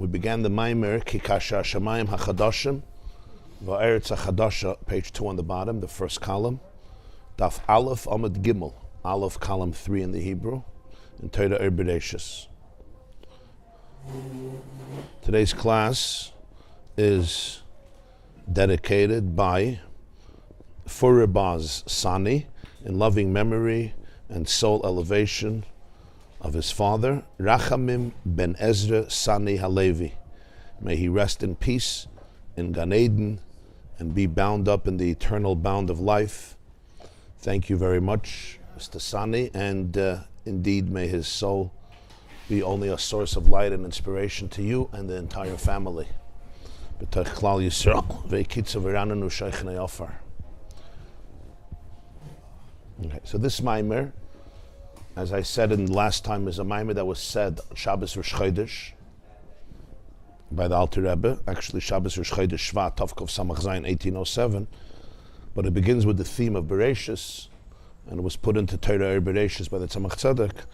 We began the Maimer, Kikasha Shamayim HaChadoshim, Va'eretz HaChadosha, page 2 on the bottom, the first column. Daf Aleph Amud Gimel, Aleph column 3 in the Hebrew, in Torah Bereshis. Today's class is dedicated by Furibaz Sani in loving memory and soul elevation of his father, Rachamim ben Ezra Sani Halevi. May he rest in peace in Gan Eden and be bound up in the eternal bound of life. Thank you very much, Mr. Sani, and indeed may his soul be only a source of light and inspiration to you and the entire family. Okay, so this Maimer, as I said in the last time, is a Maimer that was said on Shabbos Rosh Chodesh by the Alter Rebbe. Actually, Shabbos Rosh Chodesh Shvat Tovkov Samach Zayin 1807, but it begins with the theme of Bereshis, and it was put into Torah Bereshis by the Tzemach Tzedek,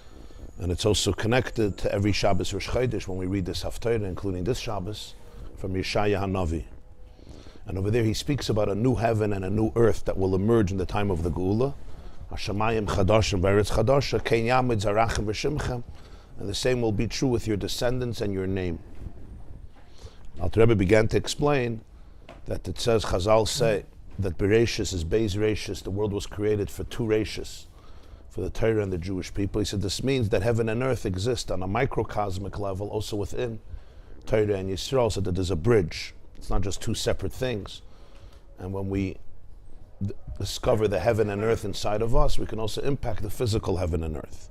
and it's also connected to every Shabbos Rosh Chodesh when we read this Haftarah, including this Shabbos, from Yeshaya HaNavi. And over there he speaks about a new heaven and a new earth that will emerge in the time of the Geula. Hashamayim Chadoshim Beretz Chadosha Kein Yamid Zarachem V'Shimchem, and the same will be true with your descendants and your name. Alter Rebbe began to explain that it says, Chazal say that Bereshis is Beis Reshis, the world was created for two Reshis, for the Torah and the Jewish people. He said this means that heaven and earth exist on a microcosmic level, also within Torah and Yisrael, so that there's a bridge. It's not just two separate things. And when we discover the heaven and earth inside of us, we can also impact the physical heaven and earth.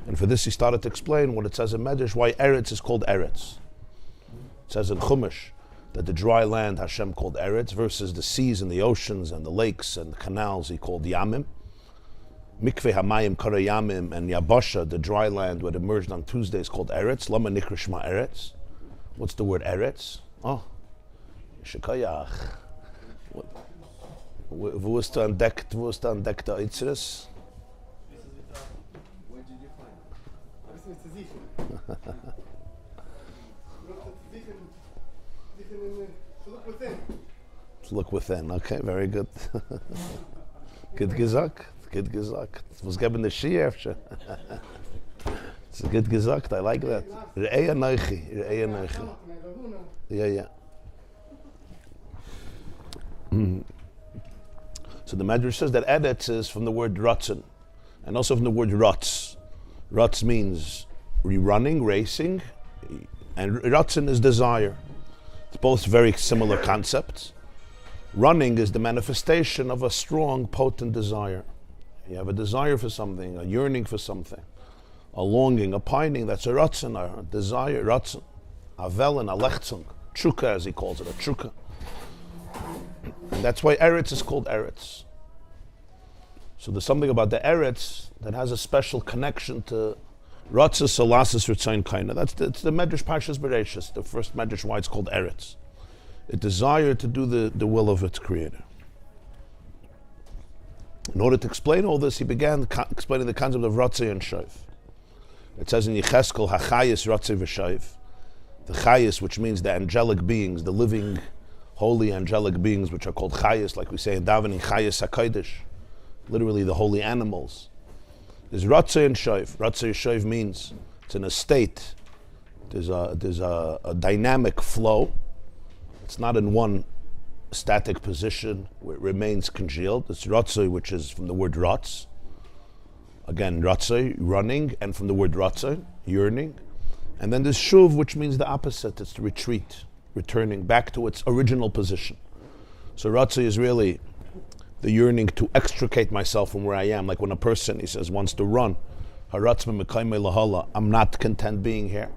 And for this he started to explain what it says in Medrash, why Eretz is called Eretz. It says in Chumash that the dry land Hashem called Eretz versus the seas and the oceans and the lakes and the canals he called Yamim. Mikveh Hamayim Kara Yamim and Yabasha, the dry land what emerged on Tuesday, is called Eretz. Lama Nikra Shema Eretz. What's the word Eretz? Oh, Shekayach. Wo ist der entdeckte Eitzres? To look within. Okay, very good. Good gesagt. Good gesagt. Was geben the Shi'ef. It's a good gesagt. I like that. Re'ei Anochi. Re'ei Anochi. Yeah. So the Medrash says that Eretz is from the word ratzon, and also from the word ratz. Ratz means running, racing, and ratzon is desire. It's both very similar concepts. Running is the manifestation of a strong, potent desire. You have a desire for something, a yearning for something, a longing, a pining, that's a ratzon, a desire, ratzon. A velen, a lechtzon, tshuka as he calls it, a tshuka. And that's why Eretz is called Eretz. So there's something about the Eretz that has a special connection to Ratzah Salasis Ritzayin Kaina. That's the Medrash Parshas Bereshis, the first Medrash why it's called Eretz. A desire to do the will of its creator. In order to explain all this, he began explaining the concept of Ratzah and Shuv. It says in Yecheskel, Hachayis Ratzah v'Shuv. The Chayis, which means the angelic beings, the living, holy angelic beings, which are called Chayis, like we say in davening, Chayis HaKodesh, literally the holy animals. There's Ratzah and Shuv. Ratzah and Shuv means it's in a state. There's a dynamic flow. It's not in one static position where it remains congealed. It's Ratzah, which is from the word Ratz. Again, Ratzah, running, and from the word Ratzah, yearning. And then there's Shuv, which means the opposite. It's the retreat, returning back to its original position. So Ratzah is really the yearning to extricate myself from where I am. Like when a person, he says, wants to run. I'm not content being here.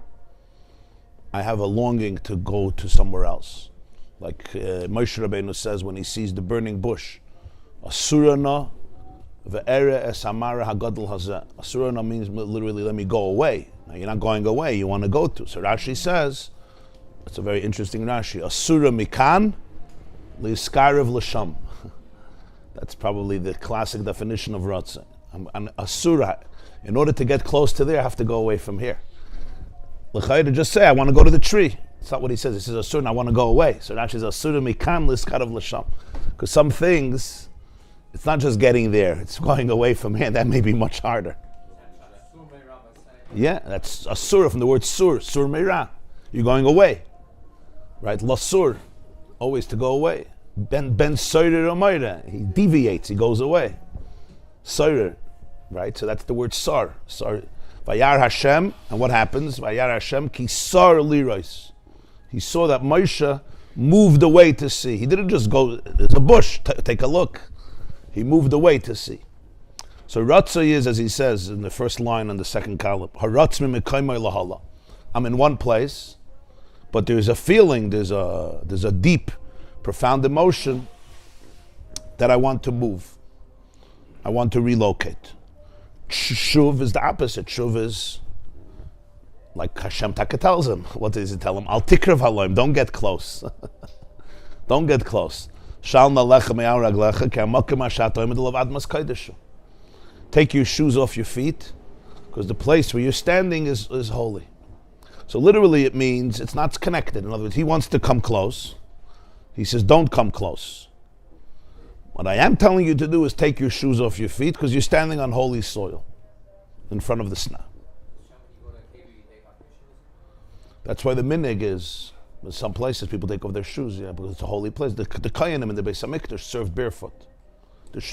I have a longing to go to somewhere else. Like Moshe Rabbeinu says when he sees the burning bush, Asurana ve'ere es amara hagadol hazeh. Asurana means literally let me go away. Now you're not going away, you want to go to. So Rashi says, it's a very interesting Rashi, Asura mikan li'skarev l'sham. That's probably the classic definition of Ratzah. I'm Asura. In order to get close to there, I have to go away from here. L'chayr, just say, I want to go to the tree. It's not what he says. He says, Asur, I want to go away. So Rashi says, Asur mikan liskarav l'sham. Because some things, it's not just getting there, it's going away from here. That may be much harder. Yeah, that's Asur from the word sur, sur meira. You're going away. Right? Lasur, always to go away. Ben soirer omayra. He deviates, he goes away. Soirer. Right? So that's the word sar. Sar. Vayar Hashem, and what happens? Vayar Hashem ki sar lirois. He saw that Moshe moved away to see. He didn't just go, there's a bush, take a look. He moved away to see. So ratzo is, as he says in the first line on the second column, haratz mimekaymai lahala. I'm in one place, but there's a feeling, there's a deep, profound emotion that I want to move. I want to relocate. Shuv is the opposite. Shuv is like Hashem Taka tells him. What does he tell him? Al tikrav haloim. Don't get close. Don't get close. Shal nalecha me'al raglecha ki hamakom asher ata omed alav admas kodesh. Take your shoes off your feet, because the place where you're standing is holy. So literally it means it's not connected. In other words, he wants to come close. He says, don't come close. What I am telling you to do is take your shoes off your feet, because you're standing on holy soil in front of the snah. That's why the minhag is, in some places people take off their shoes, because it's a holy place. The Kohanim in the Beis HaMikdash served barefoot.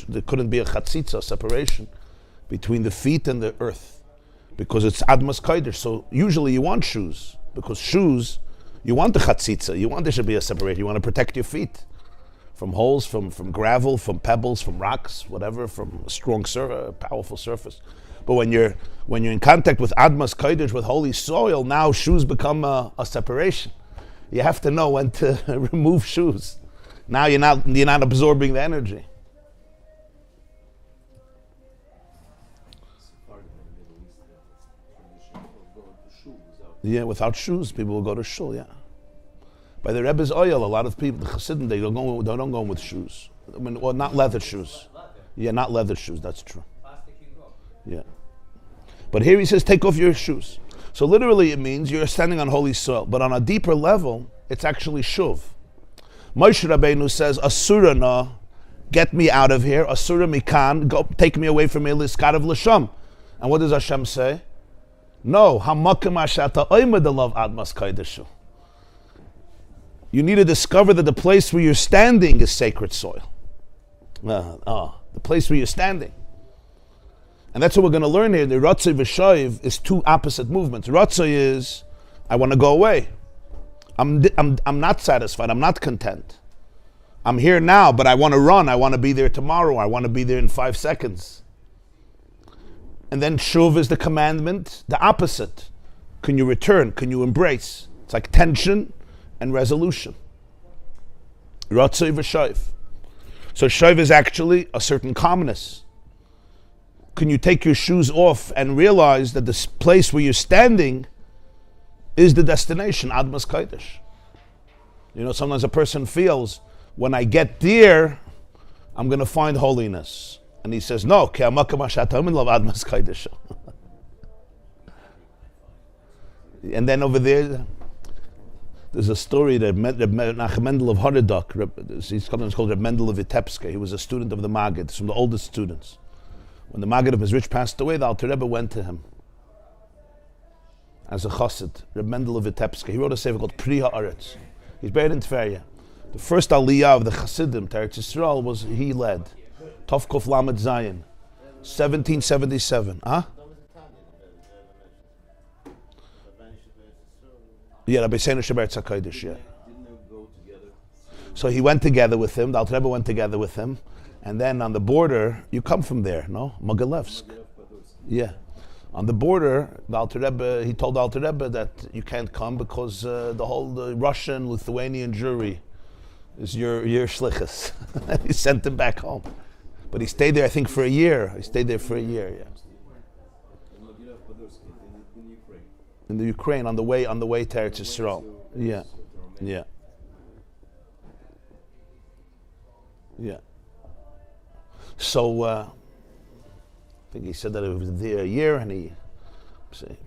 There couldn't be a chatzitza, separation, between the feet and the earth, because it's admas kodesh. So usually you want shoes, because shoes, you want the chatzitza, you want there should be a separation, you want to protect your feet from holes, from gravel, from pebbles, from rocks, whatever, from a strong powerful surface. But when you're in contact with admas kodesh, with holy soil, now shoes become a separation. You have to know when to remove shoes. Now you're not absorbing the energy. Yeah, without shoes, people will go to shul. Yeah, by the Rebbe's oil, a lot of people, the Chassidim, they don't go with shoes. I mean, well, not leather shoes. Yeah, not leather shoes. That's true. Yeah. But here he says, take off your shoes. So literally it means you're standing on holy soil. But on a deeper level, it's actually shuv. Moshe Rabbeinu says, Asura na, get me out of here. Asura mikan, go take me away from here. Liskarav l'sham. And what does Hashem say? No. Hamakom asher ata omed alav admas kodesh. You need to discover that the place where you're standing is sacred soil. The place where you're standing. And that's what we're going to learn here. The ratzo v'shuv is two opposite movements. Ratzo is, I want to go away. I'm not satisfied. I'm not content. I'm here now, but I want to run. I want to be there tomorrow. I want to be there in 5 seconds. And then shuv is the commandment, the opposite. Can you return? Can you embrace? It's like tension and resolution. Ratzo v'shuv. So shuv is actually a certain calmness. Can you take your shoes off and realize that this place where you're standing is the destination, Admas Kodesh? You know, sometimes a person feels, when I get there, I'm going to find holiness. And he says, no, Ki hamakom asher ata omed alav admas kodesh. And then over there, there's a story that Nachum Mendel of Horodok, he's sometimes called Reb Mendel of Vitebsk. He was a student of the Maggid, from the oldest students. When the Maggid of Mezrich passed away, the Alter Rebbe went to him as a chassid, Reb Mendel of Vitebsk. He wrote a sefer called Pri Ha'aretz. He's buried in Tveria. The first aliyah of the chassidim to Eretz Yisrael was he led. Tov Kof Lamed Zayin, 1777. Yeah, Rabbi Seinu Sheberetz HaKodesh, yeah. So he went together with him, the Alter Rebbe went together with him, and then on the border, you come from there, no? Mogalevsk. Yeah. On the border, the Alter Rebbe, he told the Alter Rebbe that you can't come because the Russian, Lithuanian jury is your shlichus. He sent him back home. But he stayed there, I think, for a year. He stayed there for a year, yeah. In the Ukraine, on the way to Eretz Yisrael. Yeah. So, I think he said that it was there a year, and he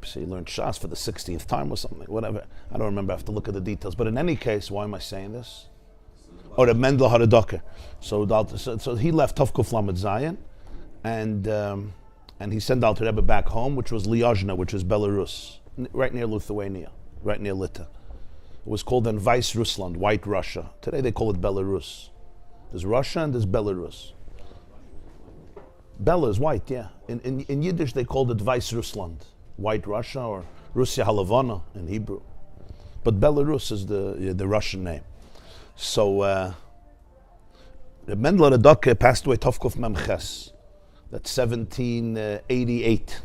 He learned Shas for the 16th time or something, whatever. I don't remember, I have to look at the details. But in any case, why am I saying this? Or the Mendel had a docker. So he left Tovkuf Lamed Zion, and he sent Alter Rebbe back home, which was Liozna, which is Belarus, right near Lithuania, right near Lita. It was called then Vice Russland, White Russia. Today they call it Belarus. There's Russia and there's Belarus. Bela is white, yeah. In Yiddish they called it Vice Russland, White Russia, or Russia Halavana in Hebrew. But Belarus is the Russian name. So the Mendel Redokke passed away Tovkuf Memches. That's 1788.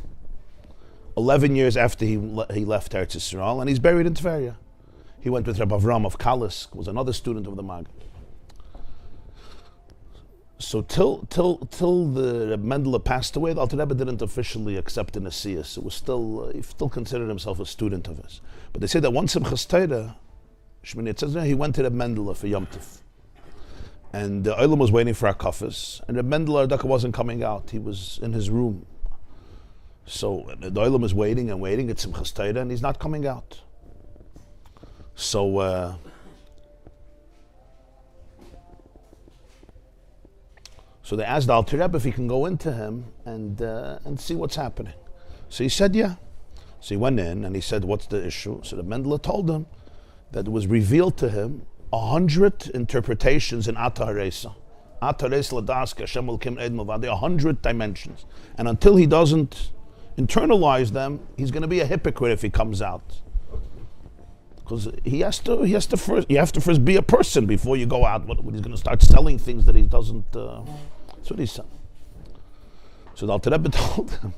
11 years after he left Eretz Yisrael, and he's buried in Tveria. He went with Rabbi Avram of Kalisk, was another student of the Mag. So till the Mendel passed away, the Alter Rebbe didn't officially accept the Nesius. It was still, he still considered himself a student of his. But they say that once in Chastera, Shmini Tzedek, he went to the Mendel for Yom Tov. And the Olam was waiting for Akafis, and the Mendel Ardaka wasn't coming out. He was in his room. So the Olam is waiting and waiting, it's Simchas Torah, and he's not coming out. So they asked the Alter Rebbe if he can go into him and see what's happening. So he said, yeah. So he went in and he said, what's the issue? So the Mendel told him that it was revealed to him 100 interpretations in Ata Haresa. Ata Haresa Ladaske, Hashem Elkim Ed Milvadi, 100 dimensions. And until he doesn't internalize them, he's going to be a hypocrite if he comes out. Because you have to first be a person before you go out. What he's going to start selling things that he doesn't. That's what he said. So the Alter Rebbe told him,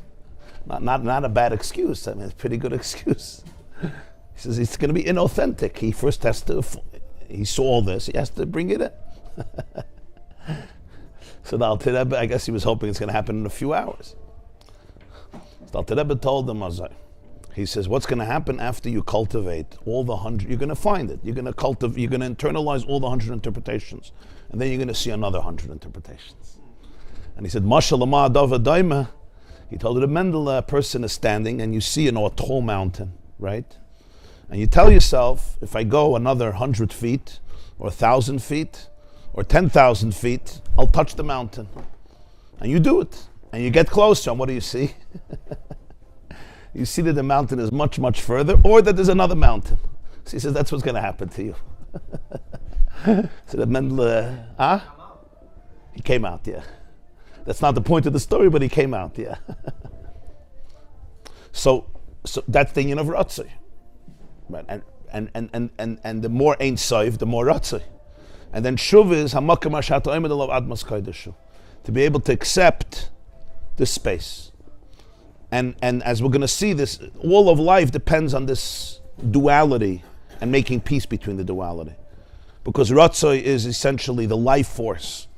not a bad excuse. I mean, it's a pretty good excuse. He says it's going to be inauthentic. He first has to. He saw all this. He has to bring it in. So the Alter Rebbe, I guess he was hoping it's going to happen in a few hours. So the Alter Rebbe told him, he says, what's going to happen after you cultivate all the 100? You're going to find it. You're going to internalize all the 100 interpretations, and then you're going to see another 100 interpretations. And he said, Mashal Lama Dava Daima. He told her the Mendel person is standing, and you see a tall mountain, right? And you tell yourself, if I go another 100 feet, or 1,000 feet, or 10,000 feet, I'll touch the mountain. And you do it. And you get closer, and what do you see? You see that the mountain is much, much further, or that there's another mountain. So he says, that's what's going to happen to you. So the Mendel, he came out, yeah. That's not the point of the story, but he came out, yeah. So that's the union of ratzo. Right? And the more Ein Sof, the more ratzo. And then shuv is hamakam hashat oimed alav admas kodesh, to be able to accept this space. And as we're going to see, this all of life depends on this duality and making peace between the duality. Because ratzo is essentially the life force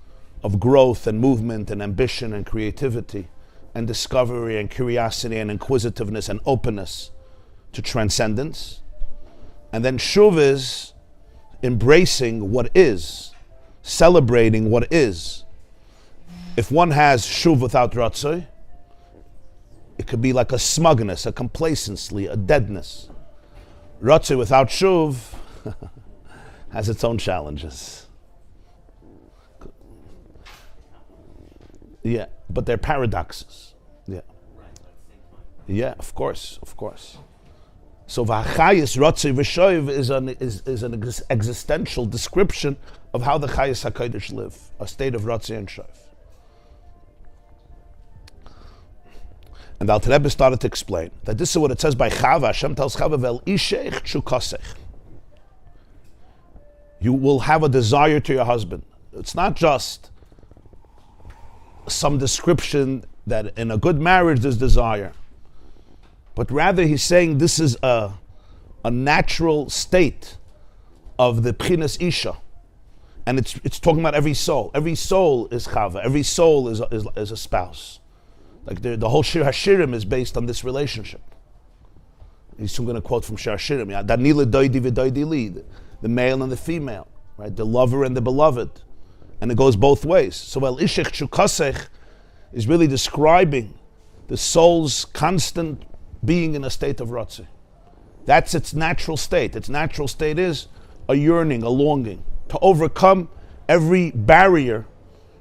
of growth and movement and ambition and creativity and discovery and curiosity and inquisitiveness and openness to transcendence. And then shuv is embracing what is, celebrating what is. If one has shuv without ratzo, it could be like a smugness, a complacency, a deadness. Ratzo without shuv has its own challenges. Yeah, but they're paradoxes. Yeah. Yeah, of course. So v'achayis ratzo v'shoiv is an existential description of how the chayis HaKodesh live, a state of ratzo and shoiv. And the Alter Rebbe started to explain that this is what it says by Chava. Hashem tells Chava, "Vel ishech shukasech." You will have a desire to your husband. It's not just some description that in a good marriage there's desire, but rather he's saying this is a natural state of the Pchinas Isha, and it's talking about every soul. Every soul is Chava. Every soul is a spouse. Like the whole Shir Hashirim is based on this relationship. He's soon going to quote from Shir Hashirim, Danila doidi v'doidi li, the male and the female, right? The lover and the beloved. And it goes both ways. So El Ishech Shukasech is really describing the soul's constant being in a state of ratzo. That's its natural state. Its natural state is a yearning, a longing, to overcome every barrier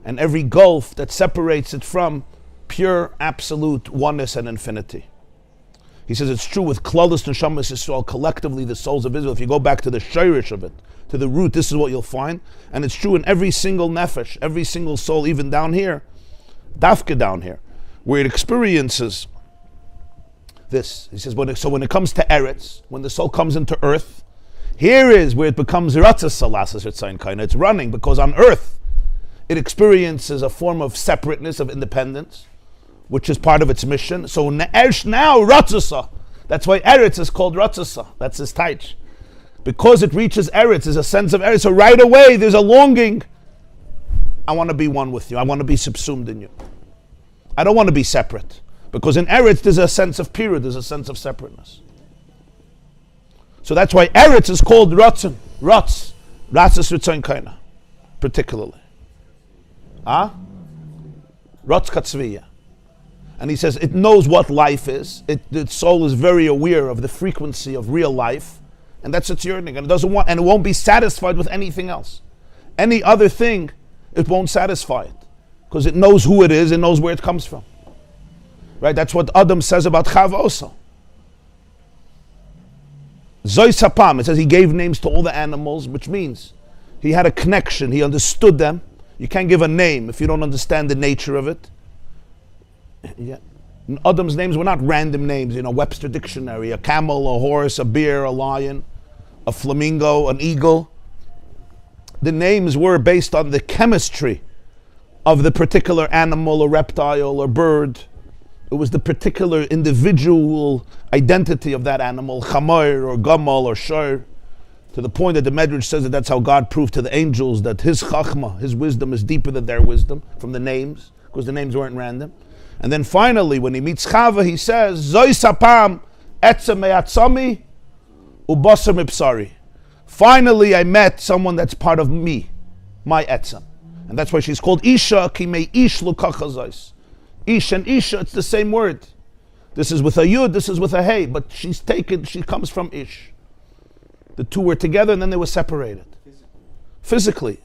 and every gulf that separates it from pure, absolute oneness and infinity. He says it's true with Klalos Neshamas Yisrael, collectively the souls of Israel. If you go back to the shirish of it, to the root, this is what you'll find. And it's true in every single nefesh, every single soul, even down here, dafka down here, where it experiences this. He says, when it comes to Eretz, when the soul comes into earth, here is where it becomes ratzo salasas etzayin kaina. It's running because on earth it experiences a form of separateness, of independence, which is part of its mission. So now ratzo, that's why Eretz is called ratzo. That's his taich. Because it reaches Eretz, there's a sense of Eretz. So right away there's a longing. I want to be one with you. I want to be subsumed in you. I don't want to be separate. Because in Eretz there's a sense of period, there's a sense of separateness. So that's why Eretz is called ratzon, ratz ritzayin kaina, particularly. Ratz katzviya. And he says it knows what life is. The soul is very aware of the frequency of real life, and that's its yearning. And it doesn't want, and it won't be satisfied with anything else. Any other thing, it won't satisfy it, because it knows who it is, it knows where it comes from. Right? That's what Adam says about Chava also. Zoy Sapam, it says he gave names to all the animals, which means he had a connection, he understood them. You can't give a name if you don't understand the nature of it. Yeah. Adam's names were not random names, Webster Dictionary, a camel, a horse, a bear, a lion, a flamingo, an eagle. The names were based on the chemistry of the particular animal or reptile or bird. It was the particular individual identity of that animal, chamoir or gamal or shor, to the point that the Medrash says that that's how God proved to the angels that his chachma, his wisdom, is deeper than their wisdom, from the names, because the names weren't random. And then finally, when he meets Chava, he says, Zoy sapam etzem me'atzami ubasar mipsari. Finally, I met someone that's part of me, my etzem. And that's why she's called Isha, ki me ish lukachazais. Ish and Isha, it's the same word. This is with a Yud, this is with a Hey, but she comes from Ish. The two were together and then they were separated. Physically.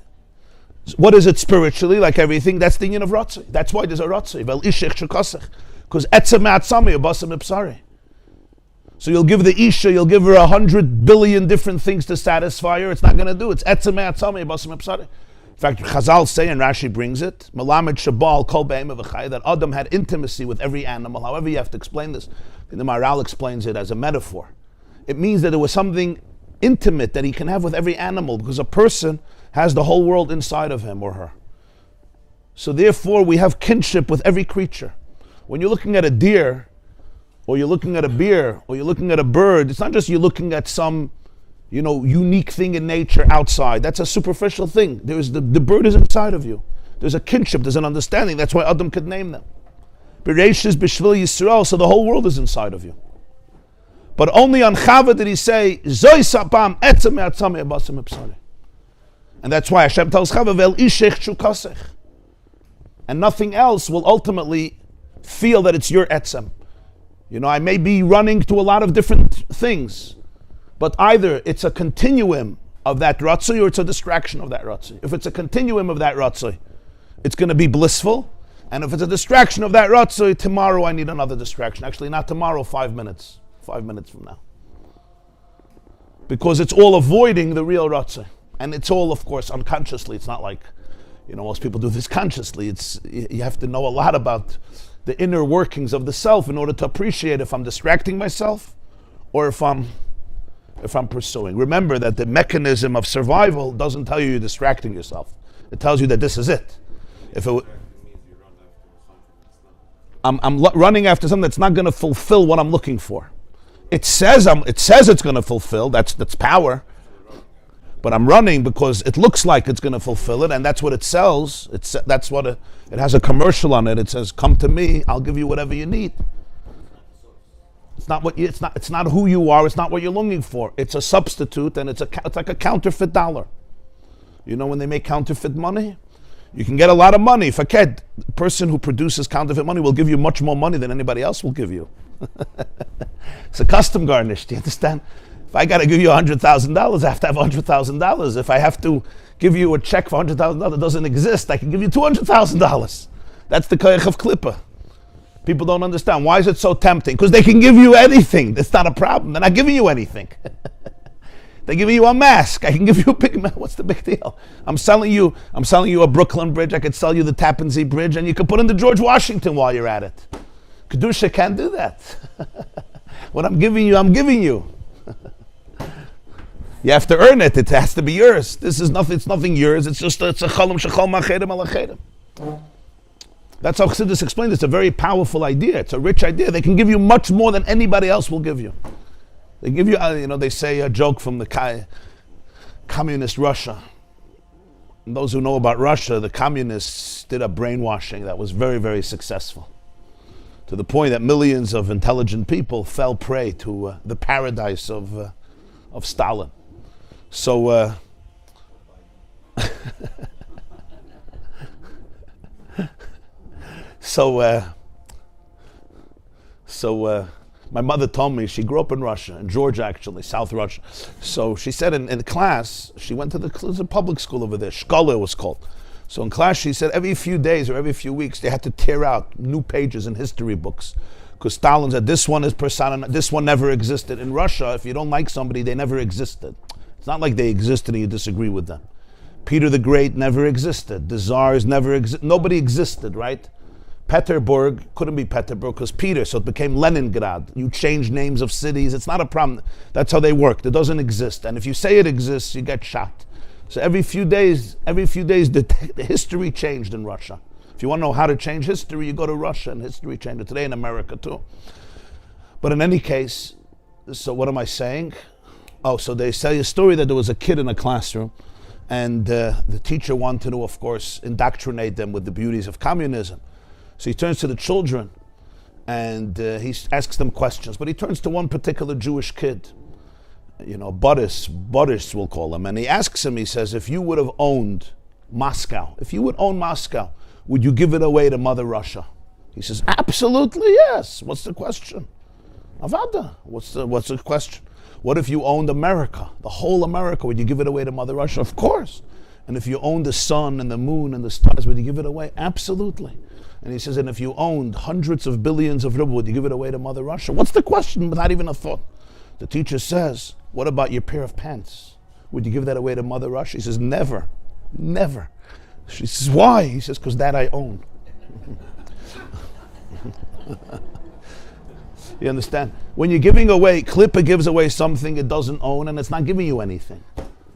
What is it spiritually? Like everything, that's the union of ratzo. That's why there's a ratzo. Because etzem me'atzami ubasar mipsari. So you'll give the Isha, you'll give her 100 billion different things to satisfy her. It's not going to do. It's etzem me'atzami ubasar mipsari. In fact, Chazal say, and Rashi brings it, Malamed Shabal Kol Be'em V'chai, that Adam had intimacy with every animal. However you have to explain this, the Maharal explains it as a metaphor. It means that there was something intimate that he can have with every animal, because a person has the whole world inside of him or her. So therefore we have kinship with every creature. When you're looking at a deer, or you're looking at a bear, or you're looking at a bird, it's not just you're looking at some unique thing in nature outside. That's a superficial thing. The bird is inside of you. There's a kinship, there's an understanding. That's why Adam could name them. Bereishis b'shvil Yisrael, so the whole world is inside of you. But only on Chava did he say, Zoy sapam etzem me'atzami ubasar mipsari. And that's why Hashem tells Chava, Vel ishech shukasech. And nothing else will ultimately feel that it's your etzem. I may be running to a lot of different things, but either it's a continuum of that ratzo or it's a distraction of that ratzo. If it's a continuum of that ratzo, it's going to be blissful. And if it's a distraction of that ratzo, tomorrow I need another distraction. Actually, not tomorrow, 5 minutes. 5 minutes from now. Because it's all avoiding the real ratzo. And it's all, of course, unconsciously. It's not like, most people do this consciously. You have to know a lot about the inner workings of the self in order to appreciate if I'm distracting myself or if I'm pursuing. Remember that the mechanism of survival doesn't tell you you're distracting yourself. It tells you that this is it. I'm running after something that's not going to fulfill what I'm looking for. It says it's going to fulfill. That's power. But I'm running because it looks like it's going to fulfill it, and that's what it sells. It has a commercial on it. It says, "Come to me, I'll give you whatever you need." It's not who you are. It's not what you're looking for. It's a substitute, and it's like a counterfeit dollar. When they make counterfeit money, you can get a lot of money. The person who produces counterfeit money will give you much more money than anybody else will give you. It's a custom garnish. Do you understand? If I got to give you $100,000, I have to have $100,000. If I have to give you a check for $100,000 that doesn't exist, I can give you $200,000. That's the koyach of klippa. People don't understand. Why is it so tempting? Because they can give you anything. That's not a problem. They're not giving you anything. They're giving you a mask. I can give you a big mask. What's the big deal? I'm selling you a Brooklyn bridge. I could sell you the Tappan Zee bridge, and you could put in the George Washington while you're at it. Kedusha can't do that. What I'm giving you, I'm giving you. You have to earn it. It has to be yours. This is nothing. It's nothing yours. It's a chalom shechol ma'achedim alachedim. That's how Chassidus explained. It's a very powerful idea. It's a rich idea. They can give you much more than anybody else will give you. They give you, they say a joke from the communist Russia. And those who know about Russia, the communists did a brainwashing that was very, very successful, to the point that millions of intelligent people fell prey to the paradise of Stalin. So my mother told me she grew up in Russia, in Georgia actually, South Russia. So she said in class, she went to the public school over there, Shkola it was called. So in class she said every few days or every few weeks they had to tear out new pages in history books. Because Stalin said this one is persona, this one never existed. In Russia, if you don't like somebody, they never existed. It's not like they existed and you disagree with them. Peter the Great never existed. The Tsars never existed. Nobody existed, right? Petersburg couldn't be Petersburg because Peter, so it became Leningrad. You change names of cities, it's not a problem. That's how they work. It doesn't exist. And if you say it exists, you get shot. So every few days, the history changed in Russia. If you want to know how to change history, you go to Russia and history changed. Today in America too. But in any case, so what am I saying? Oh, so they say a story that there was a kid in a classroom and the teacher wanted to, of course, indoctrinate them with the beauties of communism. So he turns to the children and he asks them questions, but he turns to one particular Jewish kid, Boris we'll call him, and he asks him, he says, if you would have owned Moscow, would you give it away to Mother Russia? He says, absolutely yes. What's the question? Avada, what's the question? What if you owned America, the whole America, would you give it away to Mother Russia? Of course. And if you owned the sun and the moon and the stars, would you give it away? Absolutely. And he says, and if you owned hundreds of billions of rubles, would you give it away to Mother Russia? What's the question? Not even a thought. The teacher says, what about your pair of pants? Would you give that away to Mother Russia? He says, never, never. She says, why? He says, because that I own. You understand? When you're giving away, Klippa gives away something it doesn't own and it's not giving you anything.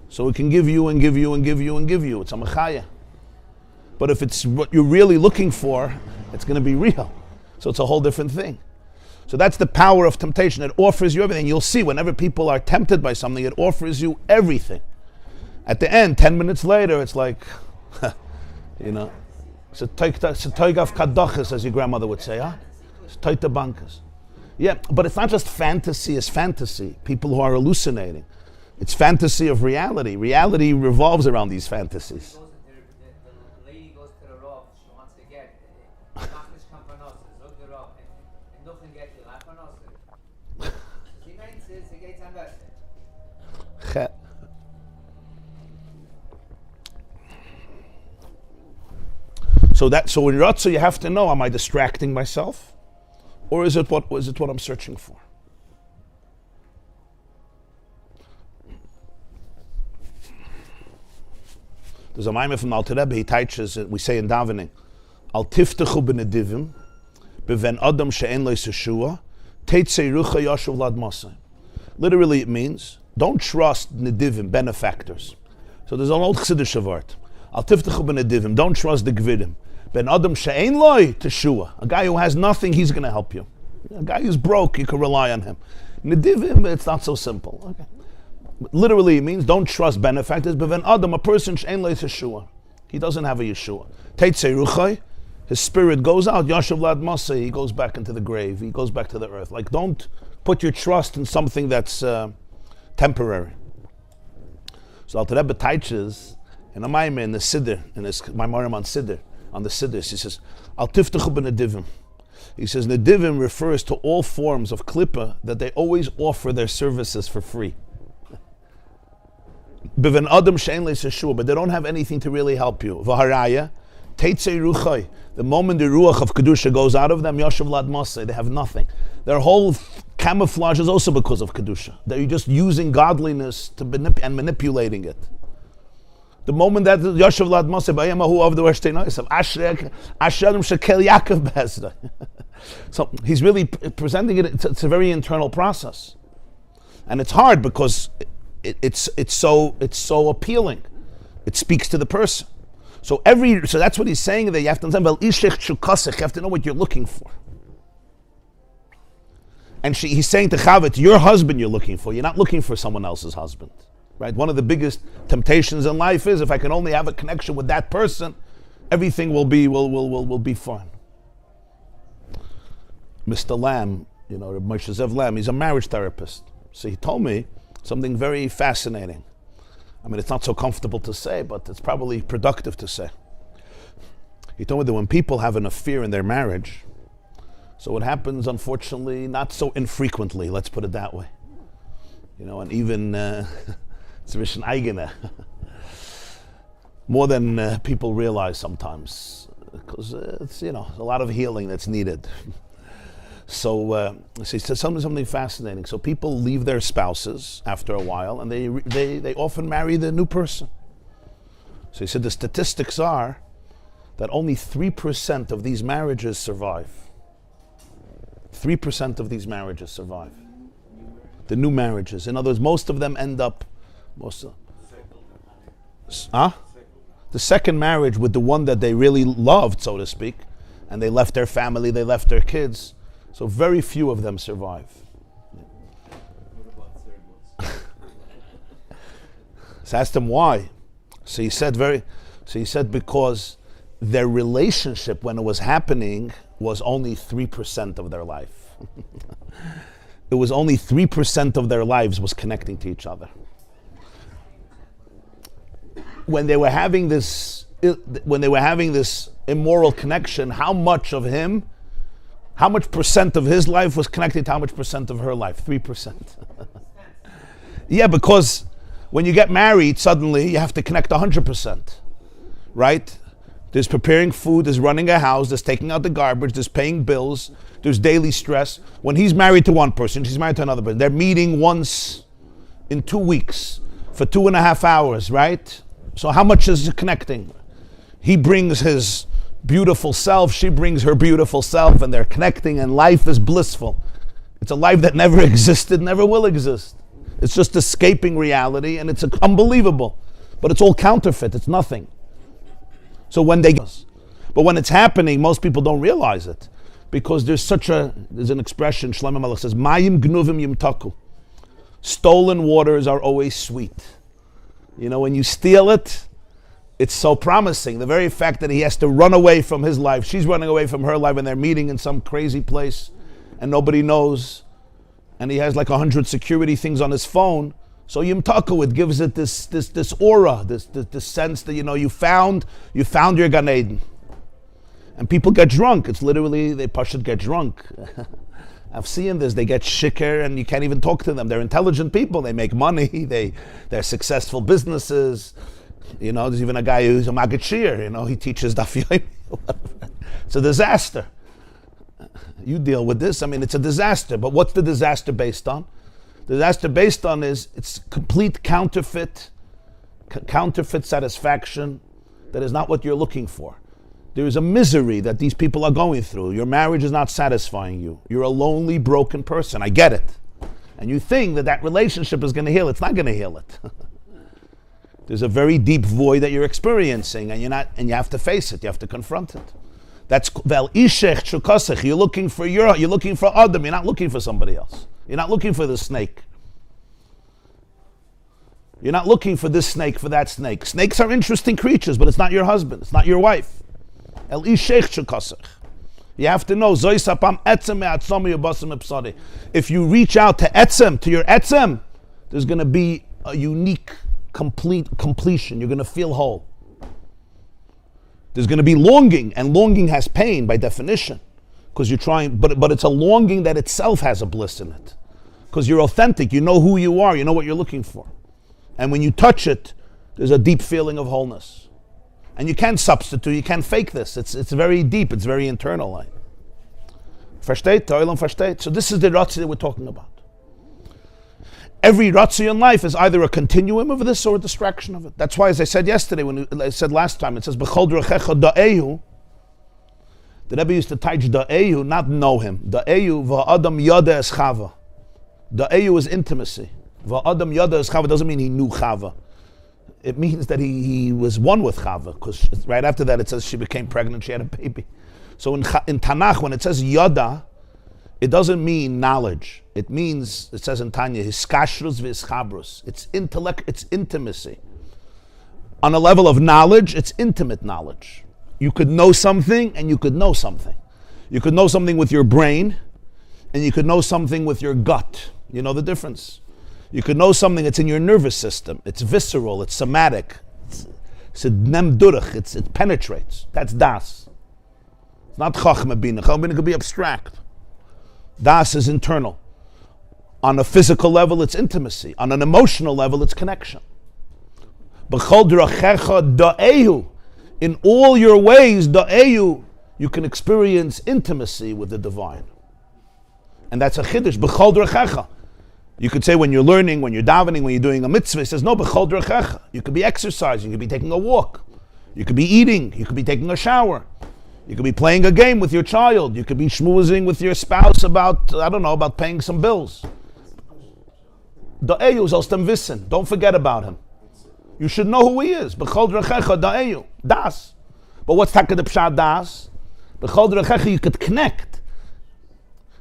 So it can give you and give you and give you and give you. It's a mechaya. But if it's what you're really looking for, it's going to be real. So it's a whole different thing. So that's the power of temptation. It offers you everything. You'll see whenever people are tempted by something, it offers you everything. At the end, 10 minutes later, it's like, it's a toig of kadoches, as your grandmother would say, huh? It's toita bankas. Yeah, but it's not just fantasy as fantasy, people who are hallucinating. It's fantasy of reality. Reality revolves around these fantasies. The lady goes to the Rav, she wants to get and nothing gets you. So in ratzo you have to know, am I distracting myself? Or is it what I'm searching for? There's a maimah from Alter Rebbe, he teaches, we say in davening, Al tiftechu b'nedivim, b'ven adam she'en lo yeshua, teitzei rucha yashuv lad masay. Literally it means, don't trust nedivim, benefactors. So there's an old Chassidish word. Al tiftechu b'nedivim, don't trust the gvidim. Ben adam she'en lo yeshua, a guy who has nothing, he's going to help you. A guy who's broke, you can rely on him. Nedivim, it's not so simple. Okay. Literally, it means don't trust benefactors. But when Adam, a person, she'en lo Yeshua, he doesn't have a Yeshua. Teitzei ruchai, his spirit goes out. Yashav lad masay, he goes back into the grave. He goes back to the earth. Like, don't put your trust in something that's temporary. So Alter Rebbe teaches in a maimah in the Siddur, in his Maimarim on Siddur, on the Siddur, he says, Al tiftechu b'nedivim. He says Nedivim refers to all forms of klippa that they always offer their services for free. B'ven adam she'en leis yeshua, but they don't have anything to really help you. V'haraya, teitzei ruchai, the moment the ruach of kedusha goes out of them, yoshev lad maseh, they have nothing. Their whole camouflage is also because of kedusha. They're just using godliness to and manipulating it. The moment that yoshev lad maseh b'ayamahu of the Ashrek Asherim shekel Yaakov be'ezra. So he's really presenting it. It's a very internal process, and it's hard because it's so appealing. It speaks to the person. So that's what he's saying there. You have to understand. You have to know what you're looking for. And he's saying to Chava, it's your husband you're looking for. You're not looking for someone else's husband, right? One of the biggest temptations in life is if I can only have a connection with that person, everything will be fine. Mr. Lamb, Moshe Zev Lamb, he's a marriage therapist. So he told me something very fascinating. I mean, it's not so comfortable to say, but it's probably productive to say. He told me that when people have an affair in their marriage, so it happens, unfortunately, not so infrequently, let's put it that way. And even, it's Rishon Eigene, more than people realize sometimes, because it's, a lot of healing that's needed. So he said something fascinating. So people leave their spouses after a while, and they often marry the new person. So he said the statistics are that only 3% of these marriages survive. 3% of these marriages survive. The new marriages. In other words, most of them end up. The second marriage with the one that they really loved, so to speak, and they left their family, they left their kids. So very few of them survive. So I asked him why. So he said because their relationship when it was happening was only 3% of their life. It was only 3% of their lives was connecting to each other. When they were having this immoral connection, how much percent of his life was connected to how much percent of her life? 3%. Yeah, because when you get married, suddenly you have to connect 100%, right? There's preparing food, there's running a house, there's taking out the garbage, there's paying bills, there's daily stress. When he's married to one person, she's married to another person, they're meeting once in 2 weeks for 2.5 hours, right? So how much is it connecting? He brings his beautiful self, she brings her beautiful self, and they're connecting, and life is blissful. It's a life that never existed, never will exist. It's just escaping reality, and it's unbelievable. But it's all counterfeit, it's nothing. So when it's happening, most people don't realize it. Because there's an expression, Shlomo Melech says, Mayim gnuvim yimtaku. Stolen waters are always sweet. When you steal it, it's so promising. The very fact that he has to run away from his life, she's running away from her life, and they're meeting in some crazy place, and nobody knows, and he has like 100 security things on his phone. So Yimtaku, it gives it this aura, this sense that you found your Gan Eden. And people get drunk. It's literally they should get drunk. I've seen this. They get shikar, and you can't even talk to them. They're intelligent people. They make money. They're successful businesses. There's even a guy who's a Maggid Shir, he teaches Daf Yomi. It's a disaster. You deal with this. I mean, it's a disaster. But what's the disaster based on? The disaster based on it's complete counterfeit satisfaction that is not what you're looking for. There is a misery that these people are going through. Your marriage is not satisfying you. You're a lonely, broken person. I get it. And you think that relationship is going to heal. It's not going to heal it. There's a very deep void that you're experiencing, and you have to face it. You have to confront it. That's vel ishech shukasech. You're looking for Adam. You're not looking for somebody else. You're not looking for the snake. You're not looking for this snake, for that snake. Snakes are interesting creatures, but it's not your husband. It's not your wife. El ishech shukasech. You have to know. If you reach out to etzem, to your etzem, there's going to be a unique completion. You're going to feel whole. There's going to be longing, and longing has pain by definition. because you're trying, but it's a longing that itself has a bliss in it. Because you're authentic, you know who you are, you know what you're looking for. And when you touch it, there's a deep feeling of wholeness. And you can't substitute, you can't fake this. It's very deep, it's very internal. Like. Versteht? Oilam versteht? So this is the ratzo that we're talking about. Every ratzo in life is either a continuum of this or a distraction of it. That's why, as I said yesterday, I said last time, it says, B'chol drechecha da'ehu. The Rebbe used to teach da'ehu, not know him. Da'ehu va'adam yada es chava. Da'ehu is intimacy. Va'adam yada es chava doesn't mean he knew chava. It means that he was one with chava, because right after that it says she became pregnant, she had a baby. So in Tanakh, when it says yada, it doesn't mean knowledge. It means, it says in Tanya, hiskashrus v'ischabrus. It's intellect, it's intimacy. On a level of knowledge, it's intimate knowledge. You could know something and you could know something. You could know something with your brain and you could know something with your gut. You know the difference. You could know something that's in your nervous system. It's visceral, it's somatic. It penetrates. That's das. It's not chachma bina. Chachma bina could be abstract. Das is internal. On a physical level, it's intimacy. On an emotional level, it's connection. B'chol drachecha da'ehu. In all your ways, da'ehu, you can experience intimacy with the divine. And that's a chiddush. B'chol drachecha. You could say when you're learning, when you're davening, when you're doing a mitzvah, it says, no, b'chol drachecha. You could be exercising, you could be taking a walk. You could be eating, you could be taking a shower. You could be playing a game with your child. You could be schmoozing with your spouse about, I don't know, about paying some bills. Da'eyu sollst dem wissen. Don't forget about him. You should know who he is. B'chol drachecha da'eyu. Das. But what's taka de pshat das? B'chol drachecha you could connect.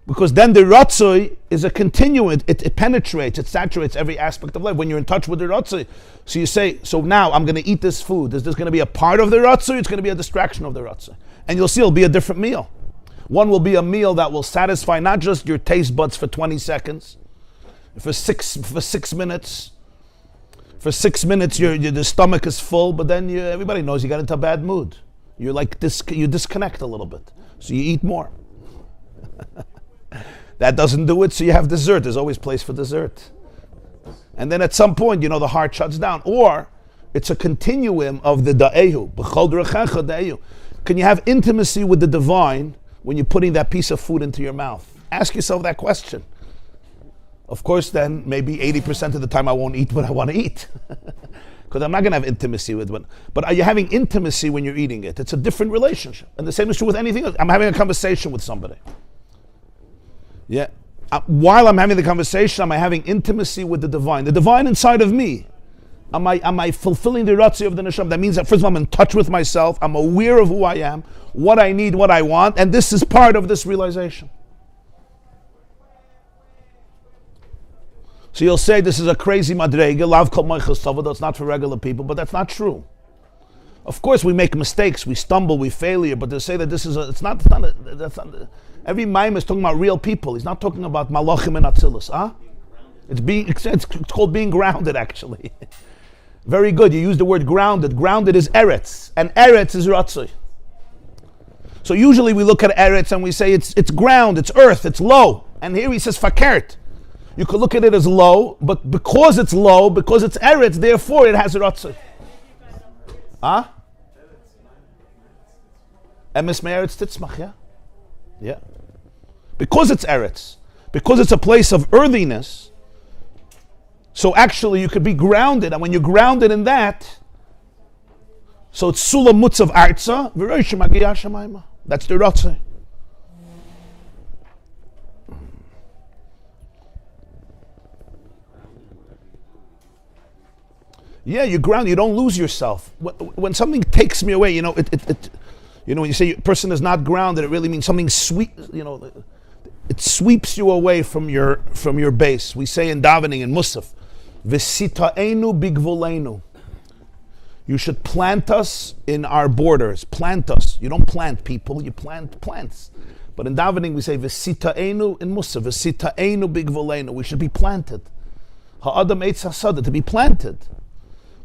Because then the ratzo is a continuum. It penetrates, it saturates every aspect of life. When you're in touch with the ratzo, so you say, so now I'm going to eat this food. Is this going to be a part of the ratzo? It's going to be a distraction of the ratzo. And you'll see it'll be a different meal. One will be a meal that will satisfy not just your taste buds for 20 seconds, for 6 minutes. For 6 minutes, the stomach is full, but then everybody knows you got into a bad mood. You're like you disconnect a little bit, so you eat more. That doesn't do it, so you have dessert. There's always place for dessert. And then at some point, the heart shuts down. Or it's a continuum of the da'ehu. B'chol drachecha da'ehu. Can you have intimacy with the divine when you're putting that piece of food into your mouth? Ask yourself that question. Of course, then maybe 80% of the time I won't eat what I want to eat. Because I'm not going to have intimacy with it. But are you having intimacy when you're eating it? It's a different relationship. And the same is true with anything else. I'm having a conversation with somebody. Yeah. While I'm having the conversation, am I having intimacy with the divine? The divine inside of me. Am I fulfilling the ratzo of the neshama? That means that first of all, I'm in touch with myself. I'm aware of who I am, what I need, what I want, and this is part of this realization. So you'll say this is a crazy madrega, lav kol moichas tova, that's not for regular people, but that's not true. Of course, we make mistakes, we stumble, we failure, but to say that this is every maim is talking about real people. He's not talking about malachim and atzilus. It's called being grounded, actually. Very good. You use the word grounded. Grounded is eretz, and eretz is ratzo. So usually we look at eretz and we say it's ground, it's earth, it's low. And here he says fakert. You could look at it as low, but because it's low, because it's eretz, therefore it has ratzo. Emes me'eretz titzmach, yeah? Yeah. Because it's eretz, because it's a place of earthiness, so actually you could be grounded, and when you're grounded in that, so it's sulam mutzav arza, v'rosh magiyah shamayma. That's the ratzo. Yeah, you're grounded. You don't lose yourself. When something takes me away, when you say a person is not grounded, it really means something sweet. It sweeps you away from your base. We say in davening in Musaf, "V'sitaenu bigvolenu." You should plant us in our borders. Plant us. You don't plant people. You plant plants. But in davening we say "V'sitaenu" in Musaf. "V'sitaenu bigvolenu." We should be planted. Ha'adam eitz hasada, to be planted.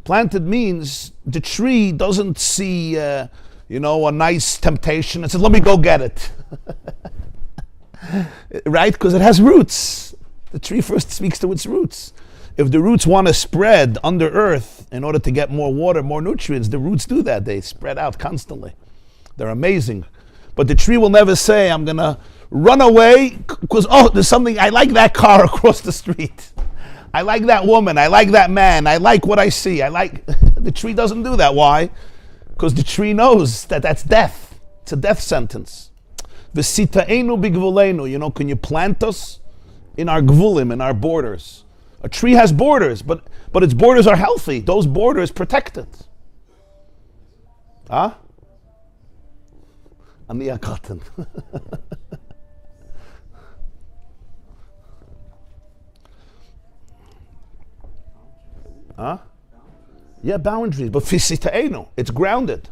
Planted means the tree doesn't see a nice temptation and says, let me go get it. Right? Because it has roots. The tree first speaks to its roots. If the roots want to spread under earth in order to get more water, more nutrients, the roots do that. They spread out constantly. They're amazing. But the tree will never say, I'm going to run away because, there's something, I like that car across the street. I like that woman. I like that man. I like what I see. The tree doesn't do that. Why? Because the tree knows that that's death. It's a death sentence. V'sita'enu b'gvulenu. Can you plant us in our gvulim, in our borders? A tree has borders, but its borders are healthy. Those borders protect it. Huh? Ani akatan. Huh? Yeah, boundaries. But fisitaenu, it's grounded.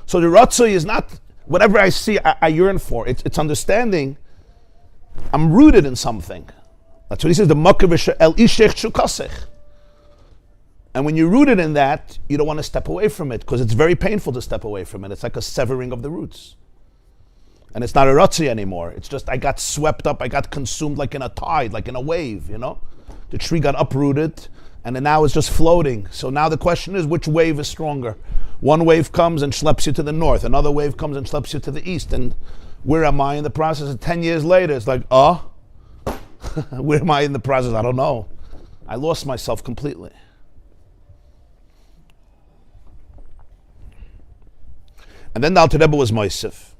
So the ratzo is not whatever I see, I yearn for. It's understanding I'm rooted in something. That's what he says, the makavish el ishech shukasech. And when you're rooted in that, you don't want to step away from it because it's very painful to step away from it. It's like a severing of the roots. And it's not a ratzi anymore. It's just I got swept up, I got consumed like in a tide, like in a wave, The tree got uprooted and then now it's just floating. So now the question is, which wave is stronger? One wave comes and schleps you to the north. Another wave comes and schleps you to the east. And where am I in the process? And 10 years later, it's like, where am I in the process? I don't know. I lost myself completely. And then the Alter Rebbe was Moisef.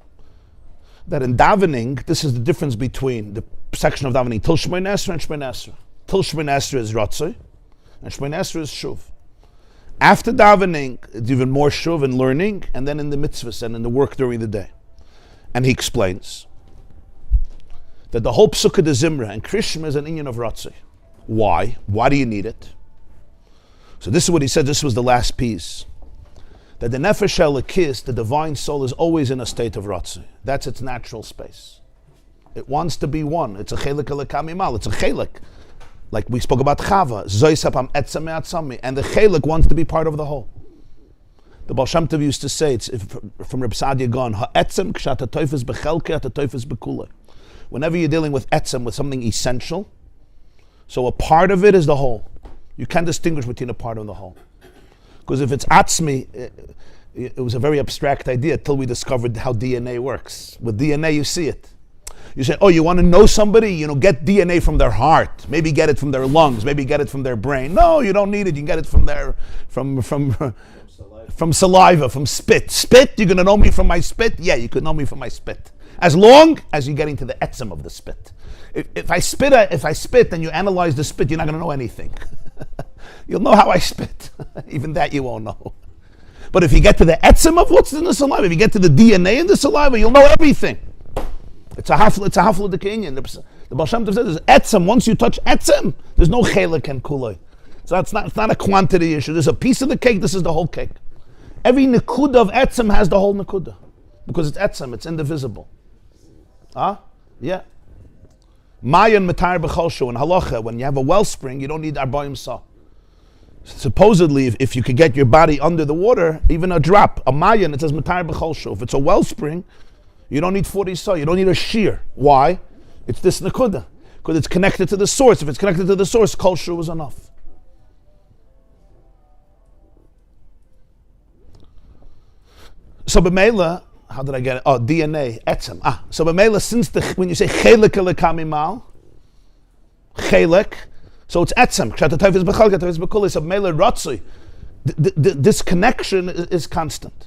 That in davening, this is the difference between the section of davening, Til Shmoy Nesra and Shmoy Nesra. Til Shmoy Nesra is ratzo, and Shmoy Nesra is shuv. After davening, it's even more shuv and learning, and then in the mitzvahs and in the work during the day. And he explains that the whole Psukkah de Zimra and Krishma is an inyan of ratzo. Why? Why do you need it? So this is what he said, this was the last piece. That the nefesh elokis, the divine soul, is always in a state of ratzo. That's its natural space. It wants to be one. It's a chelik elokamimal. It's a chelik. Like we spoke about Chava. Zoisapam etzem me'atzami. And the chelik wants to be part of the whole. The Baal Shem Tov used to say, it's from Reb Sadia Gon, ha'etzem kshat ha'toifes bechelke ha'toifes bekula. Whenever you're dealing with etzem, with something essential, so a part of it is the whole. You can't distinguish between a part and the whole. Because if it's atzmi, it was a very abstract idea till we discovered how DNA works. With DNA, you see it. You say, you want to know somebody? Get DNA from their heart. Maybe get it from their lungs. Maybe get it from their brain. No, you don't need it. You can get it from from saliva, from spit. Spit, you're going to know me from my spit? Yeah, you could know me from my spit. As long as you're getting to the etzem of the spit. If I spit and you analyze the spit, you're not going to know anything. You'll know how I spit. Even that you won't know. But if you get to the etzem of what's in the saliva, if you get to the DNA in the saliva, you'll know everything. It's a hafla of the Kenyan. The Baal Shem Tov says, etzem, once you touch etzem, there's no chelik and kulay. So it's not a quantity issue. There's a piece of the cake, this is the whole cake. Every nekuda of etzem has the whole nekuda. Because it's etzem, it's indivisible. Yeah. Mayan metar b'cholshu, in halacha, when you have a wellspring, you don't need arbayim sa. Supposedly, if you could get your body under the water, even a drop, a mayan, it says metar b'cholshu. If it's a wellspring, you don't need 40 sa, you don't need a shear. Why? It's this nekuda. Because it's connected to the source. If it's connected to the source, kosher was enough. So b'meila, how did I get it? DNA, etzem. So b'meila, since when you say chelik elokamimal, chelik, so it's etzem. So b'meila ratzui. This connection is constant.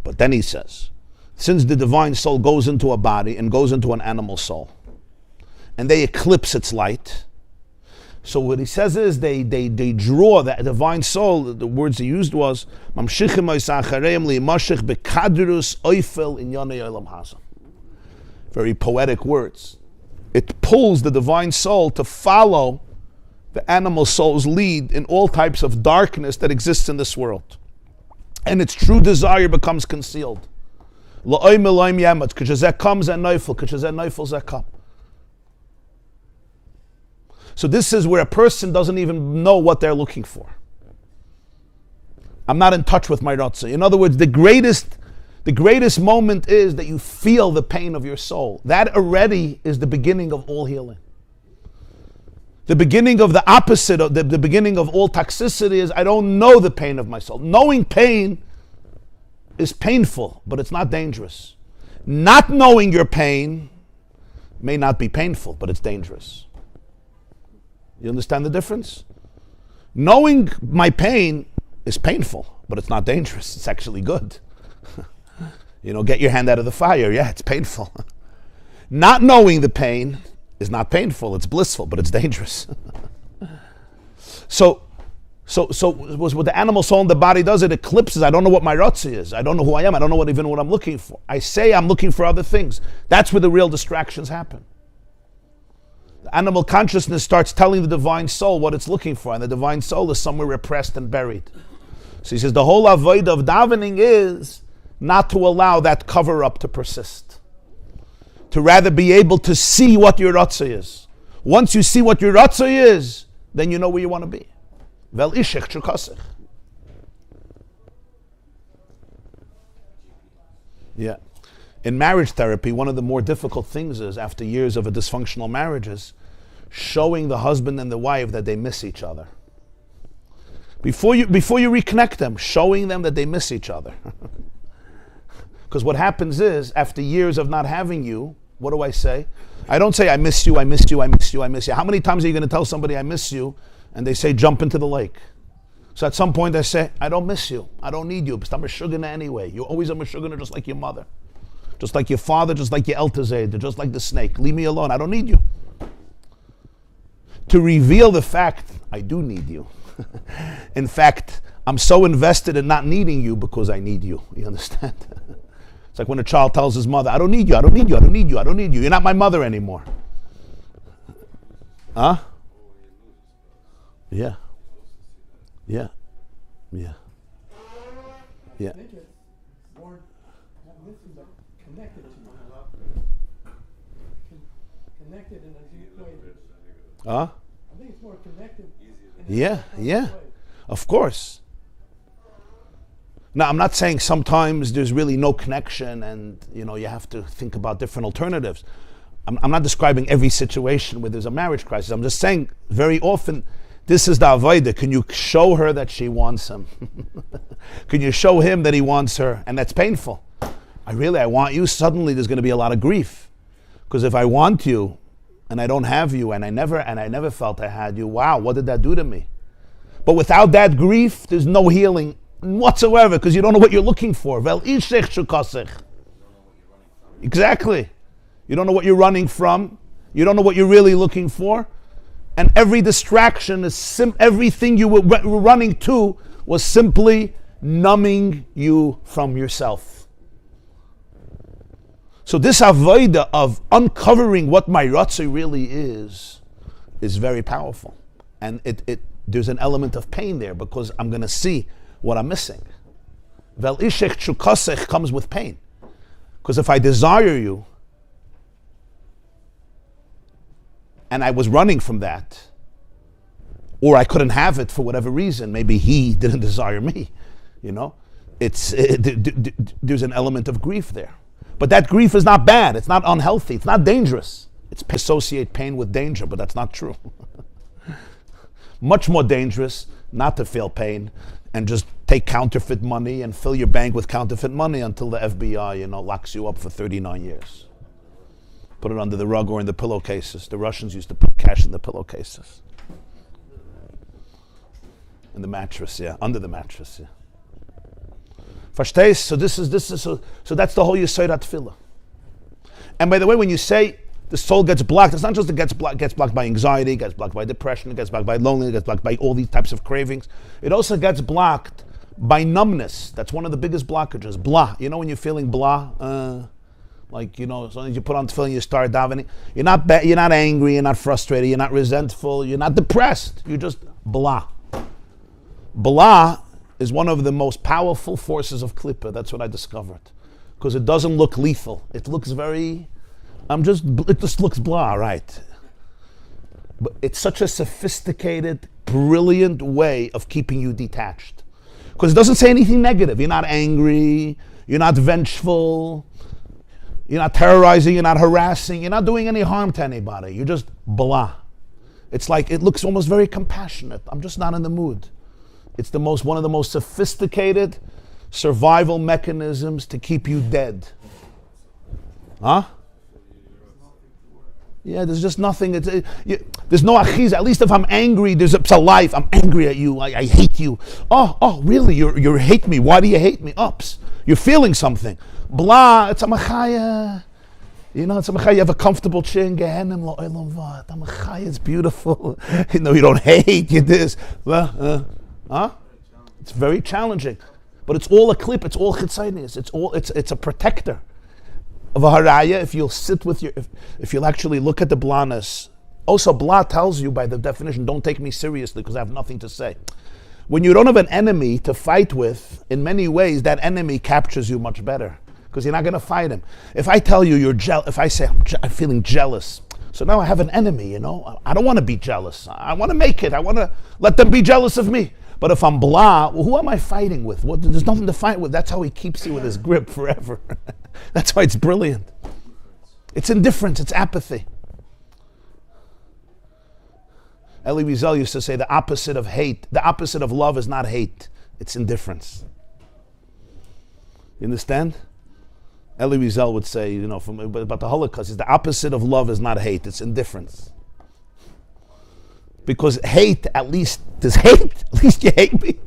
But then he says, since the divine soul goes into a body and goes into an animal soul, and they eclipse its light, so what he says is they draw that divine soul. The words he used was very poetic words. It pulls the divine soul to follow the animal soul's lead in all types of darkness that exists in this world, and its true desire becomes concealed. So this is where a person doesn't even know what they're looking for. I'm not in touch with my ratzo. In other words, the greatest The greatest moment is that you feel the pain of your soul. That already is the beginning of all healing. The beginning of the opposite, of the beginning of all toxicity is I don't know the pain of my soul. Knowing pain is painful, but it's not dangerous. Not knowing your pain may not be painful, but it's dangerous. You understand the difference? Knowing my pain is painful, but it's not dangerous. It's actually good. Get your hand out of the fire. Yeah, it's painful. Not knowing the pain is not painful. It's blissful, but it's dangerous. So what the animal soul in the body does, it eclipses. I don't know what my ratzo is. I don't know who I am. I don't know what I'm looking for. I say I'm looking for other things. That's where the real distractions happen. The animal consciousness starts telling the divine soul what it's looking for, and the divine soul is somewhere repressed and buried. So he says the whole avodah of davening is not to allow that cover-up to persist. To rather be able to see what your ratzo is. Once you see what your ratzo is, then you know where you want to be. Vel ishech chukasech. Yeah. In marriage therapy, one of the more difficult things is, after years of a dysfunctional marriage, is showing the husband and the wife that they miss each other. Before you reconnect them, showing them that they miss each other. Because what happens is, after years of not having you, what do I say? I don't say, I miss you, I miss you, I miss you, I miss you. How many times are you going to tell somebody, I miss you, and they say, jump into the lake? So at some point I say, I don't miss you, I don't need you, but I'm a shugana anyway. You're always a shugana, just like your mother. Just like your father, just like your eltazed, just like the snake. Leave me alone, I don't need you. To reveal the fact, I do need you. In fact, I'm so invested in not needing you because I need you. You understand? It's like when a child tells his mother, I don't need you, I don't need you, I don't need you, I don't need you. You're not my mother anymore. Huh? Yeah. Yeah. Yeah. Yeah. I think it's more not missing, but connected to you. Connected in a deep way. Huh? I think it's more connected. Yeah. Of course. Now, I'm not saying sometimes there's really no connection and, you have to think about different alternatives. I'm not describing every situation where there's a marriage crisis. I'm just saying very often, this is the avodah. Can you show her that she wants him? Can you show him that he wants her? And that's painful. I want you. Suddenly there's going to be a lot of grief. Because if I want you and I don't have you and I never felt I had you, wow, what did that do to me? But without that grief, there's no healing whatsoever, because you don't know what you're looking for. Vel ishech shukasech. Exactly. You don't know what you're running from. You don't know what you're really looking for. And every distraction is everything you were running to was simply numbing you from yourself. So this avodah of uncovering what my ratzo really is very powerful. And there's an element of pain there, because I'm going to see what I'm missing. Vel ishech chukasech comes with pain. Because if I desire you, and I was running from that, or I couldn't have it for whatever reason, maybe he didn't desire me, there's an element of grief there. But that grief is not bad, it's not unhealthy, it's not dangerous. It's associate pain with danger, but that's not true. Much more dangerous not to feel pain and just take counterfeit money and fill your bank with counterfeit money until the FBI, locks you up for 39 years. Put it under the rug or in the pillowcases. The Russians used to put cash in the pillowcases. In the mattress, yeah. Under the mattress, yeah. Verstehst? So that's the whole Yesod HaTfilah. And by the way, when you say the soul gets blocked, it's not just it gets blocked by anxiety, it gets blocked by depression, it gets blocked by loneliness, it gets blocked by all these types of cravings. It also gets blocked by numbness. That's one of the biggest blockages. Blah. When you're feeling blah, as soon as you put on tefillin, you start davening. You're not angry, you're not frustrated, you're not resentful, you're not depressed. You're just blah. Blah is one of the most powerful forces of Klippa. That's what I discovered. Because it doesn't look lethal. It looks it just looks blah, right? But it's such a sophisticated, brilliant way of keeping you detached. Because it doesn't say anything negative. You're not angry, You're not vengeful. You're not terrorizing. You're not harassing. You're not doing any harm to anybody. You're just blah. It's like, it looks almost very compassionate. I'm just not in the mood. It's one of the most sophisticated survival mechanisms to keep you dead. Huh? Yeah, there's just nothing. There's no achiza. At least if I'm angry, there's a life. I'm angry at you. I hate you. Oh, really? You hate me. Why do you hate me? Ups. You're feeling something. Blah. It's a machaya. It's a machaya. You have a comfortable chair in Gehenim. Lo olam vad. A machaya. It's beautiful. You don't hate. You this. Huh? It's very challenging. But it's all a clip. It's all chitzainis. It's a protector of a haraya. If you'll sit with if you'll actually look at the blahness. Also, blah tells you by the definition, don't take me seriously because I have nothing to say. When you don't have an enemy to fight with, in many ways, that enemy captures you much better because you're not going to fight him. If I tell you you're jealous, if I say I'm feeling jealous, so now I have an enemy, I don't want to be jealous. I want to make it. I want to let them be jealous of me. But if I'm blah, well, who am I fighting with? There's nothing to fight with. That's how he keeps you with his grip forever. That's why it's brilliant. It's indifference. It's apathy. Elie Wiesel used to say the opposite of hate, the opposite of love is not hate. It's indifference. You understand? Elie Wiesel would say, about the Holocaust, is the opposite of love is not hate. It's indifference. Because hate, at least you hate me.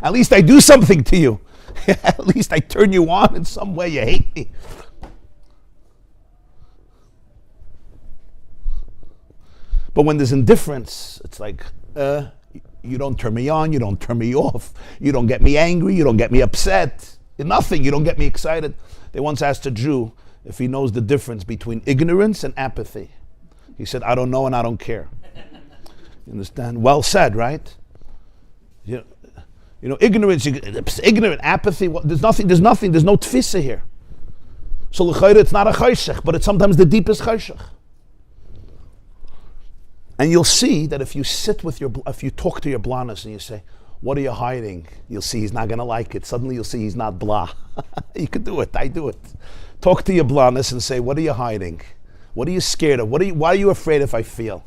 At least I do something to you. At least I turn you on in some way. You hate me. But when there's indifference, it's like, you don't turn me on, you don't turn me off, you don't get me angry, you don't get me upset. Nothing, you don't get me excited. They once asked a Jew if he knows the difference between ignorance and apathy. He said, I don't know and I don't care. You understand? Well said, right? Ignorance, ignorant, apathy. There's no tfisa here. So l'chayre, it's not a chayshech, but it's sometimes the deepest chayshech. And you'll see that if you talk to your blahness and you say, what are you hiding? You'll see he's not going to like it. Suddenly you'll see he's not blah. You can do it. I do it. Talk to your blahness and say, what are you hiding? What are you scared of? Why are you afraid if I feel?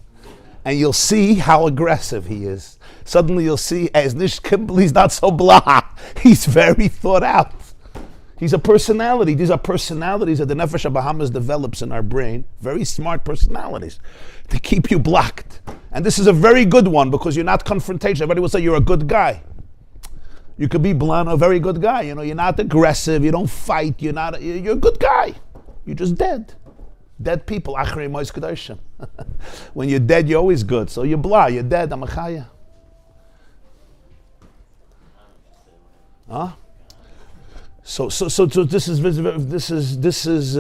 And you'll see how aggressive he is. Suddenly you'll see, as Nish Kimball, he's not so blah. He's very thought out. He's a personality. These are personalities that the Nefesh HaBahamas develops in our brain. Very smart personalities to keep you blocked. And this is a very good one because you're not confrontational. Everybody will say you're a good guy. You could be blunt, a very good guy. You're not aggressive. You don't fight. You're a good guy. You're just dead. Dead people. Achrei Mois Kedoshim. When you're dead, you're always good. So you're blah. You're dead. I'm a chaya. Huh? So this is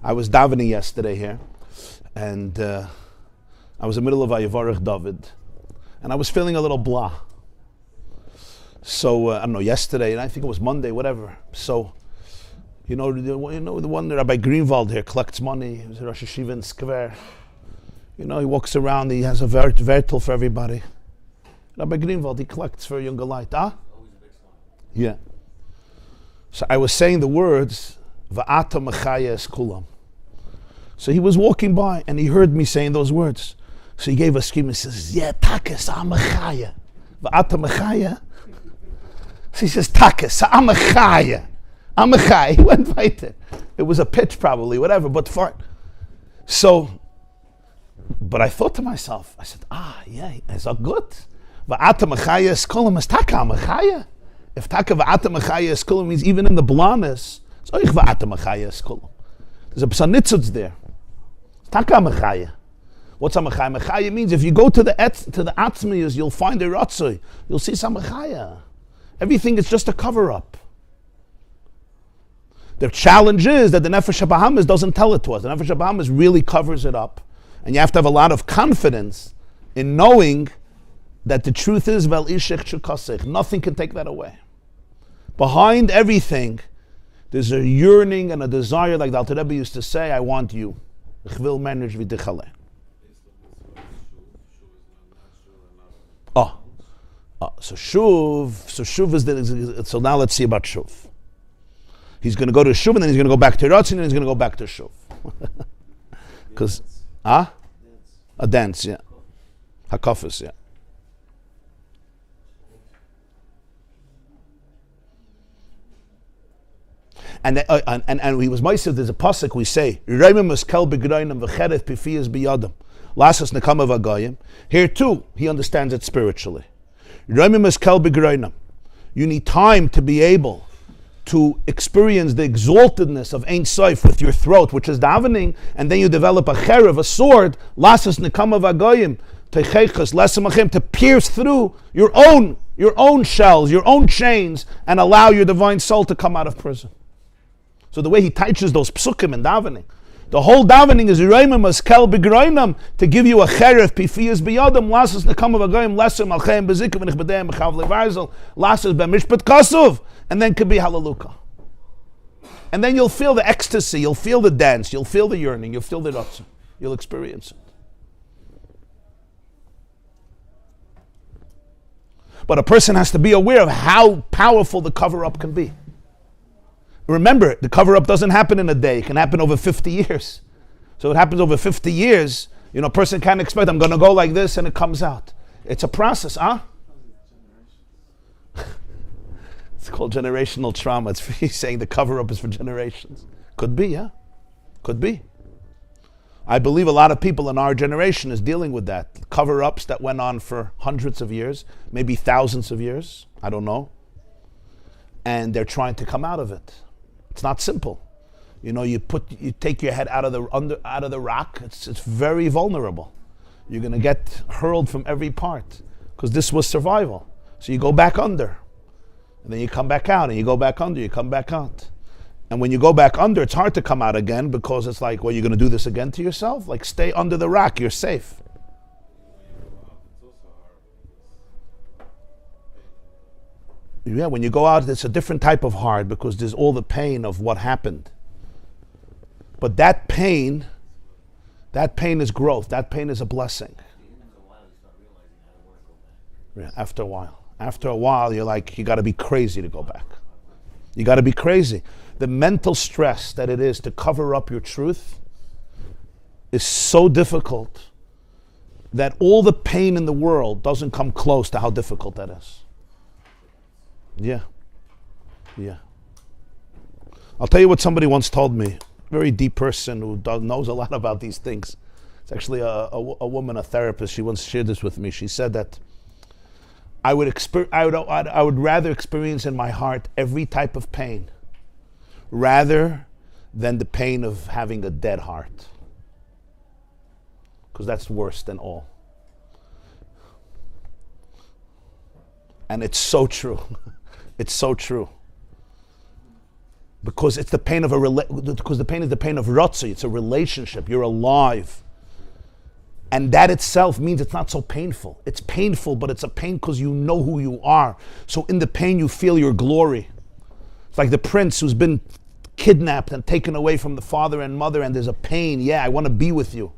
I was davening yesterday here, and I was in the middle of Vayevarech David, and I was feeling a little blah. So I don't know, yesterday, and I think it was Monday, whatever. So the one that Rabbi Greenwald here collects money. He was a Rosh Hashiva in Skver. He walks around, he has a vertel for everybody. Rabbi Greenwald, he collects for younger light. Yeah. So I was saying the words, Va'ata mechaya es kulam. So he was walking by and he heard me saying those words. So he gave a scream and says, yeah, takas amachaya. Va'ata mechaya. So he says, takas amachaya. Amachaya. He went right there. It was a pitch probably, whatever, but fine. But I thought to myself, I said, yeah, it's all good. Va'ata mechaya es kulam is taka amachaya. If taka va'ata mechaya es kulam means even in the blondness, so ich va'ata mechaya es kulam. There's a psanitzutz there. Taka mechaya. What's a mechaya? Mechaya means if you go to the atzmiyas, you'll find a ratzo. You'll see some mechaya. Everything is just a cover-up. The challenge is that the Nefesh HaBahamas doesn't tell it to us. The Nefesh HaBahamas really covers it up. And you have to have a lot of confidence in knowing that the truth is, vel ishech shukasech. Nothing can take that away. Behind everything, there's a yearning and a desire, like the Alter Rebbe used to say, I want you. Ich will manage v'tichale. So shuv is so now let's see about shuv. He's going to go to shuv and then he's going to go back to ratzo and then he's going to go back to shuv. Because, a dance, yeah. Hakafis, yeah. And he was ma'aser. There's a pasuk we say, here too, he understands it spiritually. You need time to be able to experience the exaltedness of Ein Sof with your throat, which is davening, and then you develop a cherev, a sword, lasas nekama v'agoyim, to pierce through your own shells, your own chains, and allow your divine soul to come out of prison. So the way he teaches those psukim in davening, the whole davening is to give you a cherev, pifiyas biyadam, lasas nekama v'agoyim, lesser malcheim bezikim v'nichbedem b'chav levarzel, lasas b'mishpat kasuv, and then could be hallelujah. And then you'll feel the ecstasy, you'll feel the dance, you'll feel the yearning, you'll feel the ratzo, you'll experience it. But a person has to be aware of how powerful the cover-up can be. Remember, the cover-up doesn't happen in a day. It can happen over 50 years. So it happens over 50 years. A person can't expect, I'm going to go like this, and it comes out. It's a process, It's called generational trauma. It's he's saying the cover-up is for generations. Could be, yeah. Could be. I believe a lot of people in our generation is dealing with that. Cover-ups that went on for hundreds of years, maybe thousands of years. I don't know. And they're trying to come out of it. It's not simple. You take your head out of the rock. It's very vulnerable. You're going to get hurled from every part because this was survival. So you go back under, and then you come back out, and you go back under, you come back out. And when you go back under, it's hard to come out again because it's like, well, you're going to do this again to yourself? Like, stay under the rock, you're safe. Yeah, when you go out, it's a different type of hard because there's all the pain of what happened. But that pain is growth. That pain is a blessing. Yeah, after a while, you're like, you got to be crazy to go back. You got to be crazy. The mental stress that it is to cover up your truth is so difficult that all the pain in the world doesn't come close to how difficult that is. Yeah. I'll tell you what somebody once told me. A very deep person who knows a lot about these things. It's actually a woman, a therapist. She once shared this with me. She said that I would rather experience in my heart every type of pain rather than the pain of having a dead heart. Because that's worse than all. And it's so true. It's so true. Because it's the pain of because the pain is the pain of ratzo. It's a relationship. You're alive. And that itself means it's not so painful. It's painful, but it's a pain because you know who you are. So in the pain you feel your glory. It's like the prince who's been kidnapped and taken away from the father and mother, and there's a pain. Yeah, I want to be with you.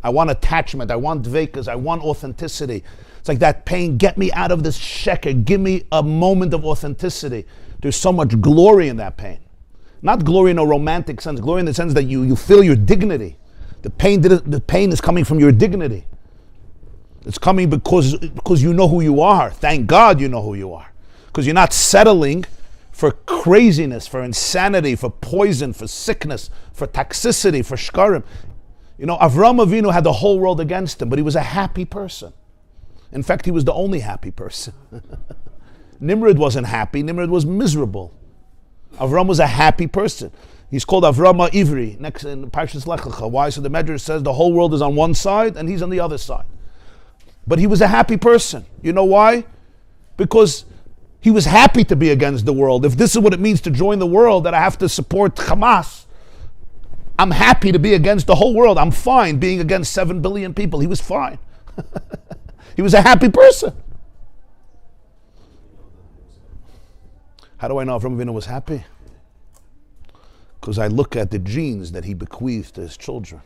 I want attachment. I want dvekas. I want authenticity. It's like that pain, get me out of this sheker. Give me a moment of authenticity. There's so much glory in that pain. Not glory in a romantic sense, glory in the sense that you feel your dignity. The pain is coming from your dignity. It's coming because you know who you are. Thank God you know who you are. Because you're not settling for craziness, for insanity, for poison, for sickness, for toxicity, for shkarim. Avram Avinu had the whole world against him, but he was a happy person. In fact, he was the only happy person. Nimrod wasn't happy. Nimrod was miserable. Avram was a happy person. He's called Avram Ivri, next in Parshas Lech Lecha. Why? So the Medrash says the whole world is on one side and he's on the other side. But he was a happy person. You know why? Because he was happy to be against the world. If this is what it means to join the world, that I have to support Hamas, I'm happy to be against the whole world. I'm fine being against 7 billion people. He was fine. He was a happy person. How do I know Avram Avinu was happy? Because I look at the genes that he bequeathed to his children.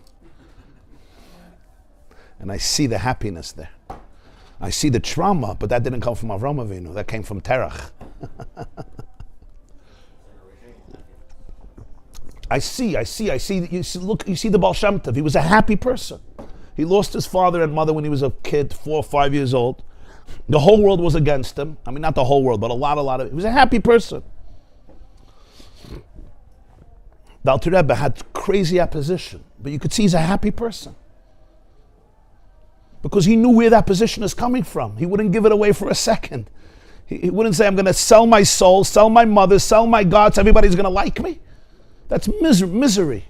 And I see the happiness there. I see the trauma, but that didn't come from Avram Avinu. That came from Terach. I see. You see, look, you see the Baal Shem Tov. He was a happy person. He lost his father and mother when he was a kid, 4 or 5 years old. The whole world was against him. I mean, not the whole world, but a lot of. He was a happy person. The Alter Rebbe had crazy opposition, but you could see he's a happy person. Because he knew where that position is coming from. He wouldn't give it away for a second. He wouldn't say, I'm going to sell my soul, sell my mother, sell my gods, everybody's going to like me. That's misery.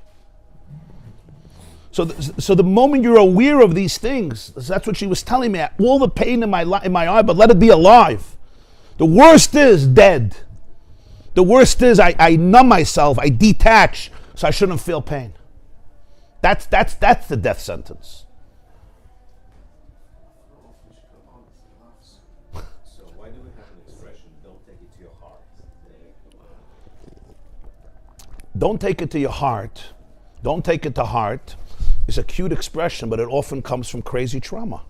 So the moment you're aware of these things, that's what she was telling me, all the pain in my eye, but let it be alive. The worst is dead. The worst is I numb myself, I detach, so I shouldn't feel pain. That's the death sentence. So why do we have an expression, don't take it to your heart? Don't take it to your heart. Don't take it to heart. It's a cute expression, but it often comes from crazy trauma.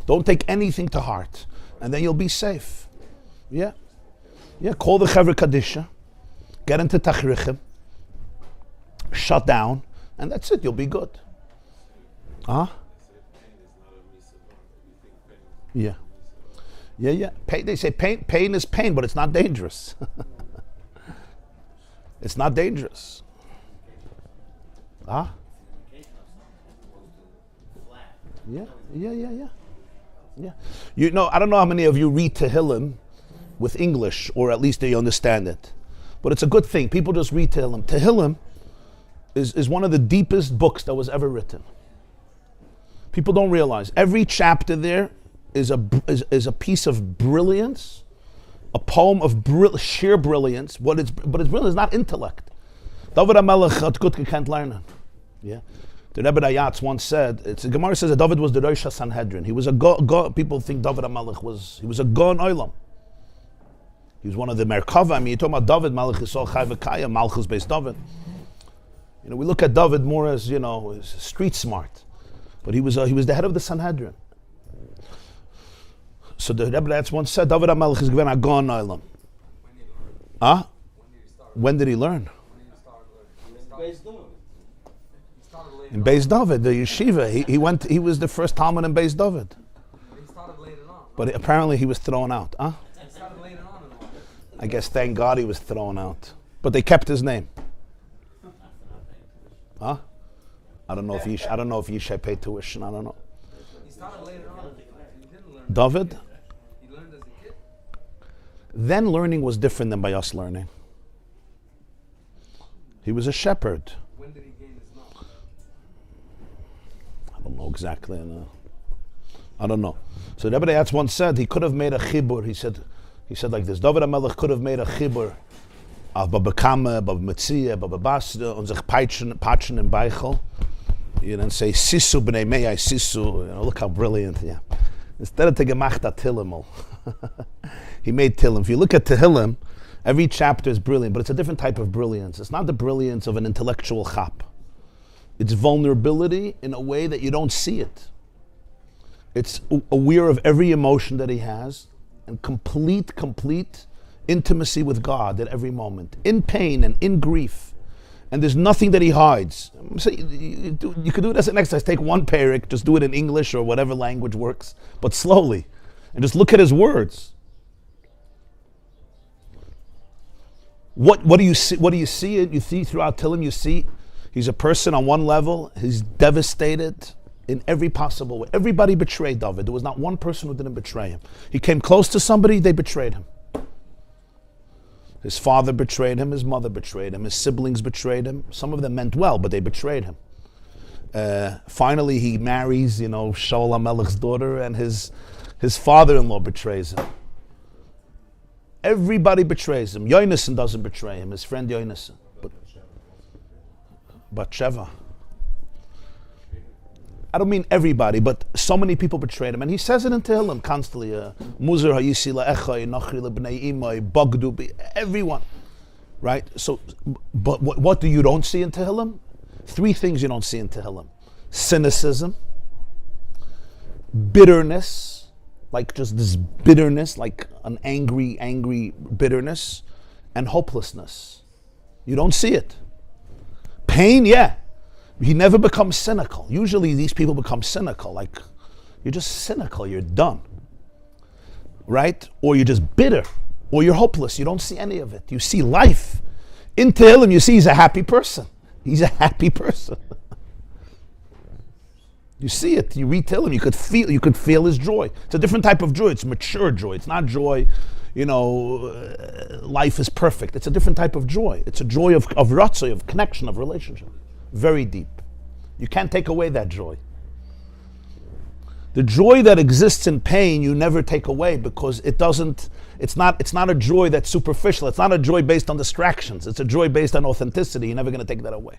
Don't take anything to heart, and then you'll be safe. Yeah, call the Chevra Kadisha, get into Tachrichim, shut down, and that's it, you'll be good. Yeah. Pain, they say pain is pain, but it's not dangerous. It's not dangerous. Yeah. You know, I don't know how many of you read Tehillim with English, or at least they understand it. But it's a good thing. People just read Tehillim. Tehillim is one of the deepest books that was ever written. People don't realize. Every chapter there is a piece of brilliance, a poem of sheer brilliance. But it's brilliant. It's not intellect. David HaMelech had good can't learn it. Yeah. The Rebbe Ayatz once said, the Gemara says that David was the Rosh Sanhedrin. He was a go. People think David HaMelech was a Gon Olam. He was one of the Merkava. I mean, you're talking about David, Malach Yisrael Chai V'Kaya, Malchus based David. You know, we look at David more as, you know, street smart. But he was the head of the Sanhedrin. So the Rebbe Ayatz once said, David HaMelech is given a Gon Olam. When did he learn? In Beis David, the yeshiva, he was the first Talmud in Beis David. He started later on. But apparently he was thrown out. He started later on in life. I guess thank God he was thrown out. But they kept his name. I don't know if Yishai paid tuition. I don't know. He started later on. He didn't learn. David? He learned as a kid. Then learning was different than by us learning. He was a shepherd. When did he gain his knowledge? I don't know exactly. I don't know. So Rebbe Ayatz once said he could have made a chibur. He said like this: David HaMelech could have made a chibur of Baba Kama, Baba Metzia, Baba Basra, und sich patchen in Beichel. You know, and say Sisu b'nei mei Sisu. You know, look how brilliant. Yeah. Instead of to gemacht a Tehillim, he made Tehillim. If you look at Tehillim, every chapter is brilliant, but it's a different type of brilliance. It's not the brilliance of an intellectual chap. It's vulnerability in a way that you don't see it. It's aware of every emotion that he has and complete intimacy with God at every moment, in pain and in grief. And there's nothing that he hides. So you could do it as an exercise. Take one parak, just do it in English or whatever language works, but slowly. And just look at his words. What do you see? What do you see? You see throughout Tehillim, you see he's a person on one level, he's devastated in every possible way. Everybody betrayed David. There was not one person who didn't betray him. He came close to somebody, they betrayed him. His father betrayed him, his mother betrayed him, his siblings betrayed him. Some of them meant well, but they betrayed him. Finally, he marries, Shaul HaMelech's daughter, and his father-in-law betrays him. Everybody betrays him. Yonason doesn't betray him, his friend Yonason. But Sheva. I don't mean everybody, but so many people betrayed him. And he says it in Tehillim constantly. Muzar ha'yisi la'echai, nachri lebnei imai, bagdu, everyone. Right? So, but what do you don't see in Tehillim? 3 things you don't see in Tehillim. Cynicism, bitterness, like just this bitterness, like an angry bitterness, and hopelessness. You don't see it. Pain, yeah. He never becomes cynical. Usually these people become cynical, like you're just cynical, you're done. Right? Or you're just bitter, or you're hopeless. You don't see any of it. You see life. In Tehillim, you see he's a happy person. He's a happy person. You see it. You read Tehillim, you could feel his joy. It's a different type of joy. It's mature joy. It's not joy, life is perfect. It's a different type of joy. It's a joy of ratzo, of connection, of relationship. Very deep. You can't take away that joy. The joy that exists in pain, you never take away because it's not a joy that's superficial. It's not a joy based on distractions. It's a joy based on authenticity. You're never going to take that away.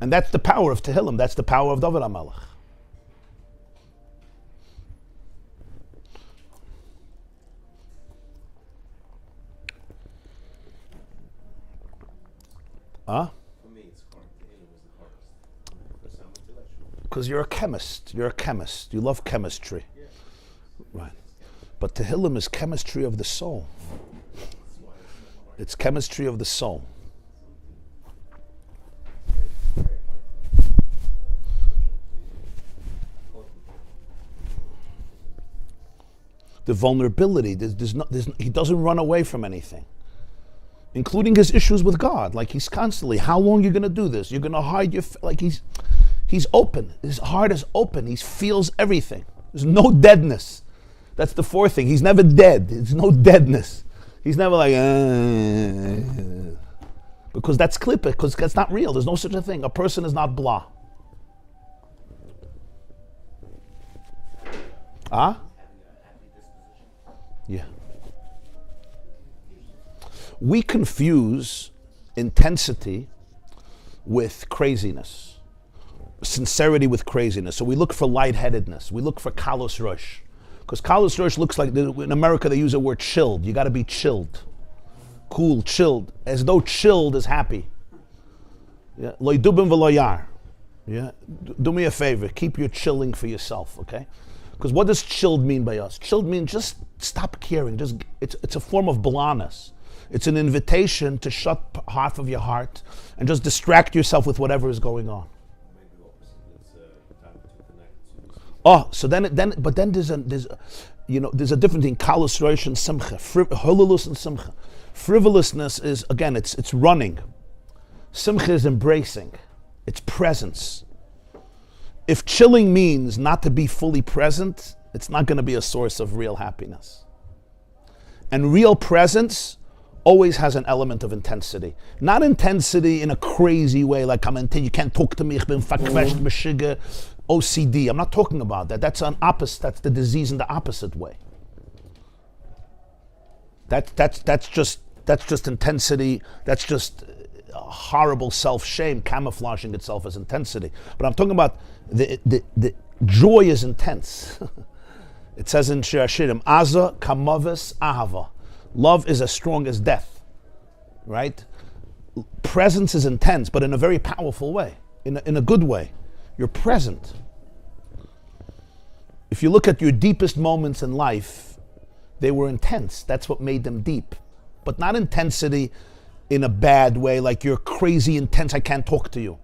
And that's the power of Tehillim. That's the power of David HaMelech. Huh? For me, it's hard. Tehillim is the hardest. Because I'm intellectual. Because you're a chemist. You're a chemist. You love chemistry. Yeah. Right. But Tehillim is chemistry of the soul. It's chemistry of the soul. The vulnerability, he doesn't run away from anything, including his issues with God. Like he's constantly, how long are you going to do this? You're going to hide your, like he's open. His heart is open. He feels everything. There's no deadness. That's the fourth thing. He's never dead. There's no deadness. He's never like, because that's klipa, because that's not real. There's no such a thing. A person is not blah. Huh? Yeah. We confuse intensity with craziness, sincerity with craziness. So we look for lightheadedness. We look for kalos rosh. Because kalos rosh looks like, in America they use the word chilled. You got to be chilled. Cool, chilled. As though chilled is happy. Yeah. Lo yidubim v'lo yar. Yeah. Do me a favor. Keep your chilling for yourself, okay? Because what does chilled mean by us? Chilled means just stop caring. It's a form of blahness. It's an invitation to shut half of your heart and just distract yourself with whatever is going on. Maybe opposite. It's time to connect. Oh, so then there's a difference in kalos rosh and simcha, hololus and simcha. Frivolousness is, again, it's running. Simcha is embracing. It's presence. If chilling means not to be fully present, it's not going to be a source of real happiness. And real presence always has an element of intensity. Not intensity in a crazy way, like you can't talk to me, ich bin verquetscht, meshige, OCD. I'm not talking about that. That's an opposite. That's the disease in the opposite way. That's just intensity. That's just horrible self-shame camouflaging itself as intensity. But I'm talking about the joy is intense. It says in Shir Hashirim, Aza kamavis ahava. Love is as strong as death, right? Presence is intense, but in a very powerful way, in a good way. You're present. If you look at your deepest moments in life, they were intense. That's what made them deep. But not intensity in a bad way, like you're crazy intense, I can't talk to you.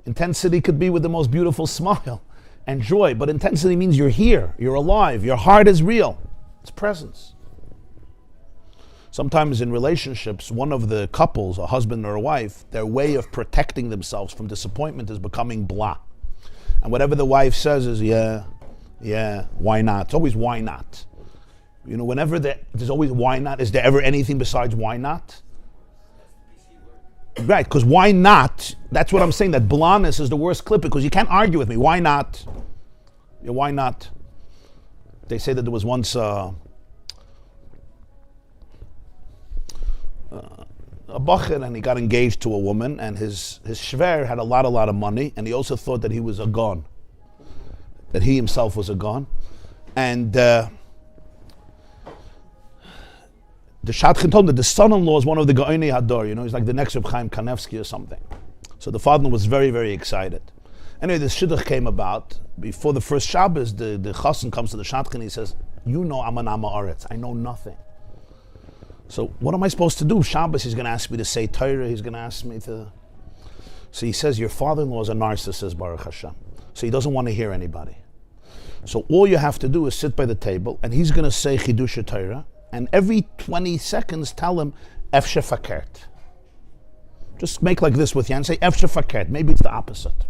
Intensity could be with the most beautiful smile and joy, but intensity means you're here, you're alive, your heart is real. It's presence. Sometimes in relationships, one of the couples, a husband or a wife, their way of protecting themselves from disappointment is becoming blah. And whatever the wife says is, yeah, why not? It's always why not. You know, whenever there's always why not, is there ever anything besides why not? Right, because why not? That's what I'm saying, that blahness is the worst clip, because you can't argue with me. Why not? Yeah, why not? They say that there was once a bacher, and he got engaged to a woman, and his shver had a lot of money, and he also thought that he was a gon, that he himself was a gon. And the Shadchan told him that the son-in-law is one of the Ga'onei Hador, he's like the next Reb Chaim Kanevsky or something. So the father was very, very excited. Anyway, the shidduch came about before the first Shabbos. The chassan comes to the shadchan. He says, "You know I'm an Amma Aretz. I know nothing. So what am I supposed to do? Shabbos, he's going to ask me to say Torah. He's going to ask me to." So he says, "Your father-in-law is a narcissist, Baruch Hashem. So he doesn't want to hear anybody. So all you have to do is sit by the table, and he's going to say Chidush Torah, and every 20 seconds tell him Efshe Fakert. Just make like this with you and say Efshe Fakert. Maybe it's the opposite.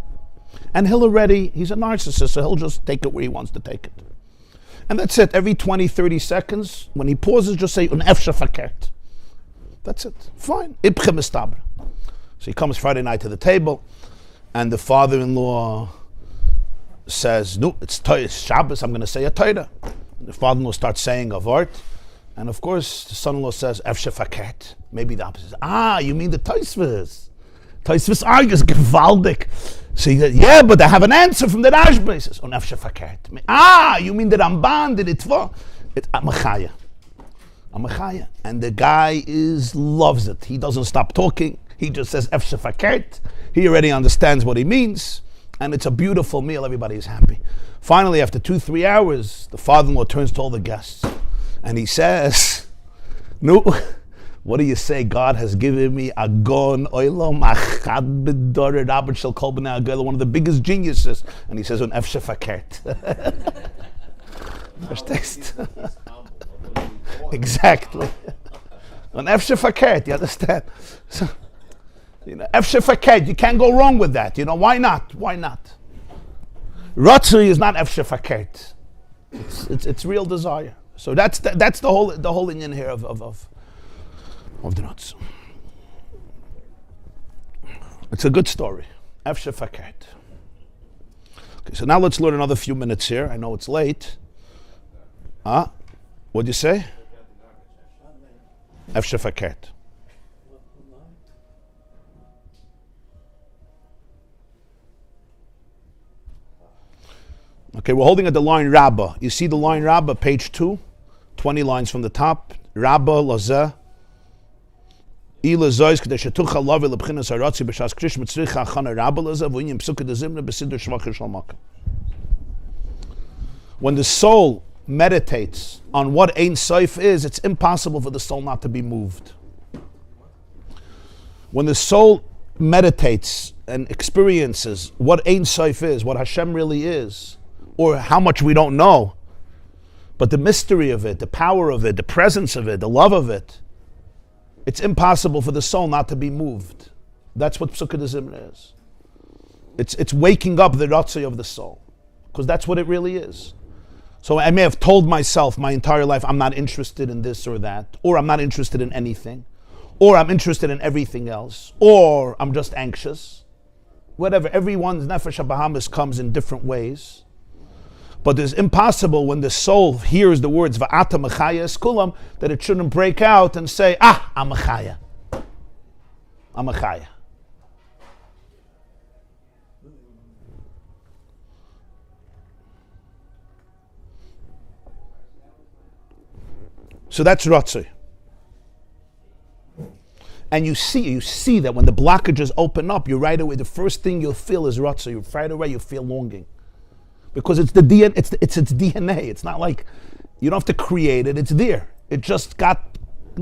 And he's a narcissist, so he'll just take it where he wants to take it. And that's it. Every 20, 30 seconds, when he pauses, just say Un Efshe Fakert. That's it. Fine. Ibche Mistabra. So he comes Friday night to the table, and the father-in-law says, "No, it's Shabbos, I'm going to say a Torah." And the father-in-law starts saying a word, and of course, the son-in-law says, "Efshe Fakert." Maybe the opposite. You mean the Tosfos. Tosfos argues, gewaldig. So he said, "Yeah, but I have an answer from the Rashba." He says, "On Efshe Fakert." You mean the Ramban, the Ritva? It's Amachaya. Amachaya. And the guy loves it. He doesn't stop talking. He just says Efshe Fakert. He already understands what he means. And it's a beautiful meal. Everybody is happy. Finally, after 2-3 hours, the father-in-law turns to all the guests. And he says, "No, what do you say? God has given me a gon oilam achad b'dorer rabbi shel kol b'nei hagel, one of the biggest geniuses." And he says, "On Efshe Fakert." First taste. Exactly. On Efshe Fakert, you understand? So, Efshe Fakert, you can't go wrong with that. Why not? Why not? Ratzo is not Efshe Fakert. It's real desire. So that's the whole Indian here of the ratzo. It's a good story. Efshe Fakert. Okay, so now let's learn another few minutes here. I know it's late. What'd you say? Efshe Fakert. Okay, we're holding at the line Rabba. You see the line Rabba, page 2, 20 lines from the top. Rabba, Lazeh. Ila Zois, Kadesh Tucha, Lavi, Lebchinas, Haratzi, B'Shas Krish, Mitzricha, Chana, Rabba, Lazeh, V'Inyam, Psuka, Dezimna, B'Sidr, Shvach, Shalmak. When the soul meditates on what Ein Sof is, it's impossible for the soul not to be moved. When the soul meditates and experiences what Ein Sof is, what Hashem really is, or how much we don't know, but the mystery of it, the power of it, the presence of it, the love of it, it's impossible for the soul not to be moved. That's what Psukkah de Zimra is. It's waking up the ratzo of the soul, because that's what it really is. So I may have told myself my entire life, I'm not interested in this or that, or I'm not interested in anything, or I'm interested in everything else, or I'm just anxious. Whatever, everyone's nefesh habahamis comes in different ways. But it's impossible when the soul hears the words Va'ata Mechaya Eskulam that it shouldn't break out and say, I'm Mechaya. I'm Mechaya. So that's Ratzi. And you see that when the blockages open up, you right away, the first thing you'll feel is Ratzi. Right away you feel longing. Because it's the DNA, it's its DNA. It's not like you don't have to create it, it's there. It just got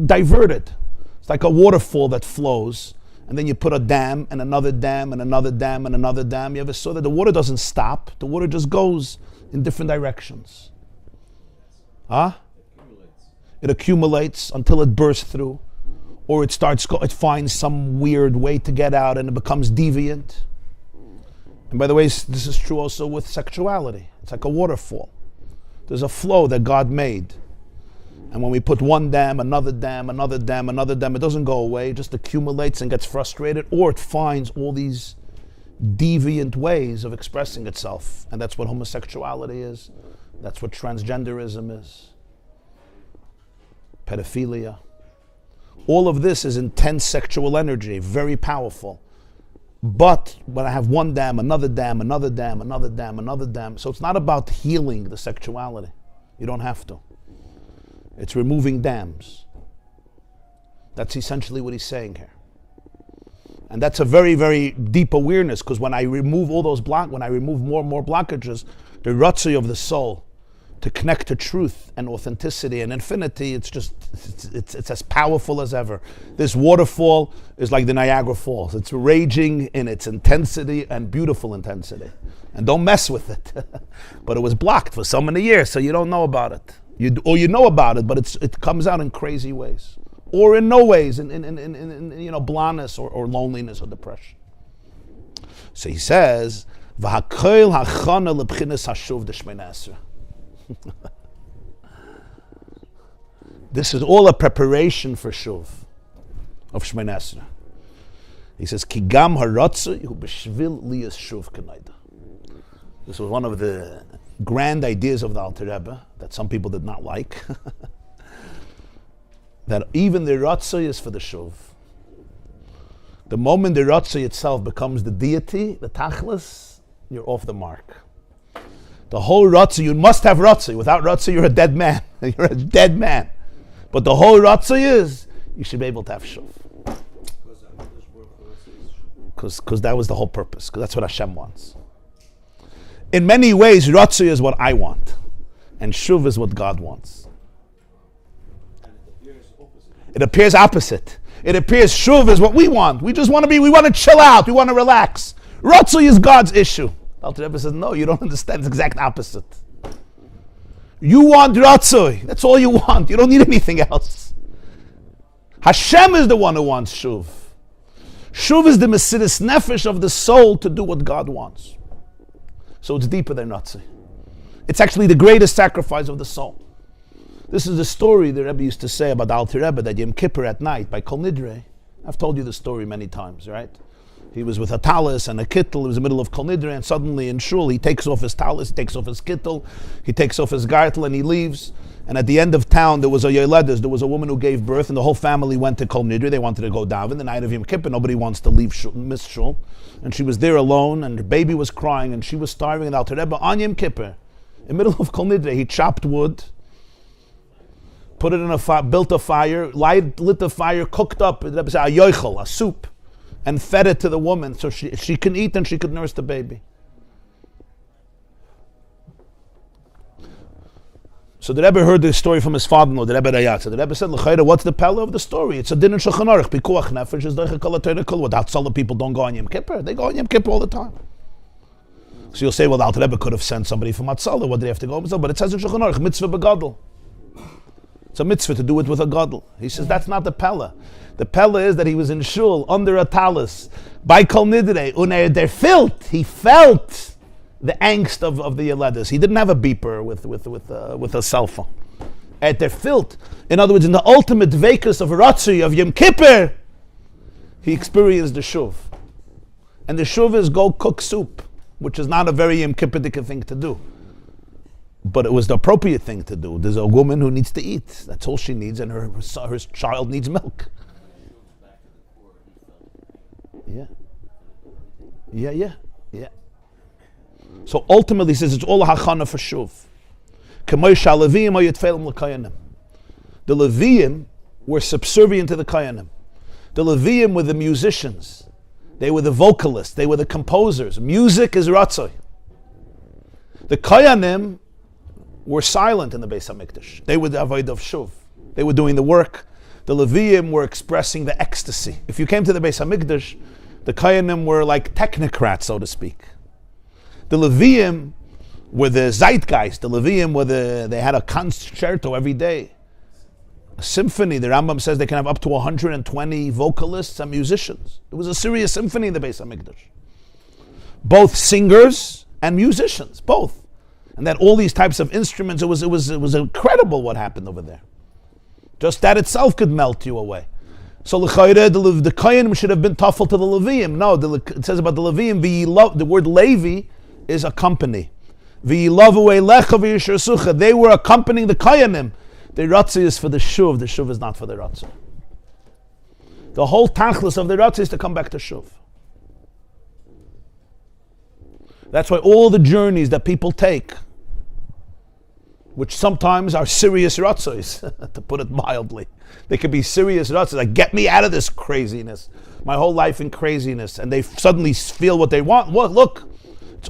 diverted. It's like a waterfall that flows, and then you put a dam and another dam and another dam and another dam. You ever saw that? The water doesn't stop, the water just goes in different directions. It accumulates until it bursts through, or it finds some weird way to get out and it becomes deviant. And by the way, this is true also with sexuality. It's like a waterfall. There's a flow that God made. And when we put one dam, another dam, another dam, another dam, it doesn't go away. It just accumulates and gets frustrated, or it finds all these deviant ways of expressing itself. And that's what homosexuality is. That's what transgenderism is. Pedophilia. All of this is intense sexual energy, very powerful. But when I have one dam, another dam, another dam, another dam, another dam, so it's not about healing the sexuality. You don't have to. It's removing dams. That's essentially what he's saying here. And that's a very, very deep awareness, because when I remove all those when I remove more and more blockages, the ratzo of the soul to connect to truth and authenticity and infinity, it's as powerful as ever. This waterfall is like the Niagara Falls. It's raging in its intensity and beautiful intensity. And don't mess with it. But it was blocked for so many years, so you don't know about it. You know about it, but it comes out in crazy ways. Or in no ways, in blindness or loneliness or depression. So he says, "V'hakoil hachana lebchinas hashuv d'shmeina esrei." This is all a preparation for shuv of Shmeina Esrei. He says, "Ki gam haratzu hu b'shvil liyas shuv k'nayda." This was one of the grand ideas of the Alter Rebbe that some people did not like. That even the ratzo is for the shuv. The moment the ratzo itself becomes the deity, the tachlis, you're off the mark. The whole ratzo, you must have ratzo. Without ratzo, you're a dead man. You're a dead man. But the whole ratzo is, you should be able to have shuv. Because that was the whole purpose. Because that's what Hashem wants. In many ways, ratzo is what I want. And shuv is what God wants. It appears opposite. It appears shuv is what we want. We just want to we want to chill out. We want to relax. Ratzo is God's issue. Alter Rebbe says, no, you don't understand. It's the exact opposite. You want ratzo. That's all you want. You don't need anything else. Hashem is the one who wants shuv. Shuv is the mesidus nefesh of the soul to do what God wants. So it's deeper than ratzo. It's actually the greatest sacrifice of the soul. This is the story the Rebbe used to say about the Alter Rebbe, that Yom Kippur at night by Kol Nidre. I've told you the story many times, right? He was with a talis and a kittel. It was the middle of Kol Nidre, and suddenly in shul he takes off his talis, he takes off his kittel, he takes off his gartel, and he leaves. And at the end of town there was a yoledes, there was a woman who gave birth, and the whole family went to Kol Nidre. They wanted to go daven the night of Yom Kippur. Nobody wants to leave shul, miss shul, and she was there alone, and her baby was crying, and she was starving. And Alter Rebbe on Yom Kippur, in the middle of Kol Nidre, he chopped wood, put it in a built a fire, lit the fire, cooked up a yoichel, a soup, and fed it to the woman so she can eat and she could nurse the baby. So the Rebbe heard this story from his father-in-law, the Rebbe Rayat. So the Rebbe said, "L'chayra, what's the pella of the story? It's a din in Shulchan Aruch. Pikuach nefesh is doicha kol ha'Torah kol." Without Tzala, people don't go on Yom Kippur. They go on Yom Kippur all the time. So you'll say, well, the Alter Rebbe could have sent somebody from Atzala. What do they have to go? But it says in Shulchan Aruch, mitzvah begadol. It's a mitzvah to do it with a gadol. He says that's not the pella. The pella is that he was in shul under a talis by Kol Nidre. Uner der filt. He felt the angst of the yoledes. He didn't have a beeper with a cell phone. At der filt. In other words, in the ultimate vekus of ratzo of Yom Kippur, he experienced the shuv. And the shuv is go cook soup, which is not a very Yom Kippur thing to do. But it was the appropriate thing to do. There's a woman who needs to eat. That's all she needs, and her child needs milk. Yeah. So ultimately, he says it's all a hachana for shuv. The Leviim were subservient to the Kayanim. The Leviim were the musicians. They were the vocalists. They were the composers. Music is ratzo. The Kayanim were silent in the Beis HaMikdash. They were the avodah of shuv. They were doing the work. The Leviim were expressing the ecstasy. If you came to the Beis HaMikdash, the Kayanim were like technocrats, so to speak. The Leviim were the zeitgeist. The Leviim were they had a concerto every day. A symphony. The Rambam says they can have up to 120 vocalists and musicians. It was a serious symphony in the Beis HaMikdash. Both singers and musicians, both. And that all these types of instruments, it was incredible what happened over there. Just that itself could melt you away. So the Kohen should have been tafel to the Leviim. No, it says about the Leviim, the word Levi is a company. They were accompanying the Kohanim. The ratzo is for the shuv is not for the ratzo. The whole tachlis of the ratzo is to come back to shuv. That's why all the journeys that people take, which sometimes are serious ratzos, to put it mildly. They could be serious ratzos, like get me out of this craziness, my whole life in craziness, and they suddenly feel what they want. Look, it's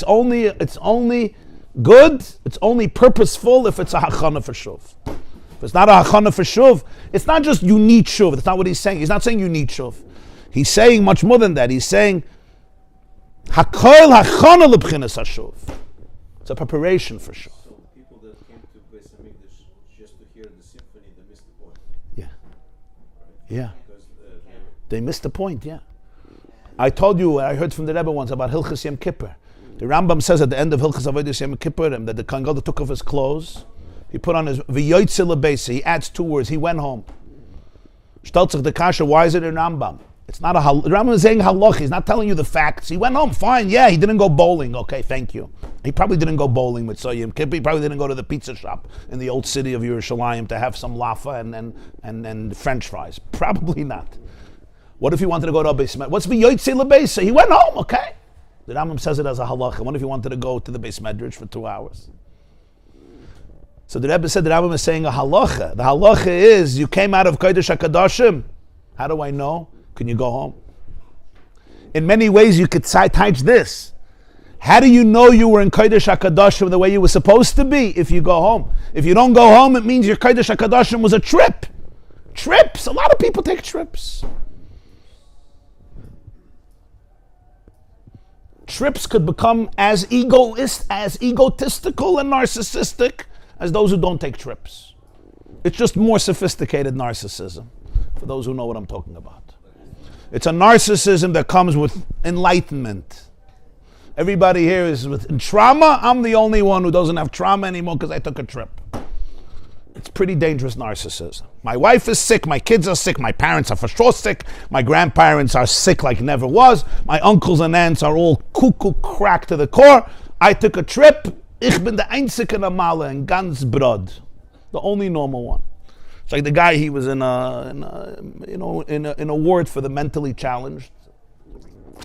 only good, it's only purposeful if it's a hachana for shuv. If it's not a hachana for shuv, it's not just you need shuv. That's not what he's saying. He's not saying you need shuv. He's saying much more than that. He's saying hakol hachana lebchinas hashuv. It's a preparation for shuv. So people that came to Beis Hamikdash just to hear the symphony, they missed the point. Yeah. Right? Yeah. Because They missed the point, yeah. I told you, I heard from the Rebbe once about Hilchas Yom Kippur. The Rambam says at the end of Hilchas Avodas Yom Kippur that the Kohen Gadol took off his clothes, he put on his v'yoytze lebeisa, he adds 2 words, he went home. Stellt sich the kasha, why is it in Rambam? It's not the Rambam is saying halach, he's not telling you the facts. He went home, fine, yeah, he didn't go bowling, okay, thank you. He probably didn't go bowling with Yom Kippur, he probably didn't go to the pizza shop in the old city of Yerushalayim to have some lafa and French fries. Probably not. What if he wanted to go to a Beis Medrash? What's v'yoytze lebeisa? He went home, okay. The Rambam says it as a halacha. What if he wanted to go to the Beis Medrash for 2 hours? So the Rebbe said the Rambam is saying a halacha. The halacha is you came out of Kodesh HaKadoshim. How do I know? Can you go home? In many ways you could teach this. How do you know you were in Kodesh HaKadoshim the way you were supposed to be if you go home? If you don't go home, it means your Kodesh HaKadoshim was a trip. Trips. A lot of people take trips. Trips could become as egotistical and narcissistic as those who don't take trips. It's just more sophisticated narcissism, for those who know what I'm talking about. It's a narcissism that comes with enlightenment. Everybody here is in trauma. I'm the only one who doesn't have trauma anymore because I took a trip. It's pretty dangerous narcissism. My wife is sick, my kids are sick, my parents are for sure sick, my grandparents are sick like never was, my uncles and aunts are all cuckoo crack to the core. I took a trip. Ich bin der einzige Normale in ganz Brod. The only normal one. It's like the guy, he was in a ward for the mentally challenged.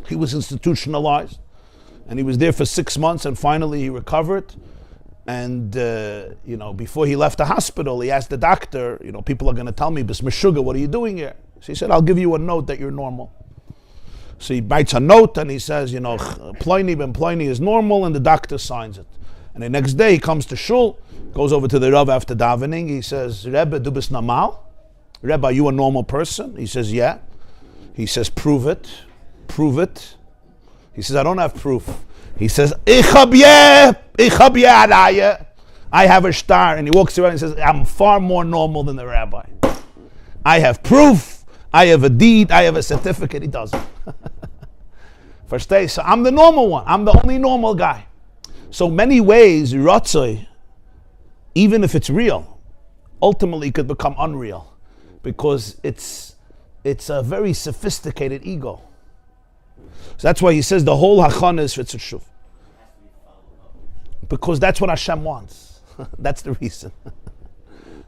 He was institutionalized, and he was there for 6 months, and finally he recovered. And, before he left the hospital, he asked the doctor, people are going to tell me, "Bis Meshuggah, what are you doing here?" So he said, "I'll give you a note that you're normal." So he writes a note and he says, Pliny ben Pliny is normal, and the doctor signs it. And the next day he comes to shul, goes over to the Rav after davening. He says, "Rebbe, du bist normal? Rebbe, are you a normal person?" He says, "Yeah." He says, "Prove it. Prove it." He says, "I don't have proof." He says, Ich hab Araya. I have a star. And he walks around and says, "I'm far more normal than the rabbi. I have proof. I have a deed. I have a certificate." He doesn't. Versteh? So I'm the normal one. I'm the only normal guy. So many ways, ratzo, even if it's real, ultimately could become unreal because it's a very sophisticated ego. So that's why he says the whole hachana is for shuv. Because that's what Hashem wants. That's the reason.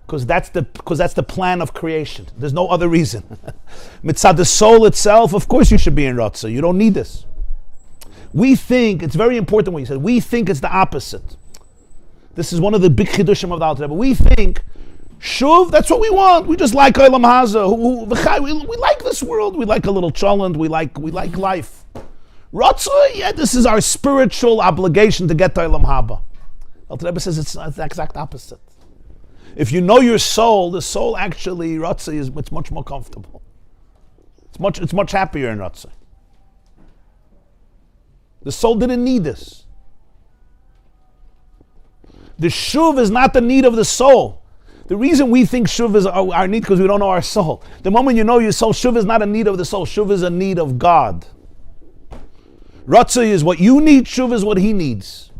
Because that's the plan of creation. There's no other reason. Mitzad the soul itself, of course you should be in ratzo. You don't need this. We think, it's very important what he said, we think it's the opposite. This is one of the big chidushim of the Alter Rebbe. We think shuv, that's what we want. We just like Olam Haza. We like this world. We like a little cholent. We like life. Ratzo, yeah, this is our spiritual obligation to get to Olam Haba. Alter Rebbe says it's the exact opposite. If you know your soul, the soul actually, ratzo is much more comfortable. It's much happier in ratzo. The soul didn't need this. The shuv is not the need of the soul. The reason we think shuv is our need because we don't know our soul. The moment you know your soul, shuv is not a need of the soul. Shuv is a need of God. Ratzo is what you need, shuv is what he needs.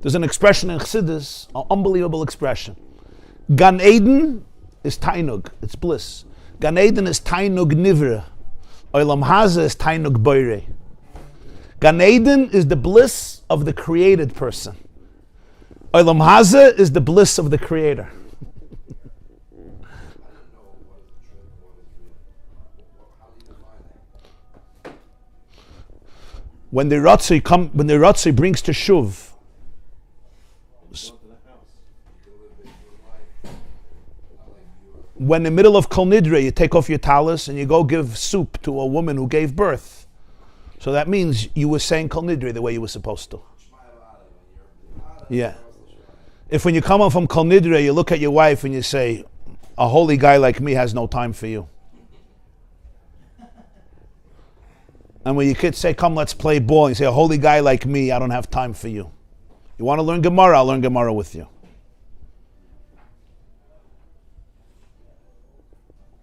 There's an expression in Chassidus, an unbelievable expression. Gan Eden is tainug, it's bliss. Gan Eden is tainug nivra. Olam Haza is tainug boire. Gan Eden is the bliss of the created person. Olam Haza is the bliss of the creator. When the ratzo brings to shuv, When in the middle of Kol Nidre, you take off your talis and you go give soup to a woman who gave birth. So that means you were saying Kol Nidre the way you were supposed to. Yeah. If when you come home from Kol Nidre, you look at your wife and you say, a holy guy like me has no time for you. And when your kids say, come, let's play ball, you say, a holy guy like me, I don't have time for you. You want to learn Gemara, I'll learn Gemara with you.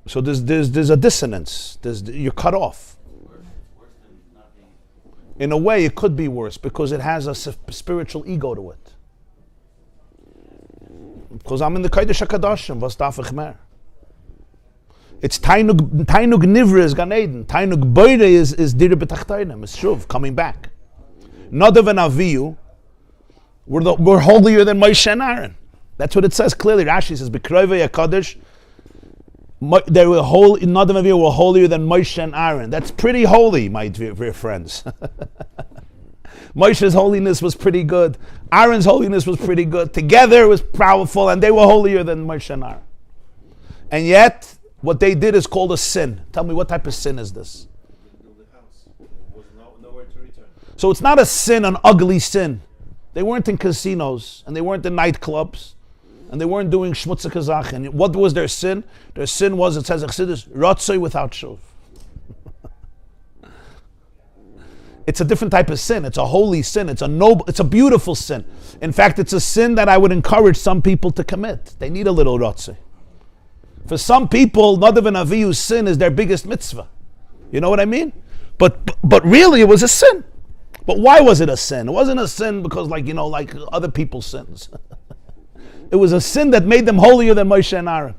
So there's a dissonance. You're cut off. In a way, it could be worse because it has a spiritual ego to it. Because I'm in the Kodesh HaKadoshim, was darf ich mehr? It's Tainug Nivra is Gan Eden. Tainug Boire is Dire B'Tachtonim, is Shuv, coming back. Nadav and Avihu were holier than Moshe and Aaron. That's what it says clearly. Rashi says, B'Kroivei HaKadosh, they were holy, Nadav and Avihu were holier than Moshe and Aaron. That's pretty holy, my dear friends. Moshe's holiness was pretty good. Aaron's holiness was pretty good. Together it was powerful, and they were holier than Moshe and Aaron. And yet, what they did is called a sin. Tell me, what type of sin is this? So it's not a sin, an ugly sin. They weren't in casinos, and they weren't in nightclubs, and they weren't doing shmutza kazach. And what was their sin? Their sin was, it says, ratzo without shuv. It's a different type of sin. It's a holy sin. It's a noble, it's a beautiful sin. In fact, it's a sin that I would encourage some people to commit. They need a little ratzo. For some people, Nadav and Avihu's sin is their biggest mitzvah. You know what I mean? But really, it was a sin. But why was it a sin? It wasn't a sin because, like other people's sins. It was a sin that made them holier than Moshe and Aaron.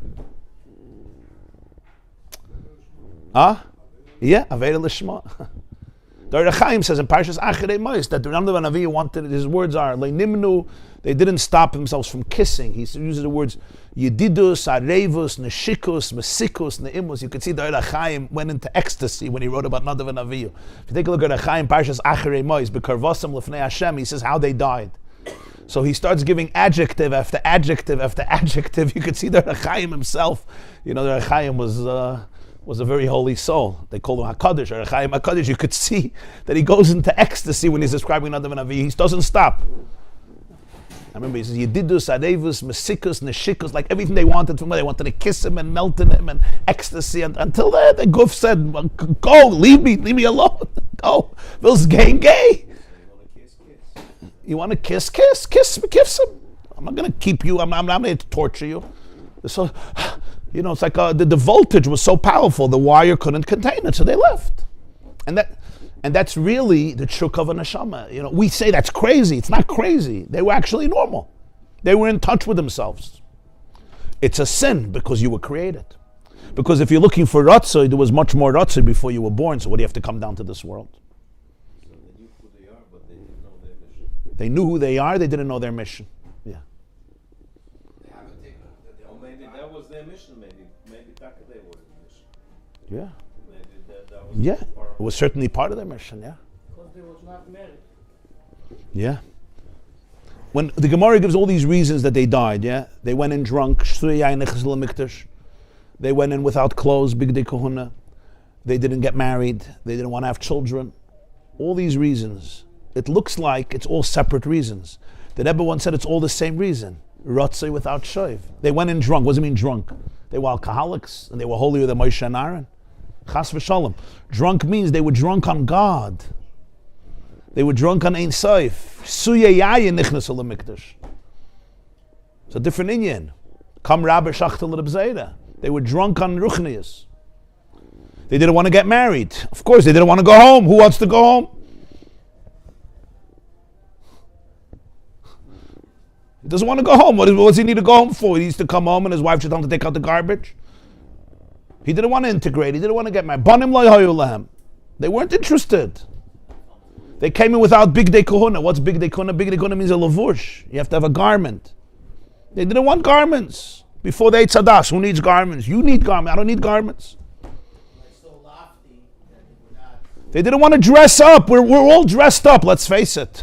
Yeah, Aveda Lishma. The Rabbi Chaim says in Parshas Acharei Mos that the Nadav and Avihu wanted, his words are, Le'nimnu, they didn't stop themselves from kissing. He uses the words, Yedidus, Arevus, Neshikus, Mesikus, Neimus. You could see the Rabbi Chaim went into ecstasy when he wrote about Nadav and Avihu. If you take a look at Rabbi Chaim, Parshas Acharei Mos, B'karvosam Lefnei Hashem, he says how they died. So he starts giving adjective after adjective after adjective. You could see the Rabbi Chaim himself. The Rabbi Chaim was a very holy soul. They call him HaKadosh, or Chaim HaKadosh. You could see that he goes into ecstasy when he's describing Nadav and Avihu. He doesn't stop. I remember he says, Yedidus, Arevus, Mesikus, Neshikus, like everything they wanted from him. They wanted to kiss him and melt in him and ecstasy. And until the Guf said, go, leave me alone. Go. Will's gay. You want to kiss him. I'm not going to keep you. I'm not going to torture you. So, it's like the voltage was so powerful, the wire couldn't contain it, so they left. And that's really the truk of a neshama. We say that's crazy. It's not crazy. They were actually normal. They were in touch with themselves. It's a sin because you were created. Because if you're looking for ratzo, there was much more ratzo before you were born, so what do you have to come down to this world? So they knew who they are, but they didn't know their mission. They knew who they are, they didn't know their mission. Yeah. Or maybe that was their mission, maybe Taka they were the mission. Yeah. Maybe that was Yeah. part of It was certainly part of their mission, yeah. Because they was not married. Yeah. When the Gemara gives all these reasons that they died, yeah, they went in drunk, they went in without clothes, bigdei kahuna, they didn't get married, they didn't want to have children. All these reasons. It looks like it's all separate reasons. The Rebbe once said it's all the same reason. Ratzo without shuv. They went in drunk. What does it mean drunk? They were alcoholics and they were holier than Moshe and Aaron. Chas v'shalom. Drunk means they were drunk on God. They were drunk on Ein Sof. Suye yayin nichnasu lemikdash. It's a different inyan. Kam rabbe shachtel l'bzeira. They were drunk on ruchnius. They didn't want to get married. Of course, they didn't want to go home. Who wants to go home? He doesn't want to go home. What does he need to go home for? He needs to come home and his wife should tell him to take out the garbage. He didn't want to integrate. He didn't want to get married. Banim lo yahayu lahem. They weren't interested. They came in without bigdei kahuna. What's bigdei kahuna? Bigdei kahuna means a lavush. You have to have a garment. They didn't want garments. Before they ate tzadas, who needs garments? You need garments. I don't need garments. Like so lofty that they were not They didn't want to dress up. We're all dressed up, let's face it.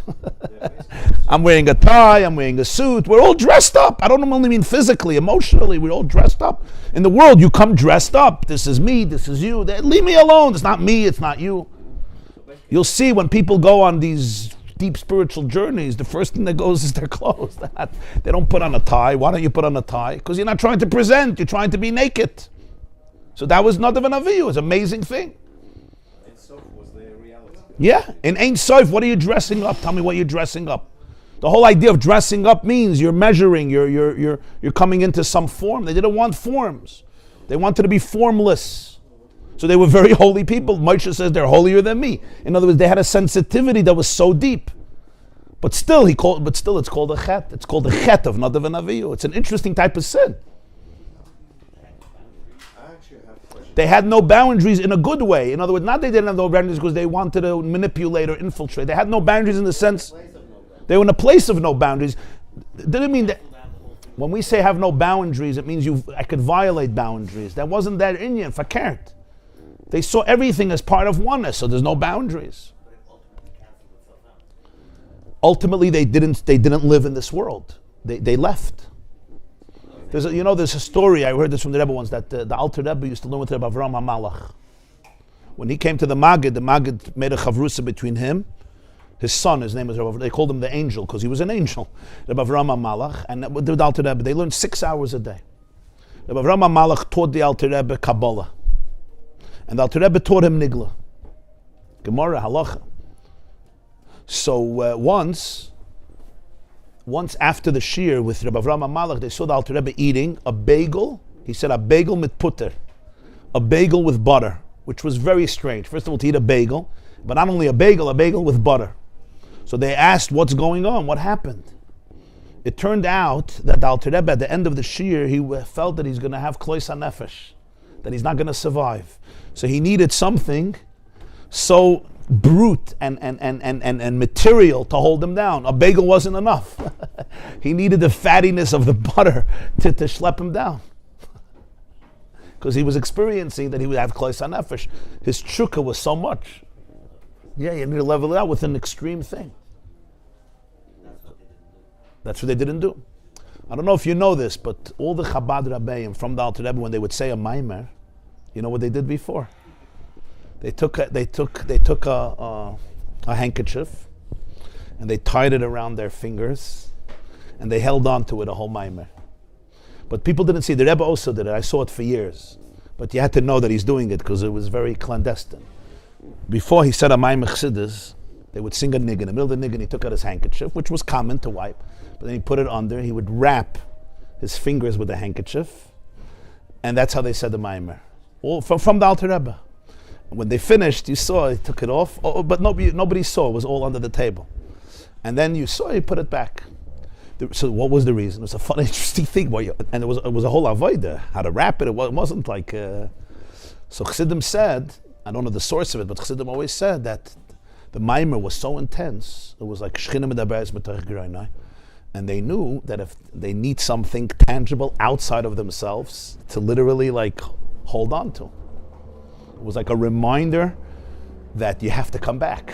I'm wearing a tie, I'm wearing a suit. We're all dressed up. I don't only mean physically, emotionally, we're all dressed up. In the world, you come dressed up. This is me, this is you. Leave me alone. It's not me, it's not you. You'll see when people go on these deep spiritual journeys, the first thing that goes is their clothes. They don't put on a tie. Why don't you put on a tie? Because you're not trying to present, you're trying to be naked. So that was Nadav and Avihu. It was an amazing thing. Was the reality. Yeah, in Ein Sof, what are you dressing up? Tell me what you're dressing up. The whole idea of dressing up means you're measuring, you're coming into some form. They didn't want forms. They wanted to be formless. So they were very holy people. Moshe says they're holier than me. In other words, they had a sensitivity that was so deep. But still, it's called a chet. It's called a chet of Nadav and Avihu. It's an interesting type of sin. They had no boundaries in a good way. In other words, not they didn't have no boundaries because they wanted to manipulate or infiltrate. They had no boundaries in the sense they were in a place of no boundaries. It didn't mean that when we say have no boundaries, it means I could violate boundaries. That wasn't their inyan, fakert. They saw everything as part of oneness, so there's no boundaries. Ultimately, they didn't live in this world. They left. There's a story, I heard this from the Rebbe once, that the Alter Rebbe used to learn with Rabbi Avraham HaMalach. When he came to the Maggid made a chavrusa between him, his son, his name was Rabbi, they called him the angel because he was an angel, Rabbi Avraham HaMalach, and with the Alter Rebbe, they learned 6 hours a day. Rabbi Avraham HaMalach taught the Alter Rebbe Kabbalah, and the Alter Rebbe taught him Nigla, Gemara, Halacha. So once after the shir with Rabbi Avraham HaMalach, they saw the Alter Rebbe eating a bagel. He said a bagel mit putter, a bagel with butter, which was very strange. First of all, to eat a bagel, but not only a bagel with butter. So they asked, what's going on? What happened? It turned out that the Alter Rebbe, at the end of the shir, he felt that he's going to have klois hanefesh, that he's not going to survive. So he needed something so brute and material to hold him down. A bagel wasn't enough. He needed the fattiness of the butter to schlep him down. Because he was experiencing that he would have klois hanefesh. His tshuka was so much. Yeah, you need to level it out with an extreme thing. That's what they didn't do. I don't know if you know this, but all the Chabad Rabbeim from the Alter Rebbe, when they would say a maimer, you know what they did before? They took a handkerchief and they tied it around their fingers and they held on to it a whole maimer. But people didn't see. The Rebbe also did it. I saw it for years. But you had to know that he's doing it because it was very clandestine. Before he said a maimer chassidus, they would sing a niggun. In the middle of the niggun, he took out his handkerchief, which was common to wipe. But then he put it under. He would wrap his fingers with the handkerchief. And that's how they said the maimer. All from the Alter Rebbe. When they finished, you saw he took it off, but nobody saw. It was all under the table. And then you saw he put it back. So what was the reason? It was a fun, interesting thing. And it was a whole avodah, how to wrap it. It wasn't like... So Chassidim said, I don't know the source of it, but Chassidim always said that the maimer was so intense, it was like Shechina medaberes b'torach geroinai, and they knew that if they need something tangible outside of themselves to literally like hold on to. It was like a reminder that you have to come back.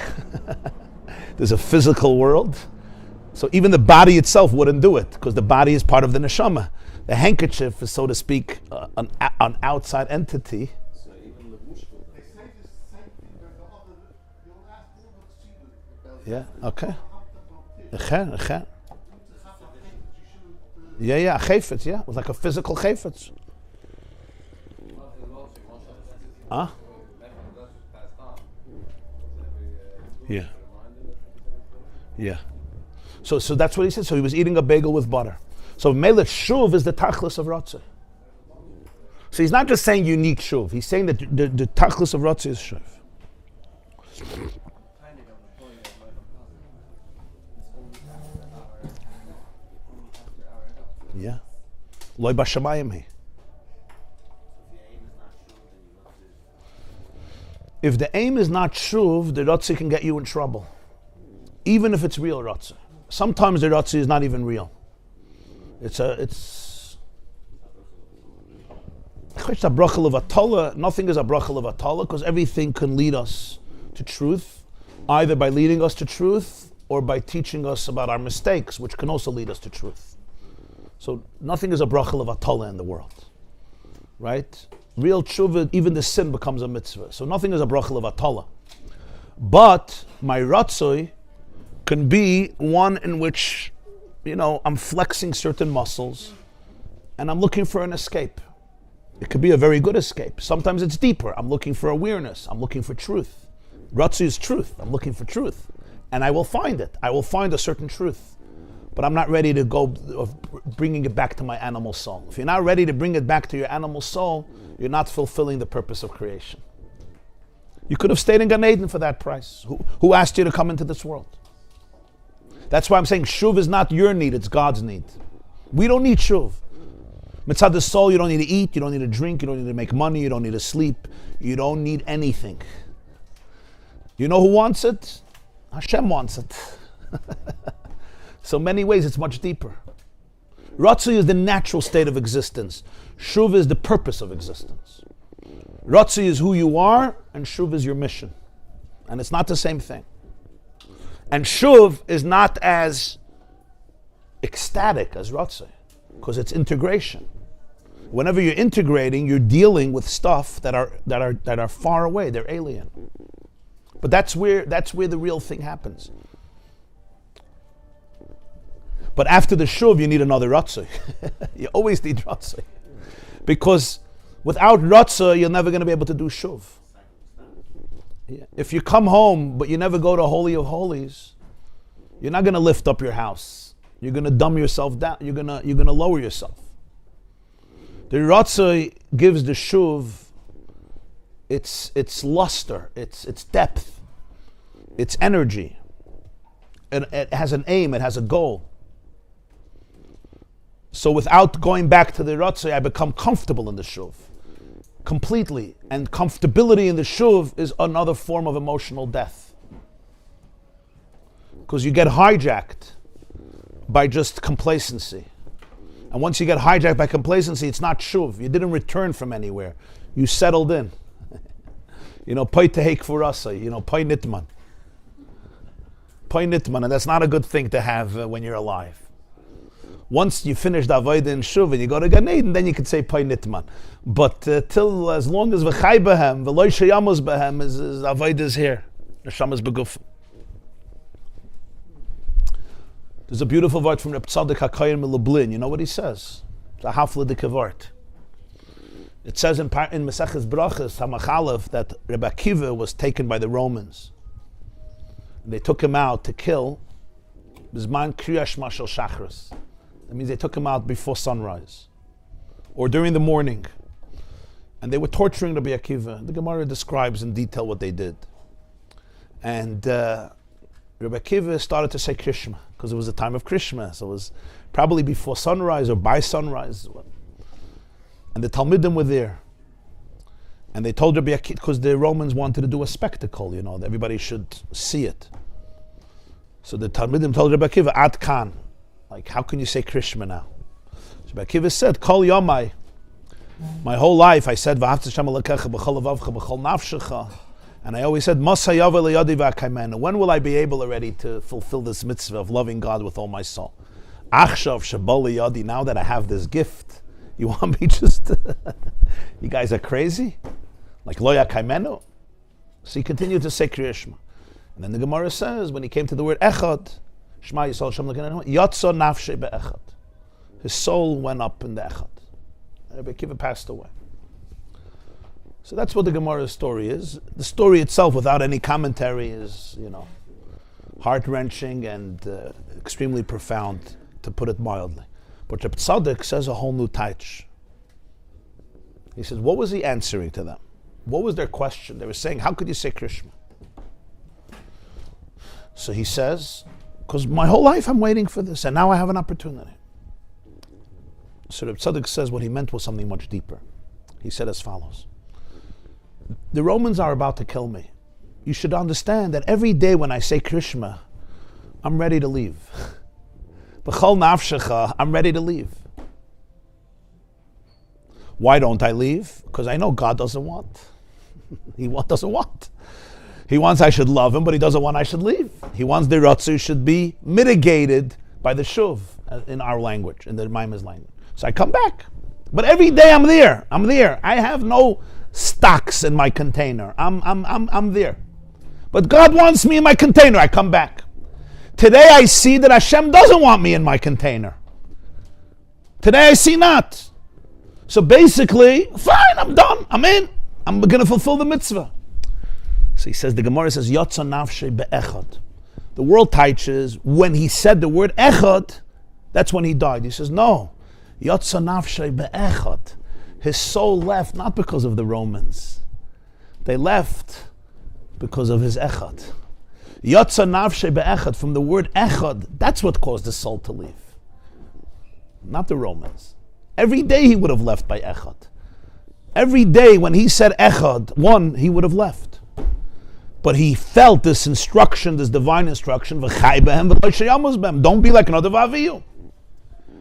There's a physical world. So even the body itself wouldn't do it because the body is part of the neshama. The handkerchief is, so to speak, an outside entity. So even the bush will They say the same thing that the other, you'll ask all the Yeah, okay. children. Yeah, a chayfetz, yeah. It was like a physical chayfetz. Huh? Yeah. Yeah. So that's what he said. So he was eating a bagel with butter. So Melech shuv is the tachlis of ratzo. So he's not just saying unique shuv. He's saying that the tachlis of ratzo is shuv. Yeah. Loi b'shamayim he. If the aim is not shuv, the ratzo can get you in trouble. Even if it's real ratzo. Sometimes the ratzo is not even real. It's nothing is a brachal of atala because everything can lead us to truth, either by leading us to truth or by teaching us about our mistakes, which can also lead us to truth. So nothing is a bracha of atola in the world, right? Real tshuva, even the sin becomes a mitzvah. So nothing is a bracha of atola. But my ratzo can be one in which, I'm flexing certain muscles and I'm looking for an escape. It could be a very good escape. Sometimes it's deeper. I'm looking for awareness. I'm looking for truth. Ratzo is truth. I'm looking for truth. And I will find it. I will find a certain truth. But I'm not ready to go of bringing it back to my animal soul. If you're not ready to bring it back to your animal soul, you're not fulfilling the purpose of creation. You could have stayed in Gan Eden for that price. Who asked you to come into this world? That's why I'm saying shuv is not your need, it's God's need. We don't need shuv. Mitzad the soul, you don't need to eat, you don't need to drink, you don't need to make money, you don't need to sleep, you don't need anything. You know who wants it? Hashem wants it. So many ways it's much deeper. Ratzo is the natural state of existence. Shuv is the purpose of existence. Ratzo is who you are, and shuv is your mission. And it's not the same thing. And shuv is not as ecstatic as ratzo, because it's integration. Whenever you're integrating, you're dealing with stuff that are far away. They're alien. But that's where the real thing happens. But after the shuv, you need another ratzo. You always need ratzo, because without ratzo, you're never going to be able to do shuv. If you come home, but you never go to Holy of Holies, you're not going to lift up your house. You're going to dumb yourself down. You're going to lower yourself. The ratzo gives the shuv its luster, its depth, its energy. And it has an aim. It has a goal. So without going back to the ratzo, I become comfortable in the shuv. Completely. And comfortability in the shuv is another form of emotional death. Because you get hijacked by just complacency. And once you get hijacked by complacency, it's not shuv. You didn't return from anywhere. You settled in. Poi tehek furasa, poi nitman. Poi nitman, and that's not a good thing to have when you're alive. Once you finish the avodah in shuv and you go to Gan Eden, then you can say poi nitman. But till as long as v'chai behem, v'loy sheyamos behem, is avodah is here. Neshamas beguf. There's a beautiful word from Reb Tzaddik HaKoyen Lublin. You know what he says? It's a hafladik word. It says in Maseches Brachas Hamachalef that Rabbi Akiva was taken by the Romans. And they took him out to kill Bizman Kriyash Mashal Shachris. That means they took him out before sunrise or during the morning. And they were torturing Rabbi Akiva. The Gemara describes in detail what they did. And Rabbi Akiva started to say Krishma because it was the time of Krishma. So it was probably before sunrise or by sunrise. And the Talmidim were there. And they told Rabbi Akiva, because the Romans wanted to do a spectacle, that everybody should see it. So the Talmidim told Rabbi Akiva, Ad Kan. Like, how can you say Krishma now? So Rabbi Akiva said, Kol Yomai. My whole life I said, V'ahavta Shem Elokecha b'chol levavcha b'chol nafshecha. And I always said, Masa Yava Leyadi V'akaimenu. When will I be able already to fulfill this mitzvah of loving God with all my soul? Achshav Shabal Leyadi. Now that I have this gift, you want me just you guys are crazy? Like Loya Kaimenu? So he continued to say Kriyashma. And then the Gemara says, when he came to the word Echad, Shema Yisrael Shem L'Keinu, Yatso Nafshe Be'echad. His soul went up in the Echad. Rabbi Akiva passed away. So that's what the Gemara's story is. The story itself, without any commentary, is, heart-wrenching and extremely profound, to put it mildly. But Reb Tzaddik says a whole new taich. He says, what was he answering to them? What was their question? They were saying, how could you say Krishna? So he says, because my whole life I'm waiting for this, and now I have an opportunity. So Reb Tzaddik says what he meant was something much deeper. He said as follows. The Romans are about to kill me. You should understand that every day when I say Krishna, I'm ready to leave. B'chol nafshecha, I'm ready to leave. Why don't I leave? Because I know God doesn't want. He doesn't want. He wants I should love him, but he doesn't want I should leave. He wants the ratzo should be mitigated by the shuv in our language, in the Maima's language. So I come back. But every day I'm there. I have no stocks in my container. I'm there. But God wants me in my container. I come back. Today I see that Hashem doesn't want me in my container. Today I see not. So basically, fine, I'm done. I'm in. I'm going to fulfill the mitzvah. So he says, the Gemara says, Yotza nafshe be'echad. The world teaches, when he said the word echad, that's when he died. He says, no. Yotza nafshe be'echad. His soul left not because of the Romans. They left because of his echad. Yotza nafshe be'echad, from the word echad, that's what caused his soul to leave. Not the Romans. Every day he would have left by echad. Every day when he said echad, one, he would have left. But he felt this instruction, this divine instruction, don't be like another Vaviyu.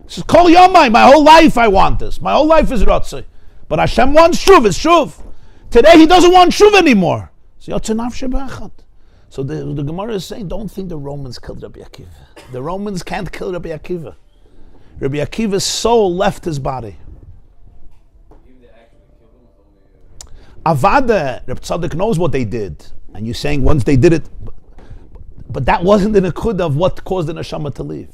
He says, Kol Yomai, my whole life I want this. My whole life is ratzo. But Hashem wants shuv, it's shuv. Today he doesn't want shuv anymore. So the Gemara is saying, don't think the Romans killed Rabbi Akiva. The Romans can't kill Rabbi Akiva. Rabbi Akiva's soul left his body. Avada, Reb Tzadok knows what they did. And you're saying once they did it, but that wasn't the nekud of what caused the neshama to leave.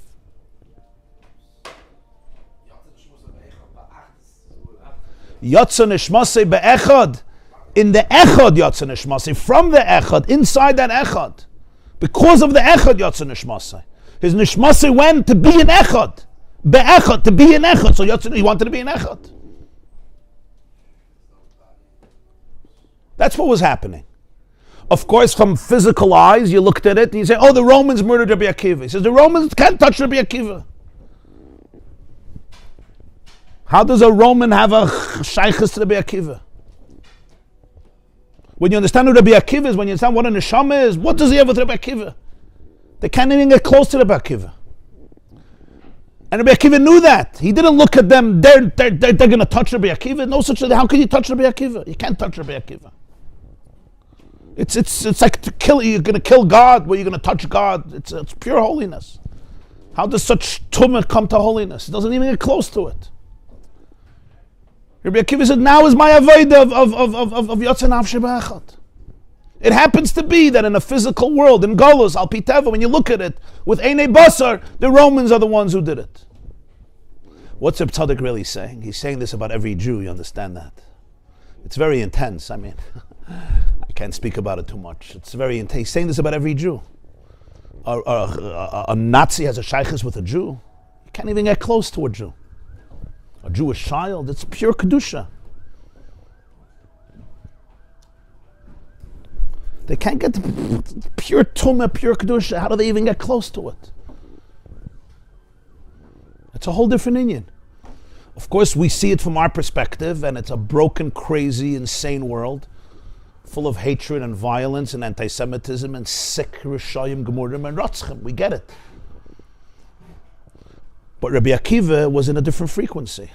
Yotza neshmasei be'echad. In the echad yotza neshmasei. From the echad, inside that echad. Because of the echad yotza neshmasei. His neshmasei went to be in echad. Be'echad, to be in echad. So yotza, he wanted to be in echad. That's what was happening. Of course, from physical eyes, you looked at it and you say, oh, the Romans murdered Rabbi Akiva. He says, the Romans can't touch Rabbi Akiva. How does a Roman have a shaykhis to Rabbi Akiva? When you understand who Rabbi Akiva is, when you understand what a neshama is, what does he have with Rabbi Akiva? They can't even get close to Rabbi Akiva. And Rabbi Akiva knew that. He didn't look at them, they're going to touch Rabbi Akiva. No such thing. How can you touch Rabbi Akiva? You can't touch Rabbi Akiva. It's like to kill. You're going to kill God. Where you're going to touch God. It's pure holiness. How does such tumah come to holiness? It doesn't even get close to it. Rabbi Akiva said, "Now is my avodah of Yotze Nafshe B'Echad." It happens to be that in a physical world, in Golus, Al Pi Teva, when you look at it with Einei Basar, the Romans are the ones who did it. What's Reb Tzadok really saying? He's saying this about every Jew. You understand that? It's very intense. I mean. I can't speak about it too much. It's very intense. He's saying this about every Jew. A Nazi has a shaykhis with a Jew. You can't even get close to a Jew. A Jewish child, it's pure kedusha. They can't get pure tumah, pure kedusha. How do they even get close to it? It's a whole different Indian. Of course, we see it from our perspective, and it's a broken, crazy, insane world, full of hatred and violence and anti-Semitism and sick Rishayim, Gemurim and Ratzchim. We get it. But Rabbi Akiva was in a different frequency.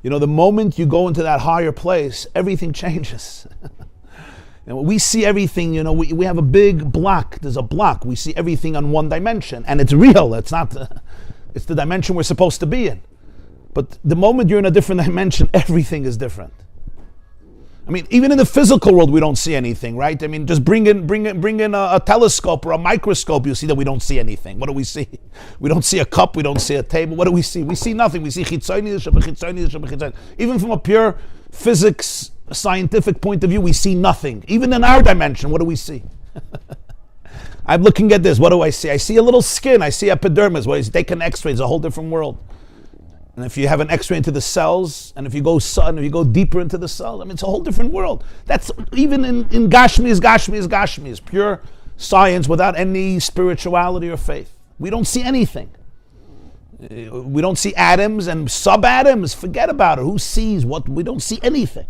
You know, the moment you go into that higher place, everything changes. And we see everything, you know, we have a big block. There's a block. We see everything on one dimension. And it's real. It's not, it's the dimension we're supposed to be in. But the moment you're in a different dimension, everything is different. I mean, even in the physical world, we don't see anything, right? I mean, just bring in a telescope or a microscope, you see that we don't see anything. What do we see? We don't see a cup, we don't see a table. What do we see? We see nothing. We see chitzoni. Even from a pure physics, scientific point of view, we see nothing. Even in our dimension, what do we see? I'm looking at this. What do I see? I see a little skin. I see epidermis. What is take an X-ray? It's a whole different world. And if you have an X-ray into the cells, and if you go deeper into the cells, I mean, it's a whole different world. That's even in Gashmi is pure science without any spirituality or faith. We don't see anything. We don't see atoms and subatoms. Forget about it. Who sees what? We don't see anything.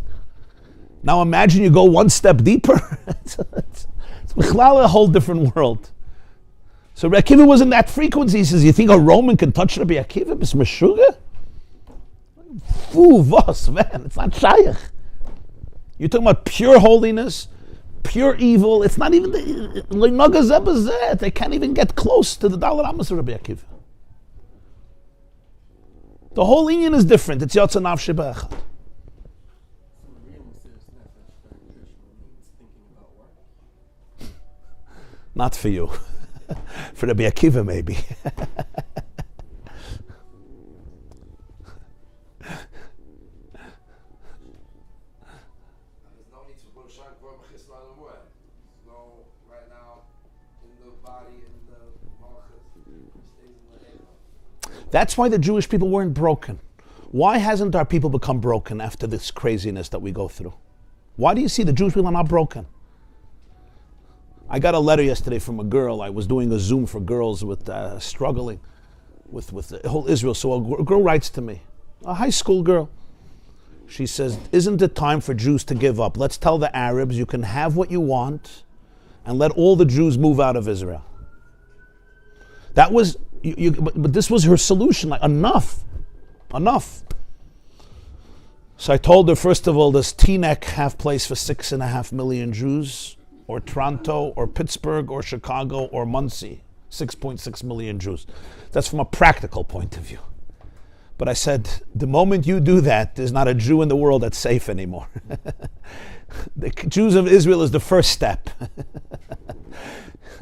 Now imagine you go one step deeper. it's a whole different world. So Rabbi Akiva was in that frequency. He says, you think a Roman can touch Rabbi Akiva? It's Meshuggah? Man, it's not shaykh. You're talking about pure holiness, pure evil. It's not even the they can't even get close to the Dalar Amos of Rabbi Akiva. The whole union is different. It's Yotza Nafshe Be'echad. So realness is nefesh, very traditional means thinking about work. Not for you. For Rabbi Akiva, maybe. There's no need to go shine for Mechis no more. No, right now, in the body, in the malchus, stays in the ego. That's why the Jewish people weren't broken. Why hasn't our people become broken after this craziness that we go through? Why do you see the Jewish people are not broken? I got a letter yesterday from a girl. I was doing a Zoom for girls with struggling with the whole Israel. So a girl writes to me, a high school girl. She says, isn't it time for Jews to give up? Let's tell the Arabs you can have what you want and let all the Jews move out of Israel. That was, but this was her solution, like enough. So I told her, first of all, does Teaneck have place for 6.5 million Jews? Or Toronto, or Pittsburgh, or Chicago, or Muncie? 6.6 million Jews. That's from a practical point of view. But I said, the moment you do that, there's not a Jew in the world that's safe anymore. The Jews of Israel is the first step.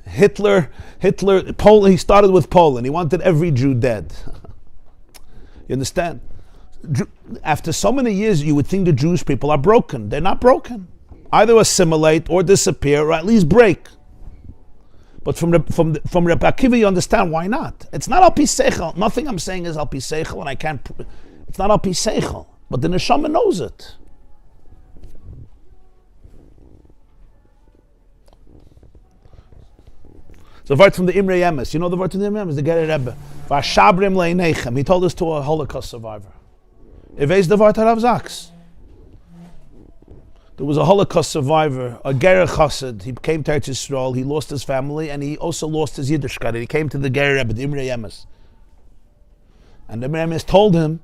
Hitler, he started with Poland. He wanted every Jew dead. You understand? After so many years, you would think the Jewish people are broken. They're not broken. Either assimilate or disappear, or at least break. But from Rabbi Akiva, you understand why not. It's not al pi seichel. Nothing I'm saying is al pi seichel, and I can't. It's not al pi seichel. But the neshama knows it. So, the word from the Imre Yemes. You know the word from the Imre Yemes, the Gerer Rebbe. Vashabrim leinechem. He told this to a Holocaust survivor. Iveis the word harav zaks. There was a Holocaust survivor, a Gerer Chassid. He came to Eretz Yisrael. He lost his family, and he also lost his Yiddishkeit. He came to the Gerer Rebbe, the Imre Yemes. And the Imre Yemes told him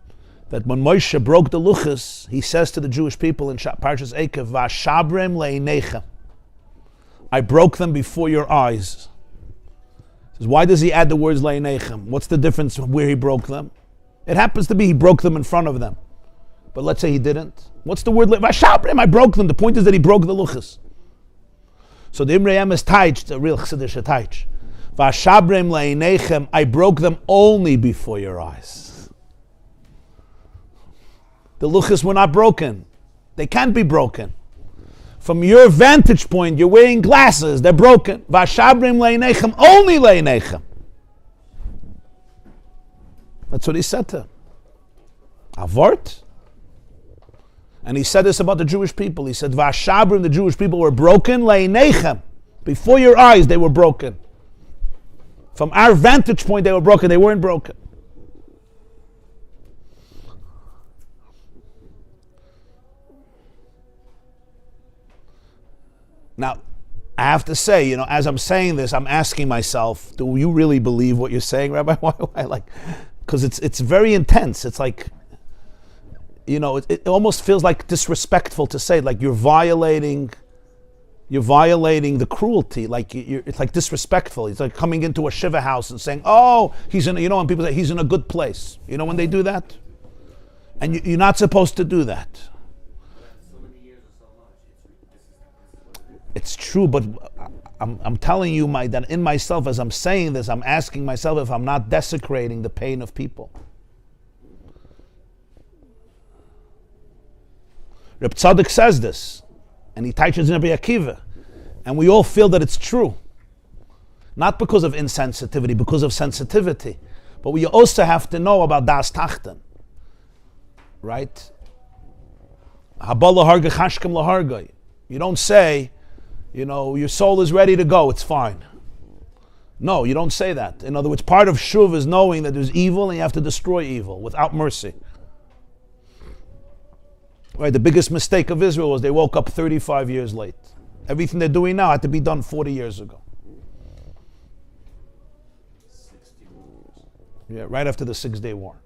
that when Moshe broke the Luchas, he says to the Jewish people in Parshas Eikev, Vashabrem leinechem. I broke them before your eyes. He says, why does he add the words leinechem? What's the difference where he broke them? It happens to be he broke them in front of them. But let's say he didn't. What's the word? Vashabrim, I broke them. The point is that he broke the luchas. So the Imre Yemes taich, the real Chassidish taich. Vashabrim leinechem, I broke them only before your eyes. The luchas were not broken. They can't be broken. From your vantage point, you're wearing glasses. They're broken. Vashabrim leinechem, only leinechem. That's what he said to him. Avort. And he said this about the Jewish people. He said, Vashabrim, the Jewish people were broken, leinechem. Before your eyes, they were broken. From our vantage point, they were broken. They weren't broken. Now, I have to say, as I'm saying this, I'm asking myself, do you really believe what you're saying, Rabbi? Why? Because it's very intense. It's like, it almost feels like disrespectful to say, like you're violating the cruelty. Like it's like disrespectful. It's like coming into a shiva house and saying, "Oh, when people say he's in a good place." You know when they do that, and you're not supposed to do that. It's true, but I'm telling you that in myself, as I'm saying this, I'm asking myself if I'm not desecrating the pain of people. Reb Tzadok says this, and he teaches in Rabbi Akiva, and we all feel that it's true. Not because of insensitivity, because of sensitivity. But we also have to know about das tachten. Right? Haba laharga chashkem laharga. You don't say, your soul is ready to go, it's fine. No, you don't say that. In other words, part of shuv is knowing that there's evil and you have to destroy evil without mercy. Right, the biggest mistake of Israel was they woke up 35 years late. Everything they're doing now had to be done 40 years ago. 60 years. Yeah, right after the 6-Day War.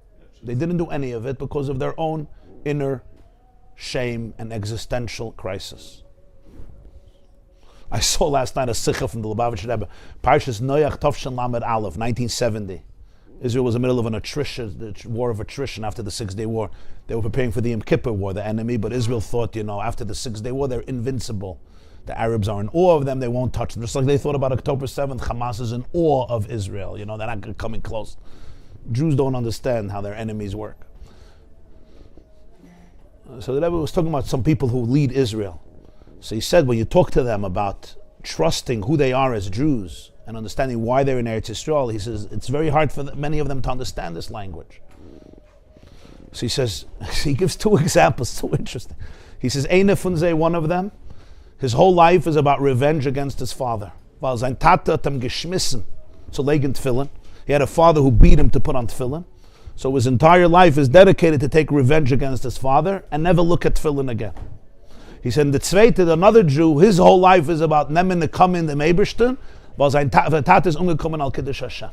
They didn't do any of it because of their own inner shame and existential crisis. I saw last night a sikha from the Lubavitcher Rebbe, Parshas Noach Tovshin Lamed Aleph, 1970. Israel was in the middle of an attrition, the war of attrition after the 6-day war. They were preparing for the Yom Kippur war, the enemy, but Israel thought, after the 6-day war, they're invincible. The Arabs are in awe of them, they won't touch them. Just like they thought about October 7th, Hamas is in awe of Israel. They're not coming close. Jews don't understand how their enemies work. So the Rebbe was talking about some people who lead Israel. So he said, when you talk to them about trusting who they are as Jews and understanding why they're in Eretz Yisrael, he says, it's very hard for many of them to understand this language. So he says, he gives 2 examples, so interesting. He says, Eine Funze, one of them, his whole life is about revenge against his father. Weil sein Tate hat ihm geschmissen zu legen Tefillin. He had a father who beat him to put on Tefillin. So his entire life is dedicated to take revenge against his father and never look at Tefillin again. He said, the Zweite, another Jew, his whole life is about nemen to come in the Ebersten, weil sein Tate ist umgekommen al Kiddush Hashem.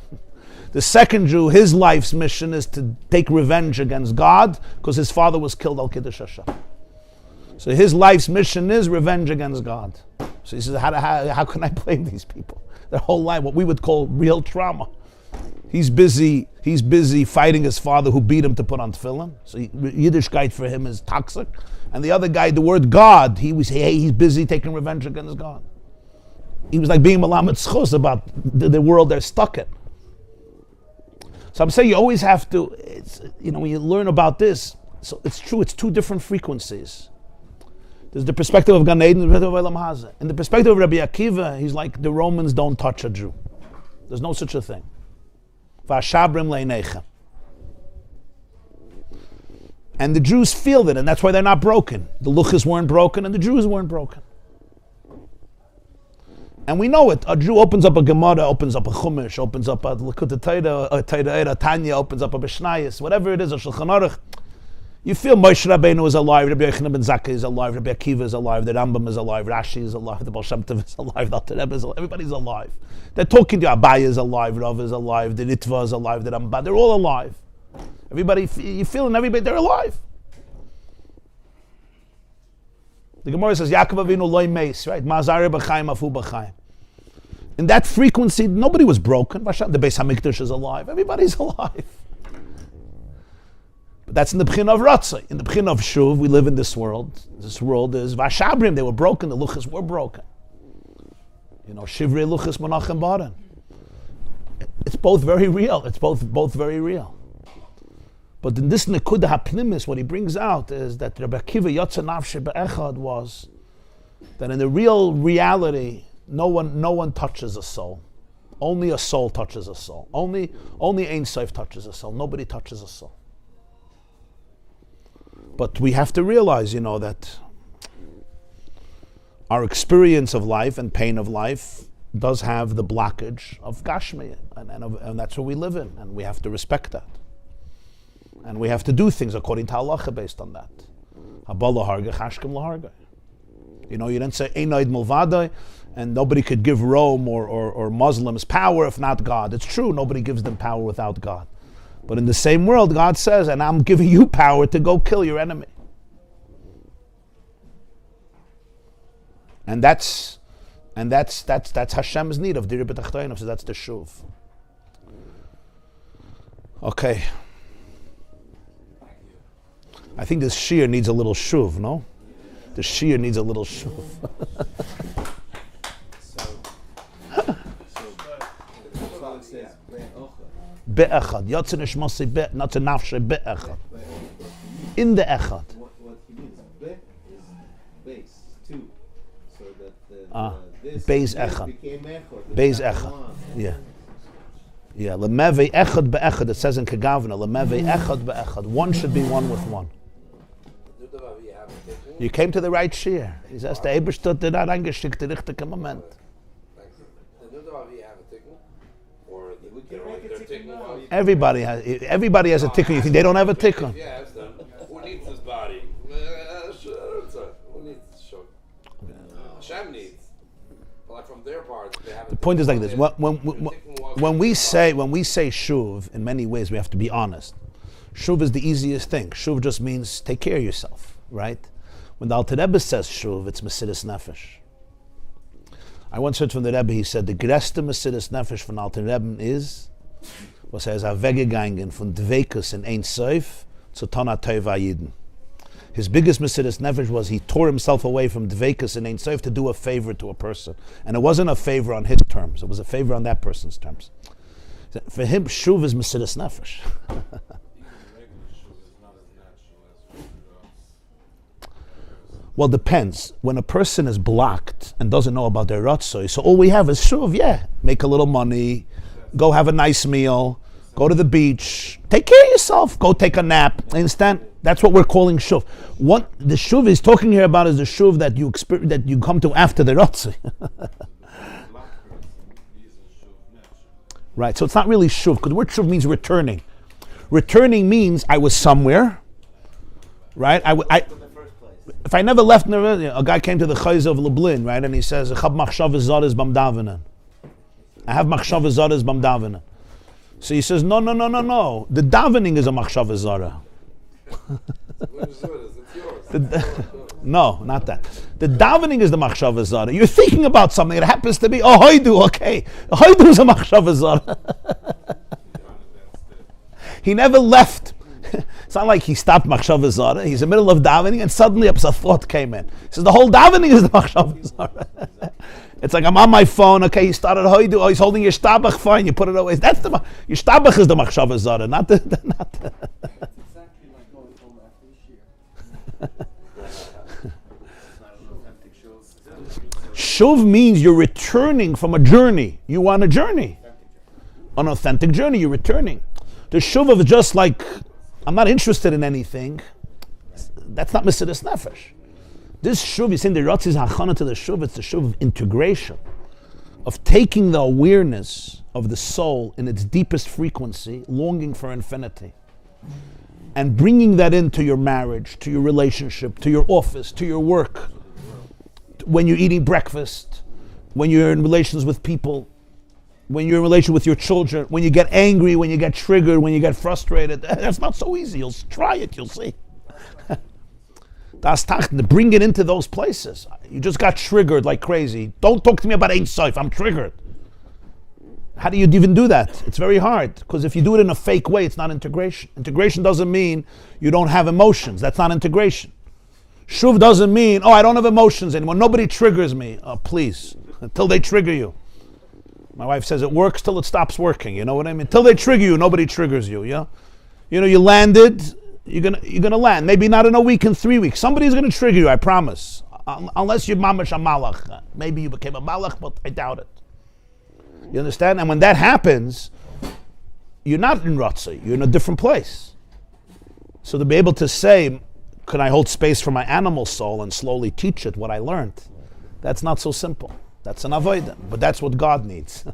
The second Jew, his life's mission is to take revenge against God because his father was killed al Kiddush Hashem. So his life's mission is revenge against God. So he says, how can I blame these people? Their whole life, what we would call real trauma. He's busy fighting his father who beat him to put on tefillin. So Yiddishkeit for him is toxic. And the other guy, the word God, he's busy taking revenge against God. He was like being Malamed Schos about the world they're stuck in. So I'm saying you always have to, when you learn about this, so it's true, it's 2 different frequencies. There's the perspective of Gan Eden and the perspective of Olam Hazeh. In the perspective of Rabbi Akiva, he's like, the Romans don't touch a Jew. There's no such a thing. V'ashabrim le'nechem. And the Jews feel that, and that's why they're not broken. The Luchas weren't broken, and the Jews weren't broken. And we know it. A Jew opens up a Gemara, opens up a Chumash, opens up a Likutei Torah, a Torah, a Tanya, opens up a Mishnayos, whatever it is, a Shulchan Aruch. You feel Moshe Rabbeinu is alive, Rabbi Yochanan ben Zakkai is alive, Rabbi Akiva is alive, the Rambam is alive, Rashi is alive, the Baal Shem Tov is alive, the Alter Rebbe is alive, everybody's alive. They're talking to you, Abaye is alive, Rav is alive, the Ritva is alive, the Rambam, they're all alive. Everybody, you feeling everybody, they're alive. The Gemara says, Yaakov Avinu loy meis, right? Ma'azari b'chaim afu b'chaim. In that frequency, nobody was broken. The Beis HaMikdash is alive. Everybody's alive. But that's in the B'china of ratzo. In the B'china of shuv, we live in this world. This world is Vashabrim. They were broken. The Luchas were broken. Shivrei Luchas Menachem Baran. It's both very real. It's both very real. But in this Nekuda HaPnimis, what he brings out is that Rabbi Akiva Yotze Nafshe Be'echad was that in the real reality, no one touches a soul. Only a soul touches a soul. Only Ein Sof touches a soul. Nobody touches a soul. But we have to realize, that our experience of life and pain of life does have the blockage of Gashmi, and that's what we live in, and we have to respect that. And we have to do things according to halacha based on that. Haba laharga, chashkem laharga. You didn't say einoid mulvadai, and nobody could give Rome or Muslims power if not God. It's true, nobody gives them power without God. But in the same world, God says, and I'm giving you power to go kill your enemy. And that's Hashem's need of Diri B'Tachtoinov, so that's the shuv. Okay. I think this shir needs a little shuv, no? The shir needs a little shuv. Be'echad. Yotze neshmasi be, not to nafshe be'echad. In the echad. What he means, be is base, 2. So that this Beis echad. became echad. Beis echad. Yeah. Yeah. Lemeve echad be'echad. It says in Kegavna, lemeve echad be'echad. One should be one with one. You came to the right shir. He says, the Eberstadt did not angeschickt, the richtige Moment. Everybody has a tikkun. You think they don't have a tikkun? Yeah, who needs this body? Who needs this show? Hashem needs. But like from their part, they have. The point is like this: when we say shuv, in many ways we have to be honest. Shuv is the easiest thing. Shuv just means take care of yourself, right? When the Alter Rebbe says shuv, it's Mesiras Nefesh. I once heard from the Rebbe, he said, the größte Mesiras Nefesh von Alten Rebben is, was ist weggegangen von Dveikus in Ein Sof zu Tona Teva Yidden. His biggest Mesiras Nefesh was he tore himself away from Dveikus in Ein Sof to do a favor to a person. And it wasn't a favor on his terms, it was a favor on that person's terms. For him, shuv is Mesiras Nefesh. Well, depends. When a person is blocked and doesn't know about their ratzo, so all we have is shuv, yeah. Make a little money, go have a nice meal, go to the beach, take care of yourself, go take a nap. Understand? That's what we're calling shuv. What the shuv is talking here about is the shuv that you that you come to after the ratzo. Right, so it's not really shuv, because the word shuv means returning. Returning means I was somewhere, right? If I never left, a guy came to the Chayz of Lublin, right, and he says, I have machshavas zaras bam davenen. I have machshavas zaras bam davenen. So he says, no. The davening is a machshavas zara. No, not that. The davening is the machshavas zara. You're thinking about something. It happens to be, hoidu, okay. Hoidu is a machshavas zara. He never left. It's not like he stopped machshavas zara. He's in the middle of davening and suddenly a thought came in. He says the whole davening is the machshavas zara. It's like I'm on my phone. Okay, he started hoidu. Oh, he's holding your shtabach. Fine, you put it away. That's your shtabach is the machshavas zara, not the. It's exactly like going home after a shiur. Shuv means you're returning from a journey. You want a journey, an authentic journey. You're returning. The shuv of just like I'm not interested in anything. That's not Mesiras Nefesh. This shuv, you're saying the ratz is hachana to the shuv. It's the shuv of integration, of taking the awareness of the soul in its deepest frequency, longing for infinity, and bringing that into your marriage, to your relationship, to your office, to your work, when you're eating breakfast, when you're in relations with people, when you're in relation with your children, when you get angry, when you get triggered, when you get frustrated. That's not so easy. You'll try it, you'll see. Das Tachten, to bring it into those places. You just got triggered like crazy. Don't talk to me about Ein Sof, I'm triggered. How do you even do that? It's very hard, because if you do it in a fake way, it's not integration. Integration doesn't mean you don't have emotions. That's not integration. Shuv doesn't mean, I don't have emotions anymore. Nobody triggers me. Please, until they trigger you. My wife says it works till it stops working. You know what I mean? Till they trigger you, nobody triggers you. Yeah, you landed. You're gonna land. Maybe not in a week, in 3 weeks. Somebody's gonna trigger you. I promise. Unless you're mamash a malach. Maybe you became a malach, but I doubt it. You understand? And when that happens, you're not in ratzo. You're in a different place. So to be able to say, can I hold space for my animal soul and slowly teach it what I learned? That's not so simple. That's an avodah, but that's what God needs.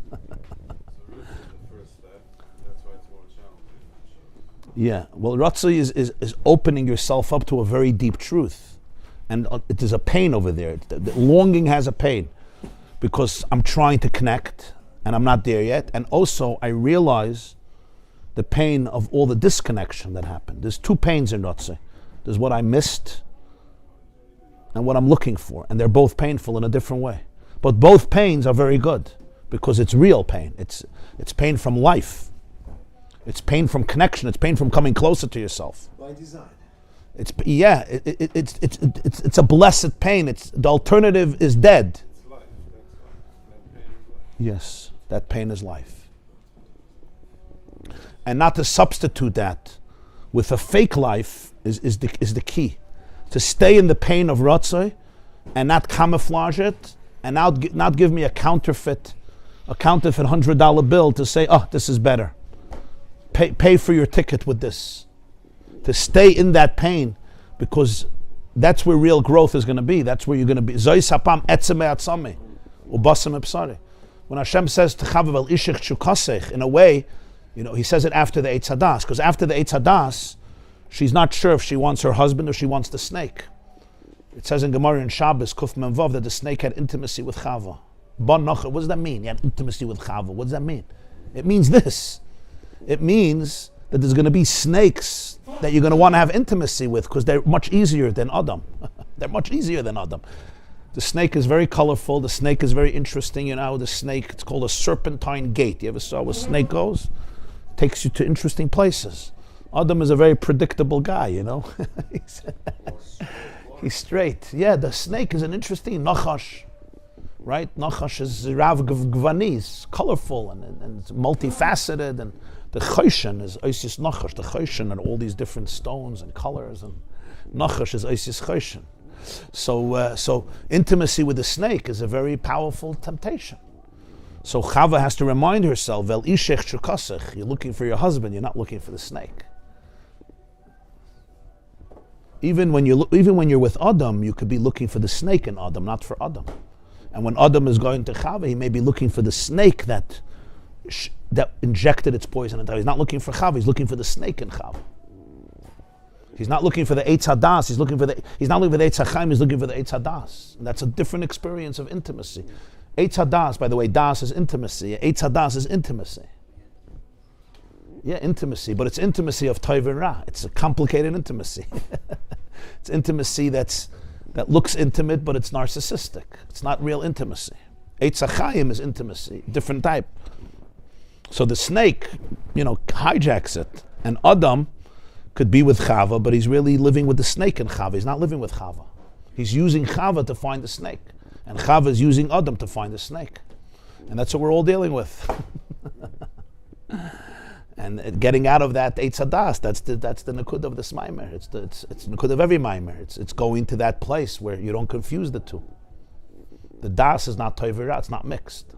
Yeah, well, ratzo is opening yourself up to a very deep truth. And it is a pain over there. The longing has a pain because I'm trying to connect and I'm not there yet. And also I realize the pain of all the disconnection that happened. There's two pains in ratzo. There's what I missed and what I'm looking for. And they're both painful in a different way. But both pains are very good because it's real pain. It's pain from life. It's pain from connection. It's pain from coming closer to yourself. By design. It's a blessed pain. The alternative is dead. It's life. That pain is life. Yes, that pain is life. And not to substitute that with a fake life is the key. To stay in the pain of ratzo and not camouflage it and not give me a counterfeit $100 bill to say, this is better. Pay for your ticket with this. To stay in that pain, because that's where real growth is going to be. That's where you're going to be. When Hashem says to Chava ishich chukasech, in a way, he says it after the Eitz Hadas, because after the Eitz Hadas, she's not sure if she wants her husband or she wants the snake. It says in Gemara in Shabbos, Kuf Memvav, that the snake had intimacy with Chava. What does that mean? He had intimacy with Chava. What does that mean? It means this. It means that there's going to be snakes that you're going to want to have intimacy with because they're much easier than Adam. They're much easier than Adam. The snake is very colorful. The snake is very interesting. You know, the snake, it's called a serpentine gate. You ever saw where a snake goes? Takes you to interesting places. Adam is a very predictable guy, you know. He's straight. Yeah, the snake is an interesting nachash, right? Nachash is Rav Gvani, colorful and multifaceted, and the choshen is Isis nachash, the choshen and all these different stones and colors, and nachash is Isis choshen. So intimacy with the snake is a very powerful temptation. So Chava has to remind herself, Vel ishech shukasech, you're looking for your husband, you're not looking for the snake. Even when you're with Adam, you could be looking for the snake in Adam, not for Adam. And when Adam is going to Chava, he may be looking for the snake that injected its poison into Chava. He's not looking for Chava, he's looking for the snake in Chava. He's not looking for the Eitz Hadas, he's not looking for the Eitz HaChaim, he's looking for the Eitz Hadas. And that's a different experience of intimacy. Eitz Hadas, by the way, Das is intimacy. Eitz Hadas is intimacy. Yeah, intimacy, but it's intimacy of Tov and Ra. It's a complicated intimacy. It's intimacy that looks intimate, but it's narcissistic. It's not real intimacy. Eitz HaChaim is intimacy, different type. So the snake, hijacks it. And Adam could be with Chava, but he's really living with the snake in Chava. He's not living with Chava. He's using Chava to find the snake. And Chava is using Adam to find the snake. And that's what we're all dealing with. And getting out of that Eitz Hadas, that's the Nakud of the Smaimer. It's Nakud of every Maimer. It's going to that place where you don't confuse the two. The Das is not Toivira, it's not mixed.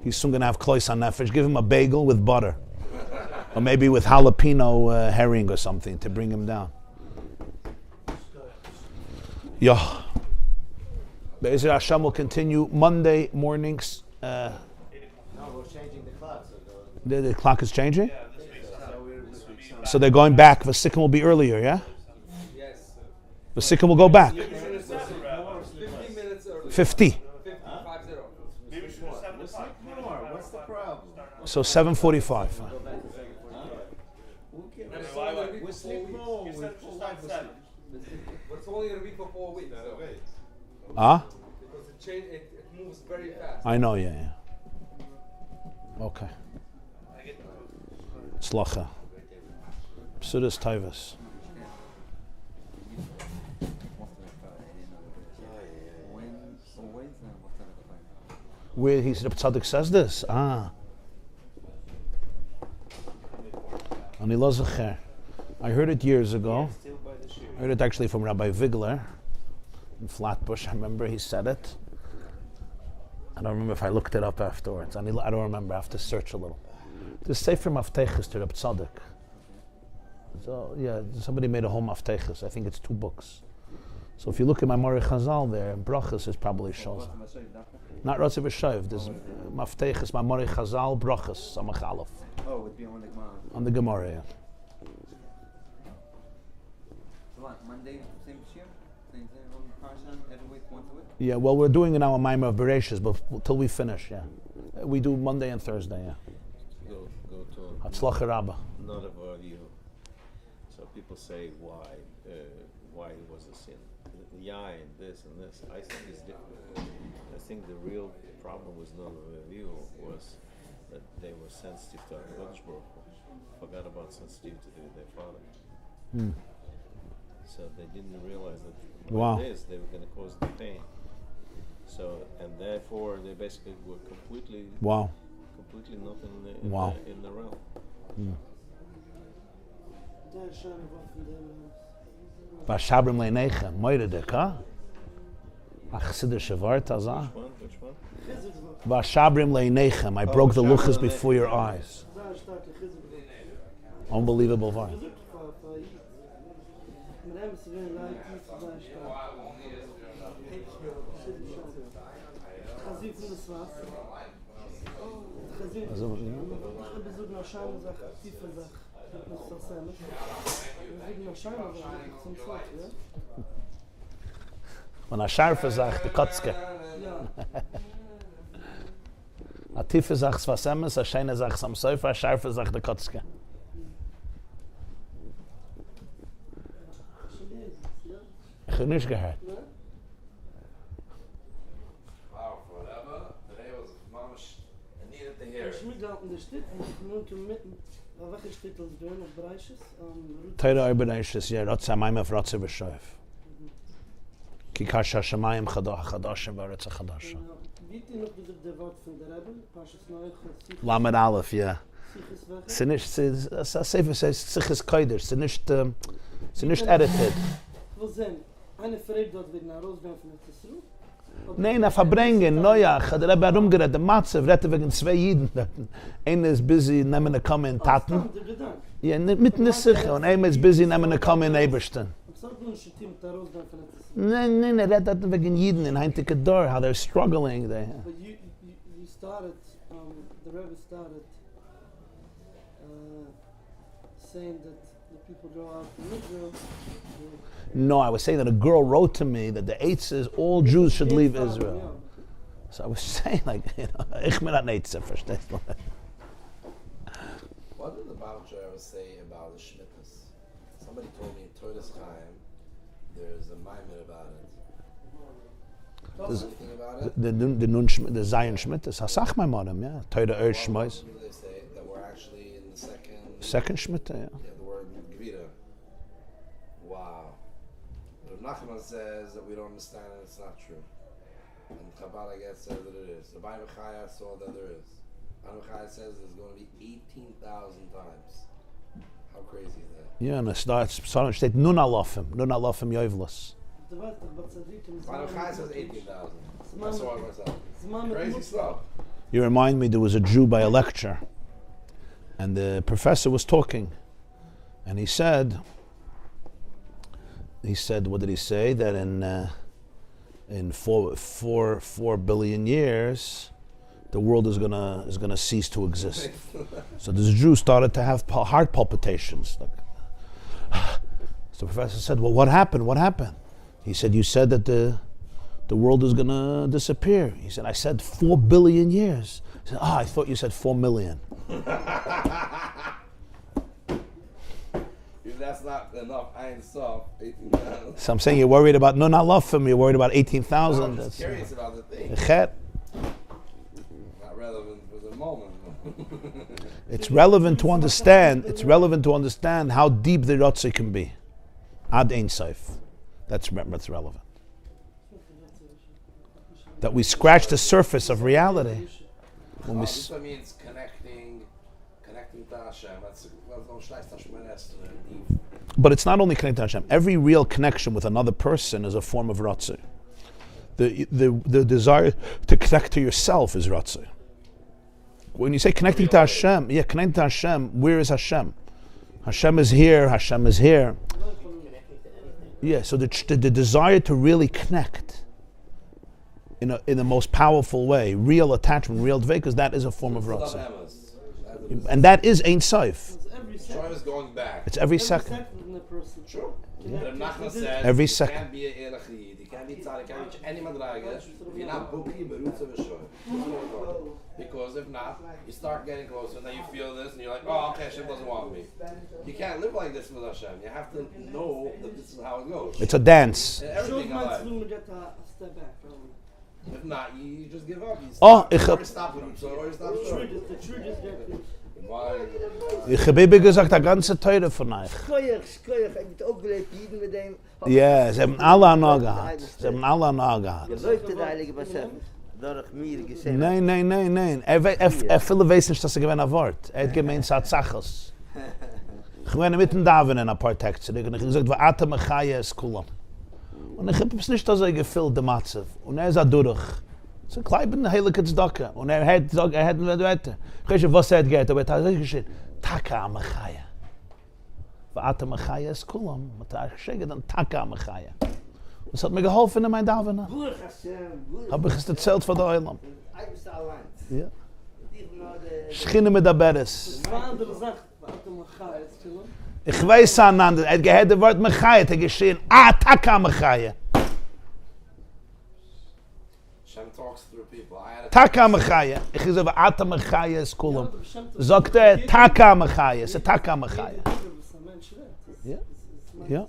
He's soon going to have klois on nefesh. Give him a bagel with butter. Or maybe with jalapeno herring or something to bring him down. Yeah. Be'ezer Hashem will continue Monday mornings. No, we're changing the clock. The clock is changing? So they're going back. Vasikim will be earlier, yeah? Yes. Vasikim will go back. 15 minutes early. 50. 50. What's the problem? So 7:45. We sleep more. But it's only going to be for 4 weeks. Ah? Because it moves very fast. I know, yeah. Okay. Tzlacha. Psudas Taivas. Where the Tzaddik says this? Ah. Ani lo zacher. I heard it years ago. I heard it actually from Rabbi Vigler in Flatbush. I remember he said it. I don't remember if I looked it up afterwards. I don't remember. I have to search a little. The Sefer Maftechis to Reb Tzaddik. So yeah, somebody made a whole Maftechis. I think it's 2 books. So if you look at my Mori Chazal there, Brachas is probably shows. Not ratzo v'shuv. There's Maftechis, my Mori Chazal, Brachas, Samach Aleph. Oh, it would be on the Gemara. On the Gemara, yeah. So what, Monday, same shir? Same parsha, every week, once a week? Yeah, well, we're doing an hour Maimah of Bereshis, but till we finish, yeah. We do Monday and Thursday, yeah. Go to Hatzlacha Rabbah. not about you. So people say why it was a sin. And this and this. I think it's different. I think the real problem with not about you was that they were sensitive to HaKadosh Baruch Hu, forgot about sensitivity to their father. So they didn't realize that Wow. by this they were going to cause the pain. So and therefore they basically were completely Wow. not Wow. in the realm. Vashabrim leinechem, moiredik, huh? Achsidische Wort, azah. Which one? Vashabrim leinechem, I broke the luchas before your eyes. Unbelievable word. When a scharfe sagt, the Kotzke. A tiefe sagt was emes, a scheine sagt sam Seufer, a scharfe sagt the Kotzke. nicht gehört. Powerful, whatever. Today was mamish. I needed to hear Ich it. mitgehalten der Stitt, und ich mitten, welche Stitt als du noch Bereiches? Teure Arbeitsches, ja, Ratze Amayim auf Ratze V'Shoif. Ki kasha Shamayim Chadashim V'Aretz HaChadashim. Wie die noch der Wort von der Rebbe? Pashas Neuch, Lamed Aleph, ja. Siches Weche? Sie nicht, as Sefer says, Sichis Kodesh, sie nicht edited. Wo sind? Eine fragt dort wegen einer Rosbein von der Tesru? Nein, verbringen, Neuach, der Rebbe herumgerät, der Matzev, rette wegen 2 Jiden. Einer ist busy, nehmen eine Komme in Taten. Der Gedanke. Ja, mitten ist sicher, und einer ist busy, nehmen eine Komme in Ebersten. Ich sag nur, ich stehe mit der Rosbein von der Tesru. Nein, er redet wegen Jiden in Heintige Dor, how they're struggling. But you started, the Rebbe started saying that the people go out from Israel. No, I was saying that a girl wrote to me that the eighth is all Jews should leave Israel. So I was saying, like, ich bin an Eitze, verstehst du? What did the Baruch ever say about the Shmittas? Somebody told me in Torah Chaim, there's a maimer about it. Tell us anything about it? The Zion Shmittas, Hasach my modem, yeah. Teure Shmois. What do they say? That we're actually in the Second Shmitta, yeah. Yeah, the word Gvira. Wow. Rav Nachman says that we don't understand and it's not true. And Chabad, I guess, says that it is. The Bible Chaya saw that there is. And Chaya says there's going to be 18,000 times. How crazy is that? Yeah, and it starts, Psalm steht Nun Alofim Yoivlos. Du weißt doch, was Tzadikim Bible Chaya says 18,000. I saw it myself. Zman Crazy stuff. You remind me, there was a Jew by a lecture, and the professor was talking, and he said, what did he say? That in 4 billion years, the world is gonna cease to exist. So this Jew started to have heart palpitations. So the professor said, "Well, what happened? What happened?" He said, "You said that the world is gonna disappear." He said, "I said 4 billion years." He said, "Ah, I thought you said 4 million." If that's not enough, I ain't soft. 18,000. So I'm saying you're worried about no, not love him. You're worried about I'm 18,000. just curious about the thing. Chet. Not relevant for the moment. It's relevant to understand. It's relevant to understand how deep the ratzo can be. Ad Ein Sof. That's relevant. That we scratch the surface of reality. When we This one means connecting to Hashem. That's deep. But it's not only connected to Hashem. Every real connection with another person is a form of ratzo. The desire to connect to yourself is ratzo. When you say connecting to Hashem, connecting to Hashem, where is Hashem? Hashem is here, Hashem is here. Yeah, so the desire to really connect in the most powerful way, real attachment, real dvekas, that is a form of ratzo. And that is Ein Sof. Torah is going back. It's every second. Sure. Rav Nachman says Every you second. can't be an Erech Yid, you can't be tzaddik, you can't reach any madraga if you're not buki berutza v'shoy. Because if not, you start getting closer and then you feel this and you're like, oh, okay, Hashem doesn't want me. You can't live like this with Hashem. You have to know that this is how it goes. It's a dance. And everything in life. If not, you just give up. You Oh, stop, or you stop berutza, or you stop shor. Why? Ich habe gesagt, die ganze Teure von euch. Schkoyach, ich hab auch gelebt, jeden mit dem. Ja, sie haben alle an gehabt. Sie haben alle an gehabt. Leute der Heilige Bashem, durch mir gesehen. Nein. Er viele weiß nicht, dass er gewinnt ein Wort. Er hat gemeint, es hat Sachos. Ich war mitten da in ein paar Tage zurück und ich habe gesagt, wa Atem Achaya ist Kulam. Und ich habe es nicht so gefüllt, der Matzev. Und er ist da durch. So ein kleiner heilige Tzedakah. Und er hat weiter. Ich weiß nicht, was er hat gehört, aber er hat geschehen. Taka Amachaya. Va'ata Machaya ist Kulam. Und er hat geschehen, dann Taka Amachaya. Das hat mir geholfen in mein Davenen. Buch Hashem, Habe ich es erzählt von der Eulam. Ich bist allein. Ja. Ich nur der... Schchine mit der Beres. Ich Ich weiß aneinander. Er hat gehört, das Wort Machaya, hat geschehen. Taka Machaya. Hashem talks through people. Taka Machaya. Ich sage, Va'ata Machaya ist Kulam. Sagt er, Taka Machaya. Es ist Taka Machaya. Ja.